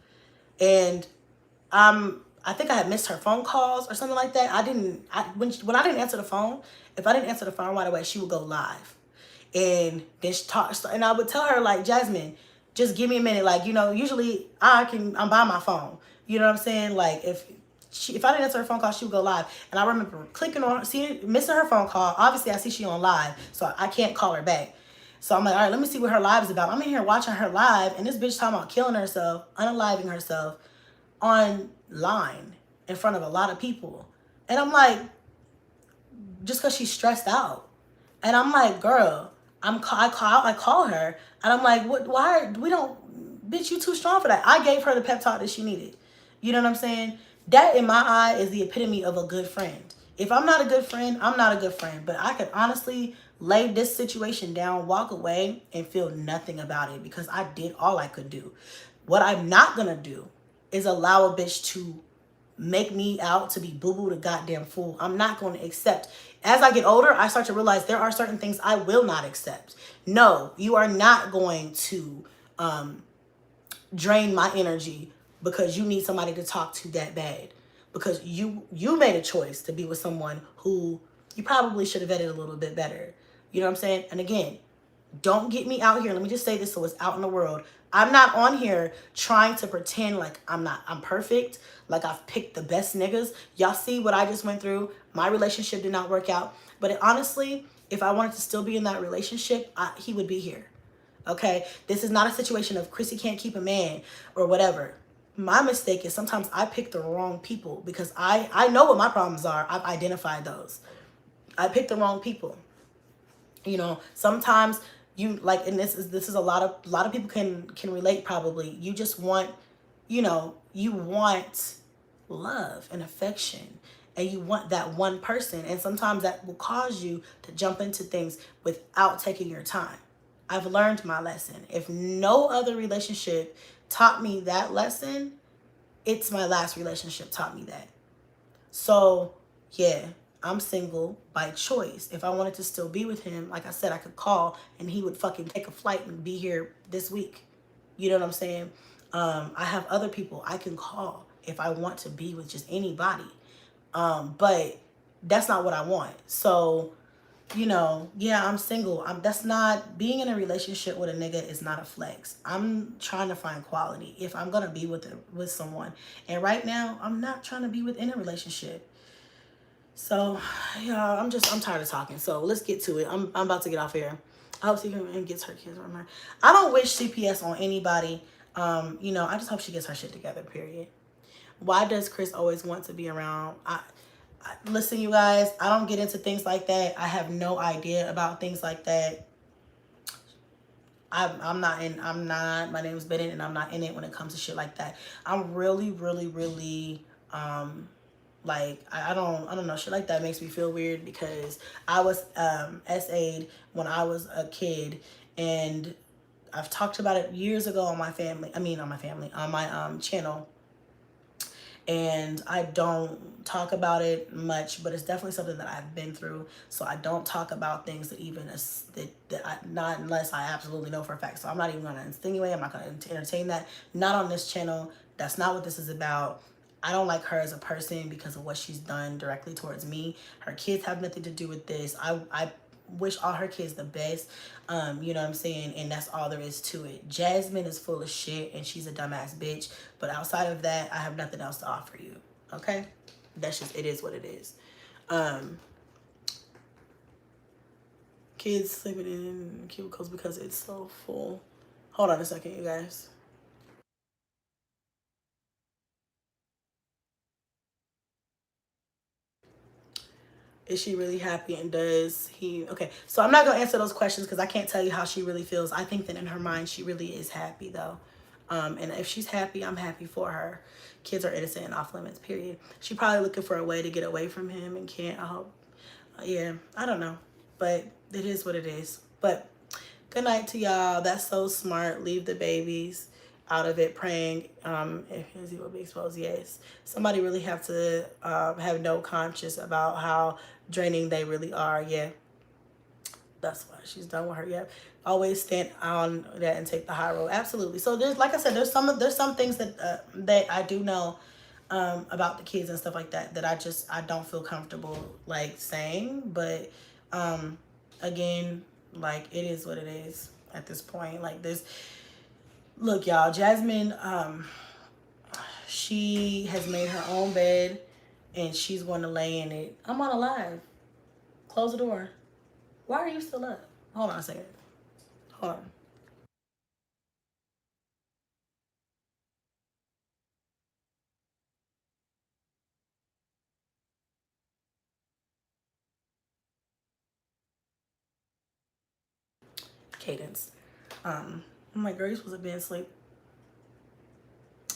And I think I had missed her phone calls or something like that. When I didn't answer the phone, if I didn't answer the phone right away, she would go live. And then and I would tell her, like, Jasmine, just give me a minute. Like, you know, usually I'm by my phone. You know what I'm saying? Like, if I didn't answer her phone call, she would go live. And I remember clicking on, missing her phone call. Obviously, I see she on live, so I can't call her back. So I'm like, all right, let me see what her live is about. I'm in here watching her live, and this bitch talking about killing herself, unaliving herself online in front of a lot of people. And I'm like, just because she's stressed out. And I'm like, girl, I call her, and I'm like, what? Why? We don't, bitch, you too strong for that. I gave her the pep talk that she needed. You know what I'm saying? That, in my eye, is the epitome of a good friend. If I'm not a good friend, I'm not a good friend. But I could honestly lay this situation down, walk away, and feel nothing about it because I did all I could do. What I'm not going to do is allow a bitch to make me out to be boo-boo the goddamn fool. I'm not going to accept. As I get older, I start to realize there are certain things I will not accept. No, you are not going to drain my energy because you need somebody to talk to that bad. Because you made a choice to be with someone who you probably should have vetted a little bit better. You know what I'm saying? And again, don't get me out here. Let me just say this so it's out in the world. I'm not on here trying to pretend like I'm perfect, like I've picked the best niggas. Y'all see what I just went through. My relationship did not work out. But honestly, if I wanted to still be in that relationship, he would be here. Okay? This is not a situation of Chrissy can't keep a man or whatever. My mistake is sometimes I pick the wrong people because I know what my problems are. I've identified those. I picked the wrong people. You know, sometimes you like, and this is a lot of people can relate probably. You just want, you know, you want love and affection, and you want that one person, and sometimes that will cause you to jump into things without taking your time. I've learned my lesson. If no other relationship taught me that lesson, it's my last relationship taught me that. So yeah, I'm single by choice. If I wanted to still be with him, like I said, I could call and he would fucking take a flight and be here this week. You know what I'm saying? I have other people I can call if I want to be with just anybody. But that's not what I want. So, you know, yeah, I'm single. That's not, being in a relationship with a nigga is not a flex. I'm trying to find quality if I'm gonna be with someone. And right now, I'm not trying to be within a relationship. So, yeah, I'm tired of talking. So let's get to it. I'm about to get off here. I hope she gets her kids from her. I don't wish CPS on anybody. You know, I just hope she gets her shit together, period. Why does Chris always want to be around? Listen, you guys, I don't get into things like that. I have no idea about things like that. I'm not, my name's Bennett, and I'm not in it when it comes to shit like that. I'm really, really, really, like, I don't know, shit like that makes me feel weird because I was SA'd when I was a kid, and I've talked about it years ago on my channel, and I don't talk about it much, but it's definitely something that I've been through. So I don't talk about things not unless I absolutely know for a fact. So I'm not even going to insinuate. I'm not going to entertain that. Not on this channel. That's not what this is about. I don't like her as a person because of what she's done directly towards me. Her kids have nothing to do with this. I wish all her kids the best. You know what I'm saying? And that's all there is to it. Jasmine is full of shit and she's a dumbass bitch. But outside of that, I have nothing else to offer you. Okay? That's just, it is what it is. Kids sleeping in cubicles because it's so full. Hold on a second, you guys. Is she really happy, and does he? Okay, so I'm not going to answer those questions because I can't tell you how she really feels. I think that in her mind, she really is happy, though. And if she's happy, I'm happy for her. Kids are innocent and off limits, period. She probably looking for a way to get away from him and can't. I hope. Yeah, I don't know. But it is what it is. But good night to y'all. That's so smart. Leave the babies. out of it, praying if he will be exposed. Yes, somebody really have to have no conscience about how draining they really are. Yeah, that's why she's done with her. Yeah, always stand on that and take the high road. Absolutely. So there's, like I said, there's some things that that I do know about the kids and stuff like that that I don't feel comfortable like saying. But again, like, it is what it is at this point. Like, this, look, y'all, Jasmine, she has made her own bed and she's going to lay in it. I'm on a live. Close the door. Why are you still up? Hold on a second. Hold on. Cadence. I'm like, girl, you supposed to be asleep.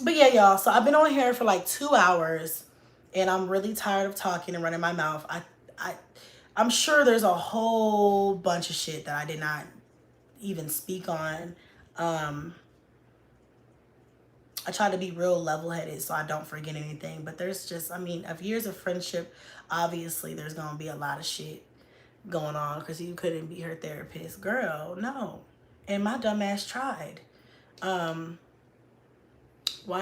But yeah, y'all, so I've been on here for like 2 hours and I'm really tired of talking and running my mouth. I'm sure there's a whole bunch of shit that I did not even speak on. I try to be real level-headed so I don't forget anything. But there's just, I mean, of years of friendship, obviously there's going to be a lot of shit going on because you couldn't be her therapist. Girl, no. And my dumb ass tried. Why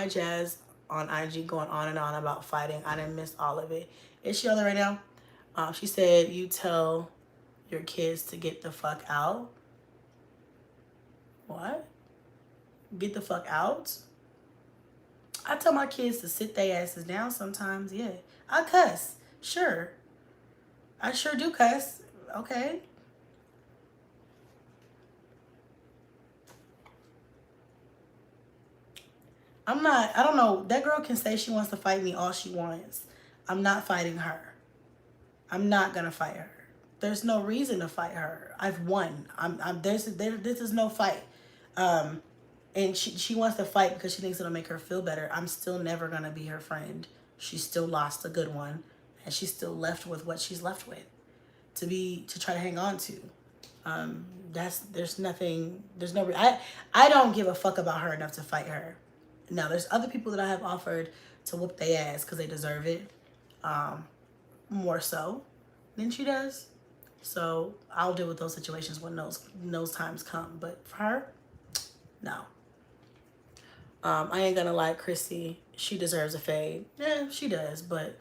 Jazz on IG going on and on about fighting? I didn't miss all of it. Is she on there right now? She said, you tell your kids to get the fuck out. What? Get the fuck out? I tell my kids to sit their asses down sometimes, yeah. I cuss, sure. I sure do cuss, okay. I don't know, that girl can say she wants to fight me all she wants. I'm not fighting her. I'm not gonna fight her. There's no reason to fight her. I've won. This is no fight. And she wants to fight because she thinks it'll make her feel better. I'm still never gonna be her friend. She still lost a good one, and she's still left with what she's left with to try to hang on to. I don't give a fuck about her enough to fight her. Now, there's other people that I have offered to whoop their ass because they deserve it, more so than she does. So I'll deal with those situations when those times come. But for her, no. I ain't gonna lie, Chrissy, she deserves a fade. Yeah, she does, but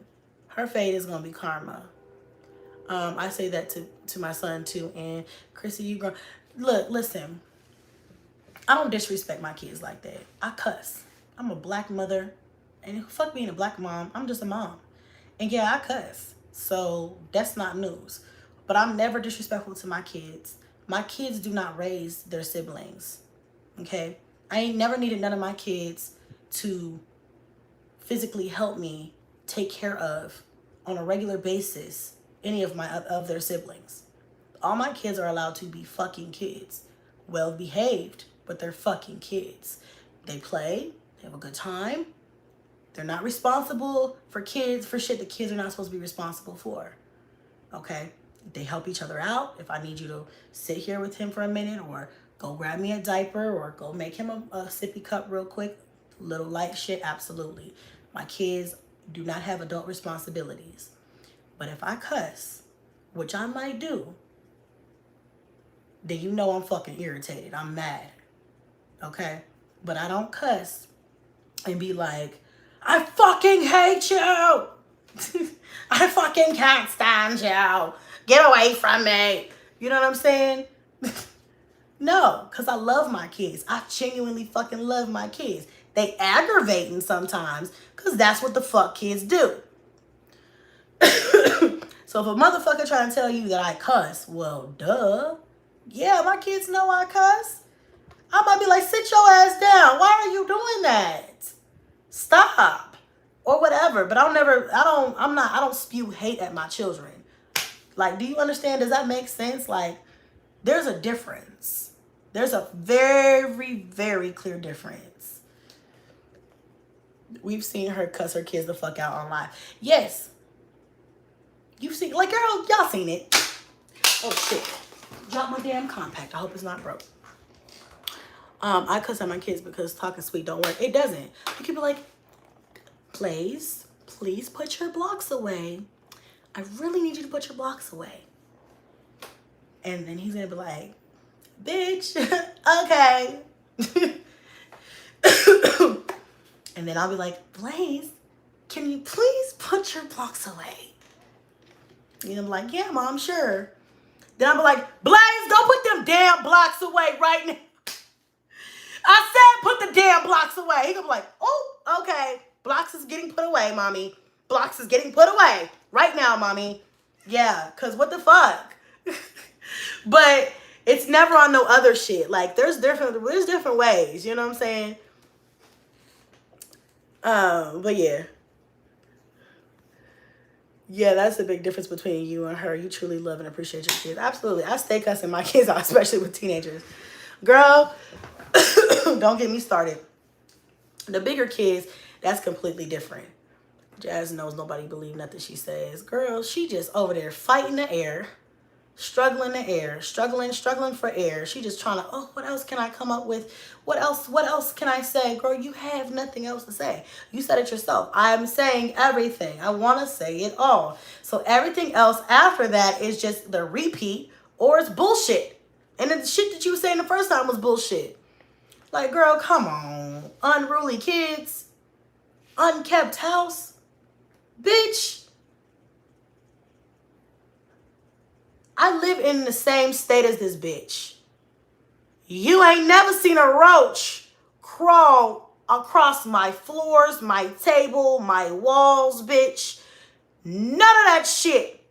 her fade is gonna be karma. I say that to my son too. And Chrissy, you grow. Look, listen. I don't disrespect my kids like that. I cuss. I'm a black mother, and fuck being a black mom. I'm just a mom, and yeah, I cuss. So that's not news. But I'm never disrespectful to my kids. My kids do not raise their siblings. Okay, I ain't never needed none of my kids to physically help me take care of on a regular basis any of their siblings. All my kids are allowed to be fucking kids, well behaved, but they're fucking kids. They play, they have a good time. They're not responsible for shit that kids are not supposed to be responsible for. Okay, they help each other out. If I need you to sit here with him for a minute, or go grab me a diaper, or go make him a sippy cup real quick, little light shit, absolutely. My kids do not have adult responsibilities. But if I cuss, which I might do, then you know I'm fucking irritated. I'm mad. Okay? But I don't cuss and be like, I fucking hate you. I fucking can't stand you. Get away from me. You know what I'm saying? No, because I love my kids. I genuinely fucking love my kids. They aggravating sometimes because that's what the fuck kids do. So if a motherfucker trying to tell you that I cuss, well, duh. Yeah, my kids know I cuss. I might be like, sit your ass down. Why are you doing that? Stop. Or whatever. But I don't spew hate at my children. Like, do you understand? Does that make sense? Like, there's a difference. There's a very, very clear difference. We've seen her cuss her kids the fuck out online. Yes. You've seen, like, girl, y'all seen it. Oh, shit. Drop my damn compact. I hope it's not broke. I cuss at my kids because talking sweet don't work. It doesn't. You can be like, please put your blocks away. I really need you to put your blocks away. And then he's gonna be like, bitch, okay. And then I'll be like, Blaze, can you please put your blocks away? And I'm like, yeah, Mom, sure. Then I'll be like, Blaze, go put them damn blocks away right now. I said put the damn blocks away. He gonna be like, oh, okay. Blocks is getting put away, Mommy. Blocks is getting put away right now, Mommy. Yeah, because what the fuck? But it's never on no other shit. Like, there's different ways, you know what I'm saying? But yeah. Yeah, that's the big difference between you and her. You truly love and appreciate your kids. Absolutely. I stay cussing my kids out, especially with teenagers. Girl, don't get me started. The bigger kids, that's completely different. Jazz knows nobody believe nothing she says. Girl, she just over there fighting the air, struggling for air. She just trying to, oh, what else can I come up with? What else can I say? Girl, you have nothing else to say. You said it yourself. I'm saying everything. I want to say it all. So everything else after that is just the repeat or it's bullshit. And the shit that you were saying the first time was bullshit. Like, girl, come on. Unruly kids. Unkept house. Bitch. I live in the same state as this bitch. You ain't never seen a roach crawl across my floors, my table, my walls, bitch. None of that shit.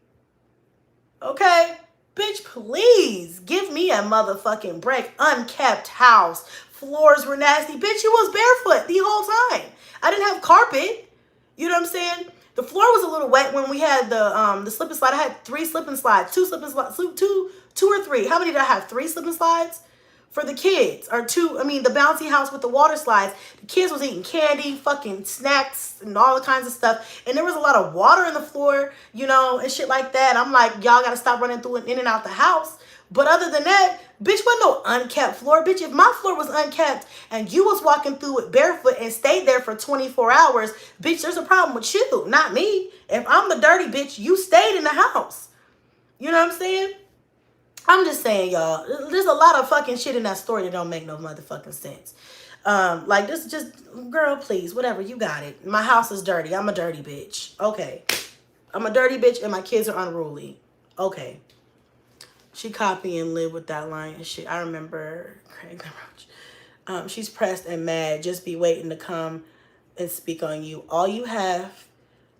Okay? Bitch, please give me a motherfucking break. Unkept house. Floors were nasty. Bitch, you was barefoot the whole time. I didn't have carpet. You know what I'm saying? The floor was a little wet when we had the slip and slide. I had 3 slip and slides, 2 slip and slides, two or 3. How many did I have? 3 slip and slides for the kids, or 2. I mean, the bouncy house with the water slides. The kids was eating candy, fucking snacks, and all the kinds of stuff. And there was a lot of water in the floor, you know, and shit like that. I'm like, y'all gotta stop running through and in and out the house. But other than that, bitch, wasn't no unkept floor. Bitch, if my floor was unkept and you was walking through it barefoot and stayed there for 24 hours, bitch, there's a problem with you, not me. If I'm the dirty bitch, you stayed in the house. You know what I'm saying? I'm just saying, y'all, there's a lot of fucking shit in that story that don't make no motherfucking sense. Like, this just, girl, please, whatever, you got it. My house is dirty. I'm a dirty bitch. Okay. I'm a dirty bitch and my kids are unruly. Okay. She copy and live with that line and shit. I remember Craig Roach. She's pressed and mad. Just be waiting to come and speak on you. All you have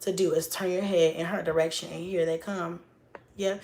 to do is turn your head in her direction and here they come. Yeah.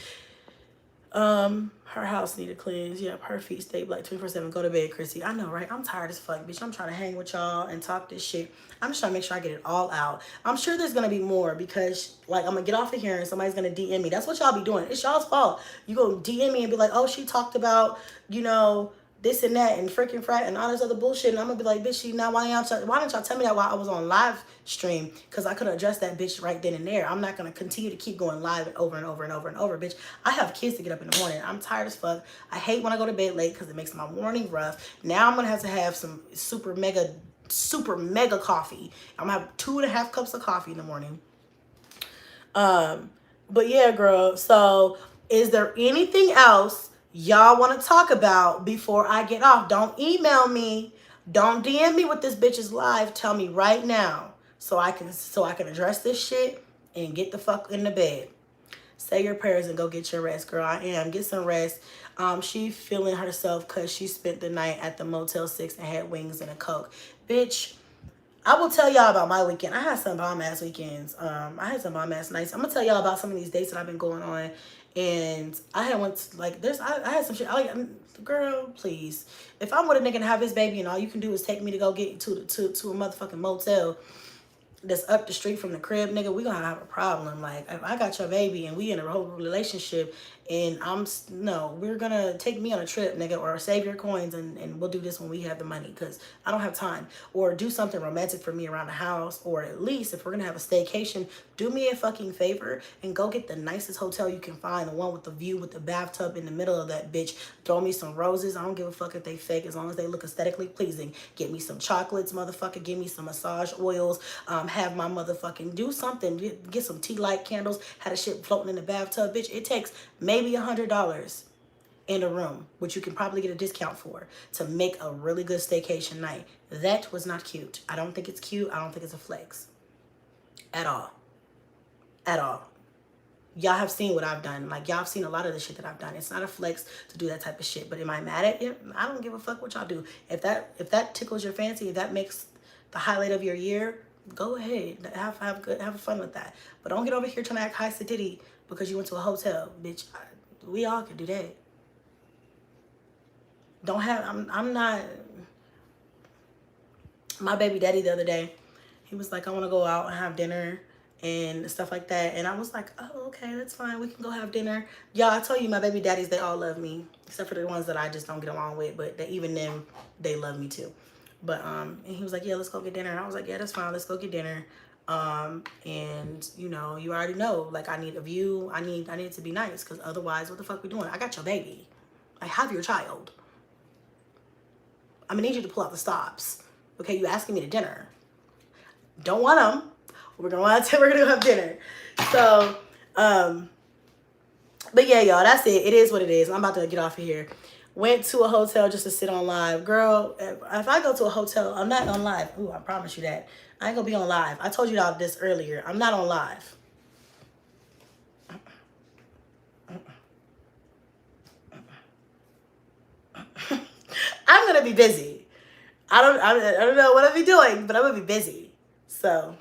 Her house need to cleanse. Yep, her feet stay like 24/7. Go to bed, Chrissy. I know, right? I'm tired as fuck, bitch. I'm trying to hang with y'all and talk this shit. I'm just trying to make sure I get it all out. I'm sure there's gonna be more because, like, I'm gonna get off of here and somebody's gonna DM me. That's what y'all be doing. It's y'all's fault. You go DM me and be like, oh, she talked about, you know, this and that and freaking frat and all this other bullshit. And I'm gonna be like, bitch, now why didn't y'all tell me that while I was on live stream? Because I could have addressed that bitch right then and there. I'm not gonna continue to keep going live over and over and over and over, bitch. I have kids to get up in the morning. I'm tired as fuck. I hate when I go to bed late because it makes my morning rough. Now I'm gonna have to have some super mega coffee. I'm gonna have 2.5 cups of coffee in the morning. But yeah, girl. So is there anything else y'all want to talk about before I get off? Don't email me. Don't DM me with this bitch's live. Tell me right now so I can address this shit and get the fuck in the bed. Say your prayers and go get your rest, girl. I am. Get some rest. She feeling herself because she spent the night at the Motel 6 and had wings and a Coke. Bitch, I will tell y'all about my weekend. I had some bomb-ass weekends. I had some bomb-ass nights. I'm going to tell y'all about some of these dates that I've been going on. And I had went to, like, I had some shit. Girl, please. If I'm with a nigga and have his baby and all you can do is take me to go get to a motherfucking motel that's up the street from the crib, nigga, we gonna have a problem. Like, if I got your baby and we in a whole relationship and no, we're gonna take me on a trip, nigga, or save your coins, and we'll do this when we have the money, because I don't have time. Or do something romantic for me around the house, or at least if we're gonna have a staycation, do me a fucking favor and go get the nicest hotel you can find, the one with the view with the bathtub in the middle of that bitch. Throw me some roses. I don't give a fuck if they fake, as long as they look aesthetically pleasing. Get me some chocolates, motherfucker. Give me some massage oils. Have my motherfucking do something. Get some tea light candles. Have the shit floating in the bathtub, bitch. It takes maybe $100 in a room, which you can probably get a discount for, to make a really good staycation night. That was not cute. I don't think it's cute. I don't think it's a flex at all. At all. Y'all have seen what I've done. Like, y'all have seen a lot of the shit that I've done. It's not a flex to do that type of shit. But am I mad at it? I don't give a fuck what y'all do. If that tickles your fancy, if that makes the highlight of your year, go ahead. Have fun with that. But don't get over here trying to act high city because you went to a hotel, bitch. We all can do that. Don't have. I'm not. My baby daddy the other day, he was like, I want to go out and have dinner and stuff like that. And I was like, oh, okay, that's fine. We can go have dinner. Y'all, I told you, my baby daddies, they all love me, except for the ones that I just don't get along with. But even them, they love me too. But and he was like, yeah, let's go get dinner. And I was like, yeah, that's fine. Let's go get dinner. And you know, you already know, like, I need a view. I need it to be nice, because otherwise, what the fuck we doing? I got your baby. I have your child. I'm gonna need you to pull out the stops. Okay, you asking me to dinner. Don't want them. We're gonna have dinner. So, but yeah, y'all, that's it. It is what it is. I'm about to get off of here. Went to a hotel just to sit on live. Girl, if I go to a hotel, I'm not on live. Ooh, I promise you that. I ain't gonna be on live. I told you all this earlier. I'm not on live. I'm gonna be busy. I don't know what I'll be doing, but I'm gonna be busy. So,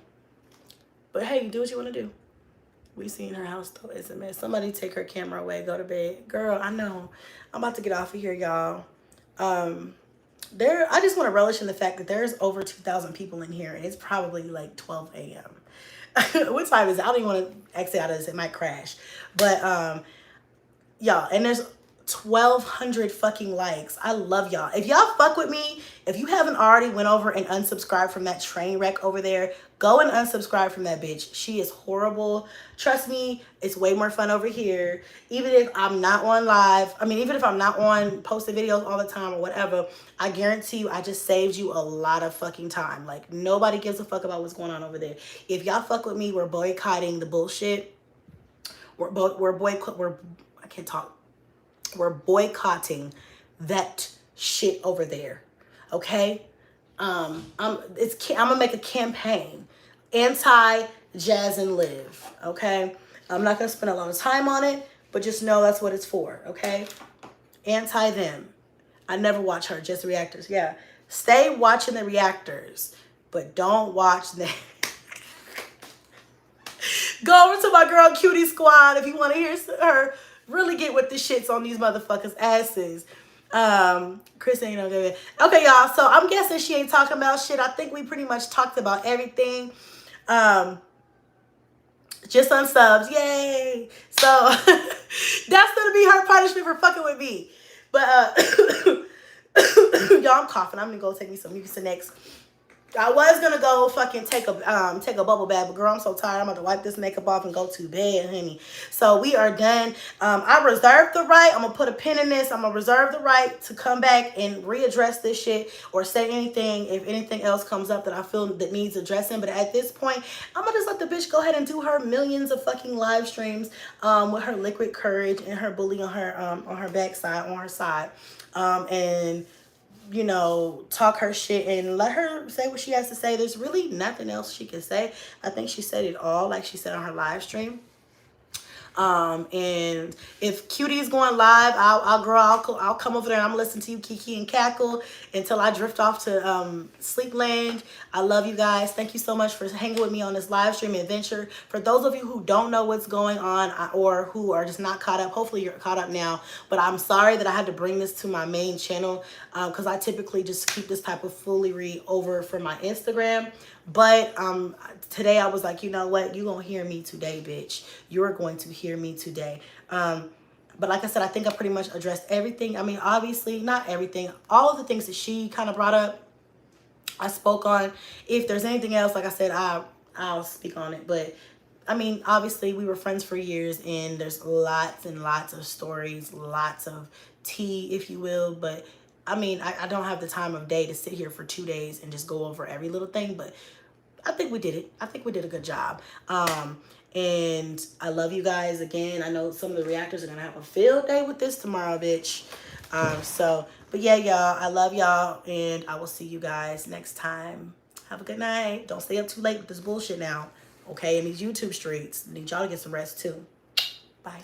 but hey, do what you want to do. We seen her house though. It's a mess. Somebody take her camera away. Go to bed, girl. I know. I'm about to get off of here, y'all. I just want to relish in the fact that there's over 2,000 people in here, and it's probably like 12 a.m. What time is it? I don't even want to exit out of this. It might crash. But y'all, and there's 1,200 fucking likes. I love y'all. If y'all fuck with me, if you haven't already went over and unsubscribed from that train wreck over there, go and unsubscribe from that bitch. She is horrible. Trust me, it's way more fun over here. Even if I'm not on live, even if I'm not on posting videos all the time or whatever, I guarantee you I just saved you a lot of fucking time. Like, nobody gives a fuck about what's going on over there. If y'all fuck with me, we're boycotting the bullshit. I can't talk. We're boycotting that shit over there. Okay? I'm gonna make a campaign. Anti-Jazz and Live. Okay? I'm not gonna spend a lot of time on it, but just know that's what it's for. Okay? Anti them. I never watch her, just reactors. Yeah. Stay watching the reactors, but don't watch them. Go over to my girl Cutie Squad if you want to hear her really get with the shits on these motherfuckers' asses. Chris ain't no good. Okay, y'all. So I'm guessing she ain't talking about shit. I think we pretty much talked about everything. Just unsubs. Yay. So that's gonna be her punishment for fucking with me. But y'all, I'm coughing. I'm gonna go take me some Mucinex. I was gonna go fucking take a bubble bath, but girl, I'm so tired. I'm about to wipe this makeup off and go to bed, honey. So we are done. I reserved the right. I'm gonna put a pin in this. I'm gonna reserve the right to come back and readdress this shit or say anything if anything else comes up that I feel that needs addressing. But at this point, I'm gonna just let the bitch go ahead and do her millions of fucking live streams with her liquid courage and her bully on her backside, on her side, and you know, talk her shit and let her say what she has to say. There's really nothing else she can say. I think she said it all, like she said on her live stream. And if Cutie is going live, I'll come over there and I'm gonna listen to you kiki and cackle until I drift off to Sleepland. I love you guys. Thank you so much for hanging with me on this live stream adventure. For those of you who don't know what's going on or who are just not caught up, hopefully you're caught up now, but I'm sorry that I had to bring this to my main channel because I typically just keep this type of foolery over for my Instagram. But today I was like, you know what? You're going to hear me today, bitch. You're going to hear me today. But like I said, I think I pretty much addressed everything. I mean, obviously, not everything. All of the things that she kind of brought up, I spoke on. If there's anything else, like I said, I'll speak on it. But I mean, obviously, we were friends for years, and there's lots and lots of stories, lots of tea, if you will. But I mean, I don't have the time of day to sit here for 2 days and just go over every little thing. But I think we did it. I think we did a good job. And I love you guys again. I know some of the reactors are gonna have a field day with this tomorrow, bitch. But yeah, y'all, I love y'all, and I will see you guys next time. Have a good night. Don't stay up too late with this bullshit now, okay? In these YouTube streets, need y'all to get some rest too. Bye.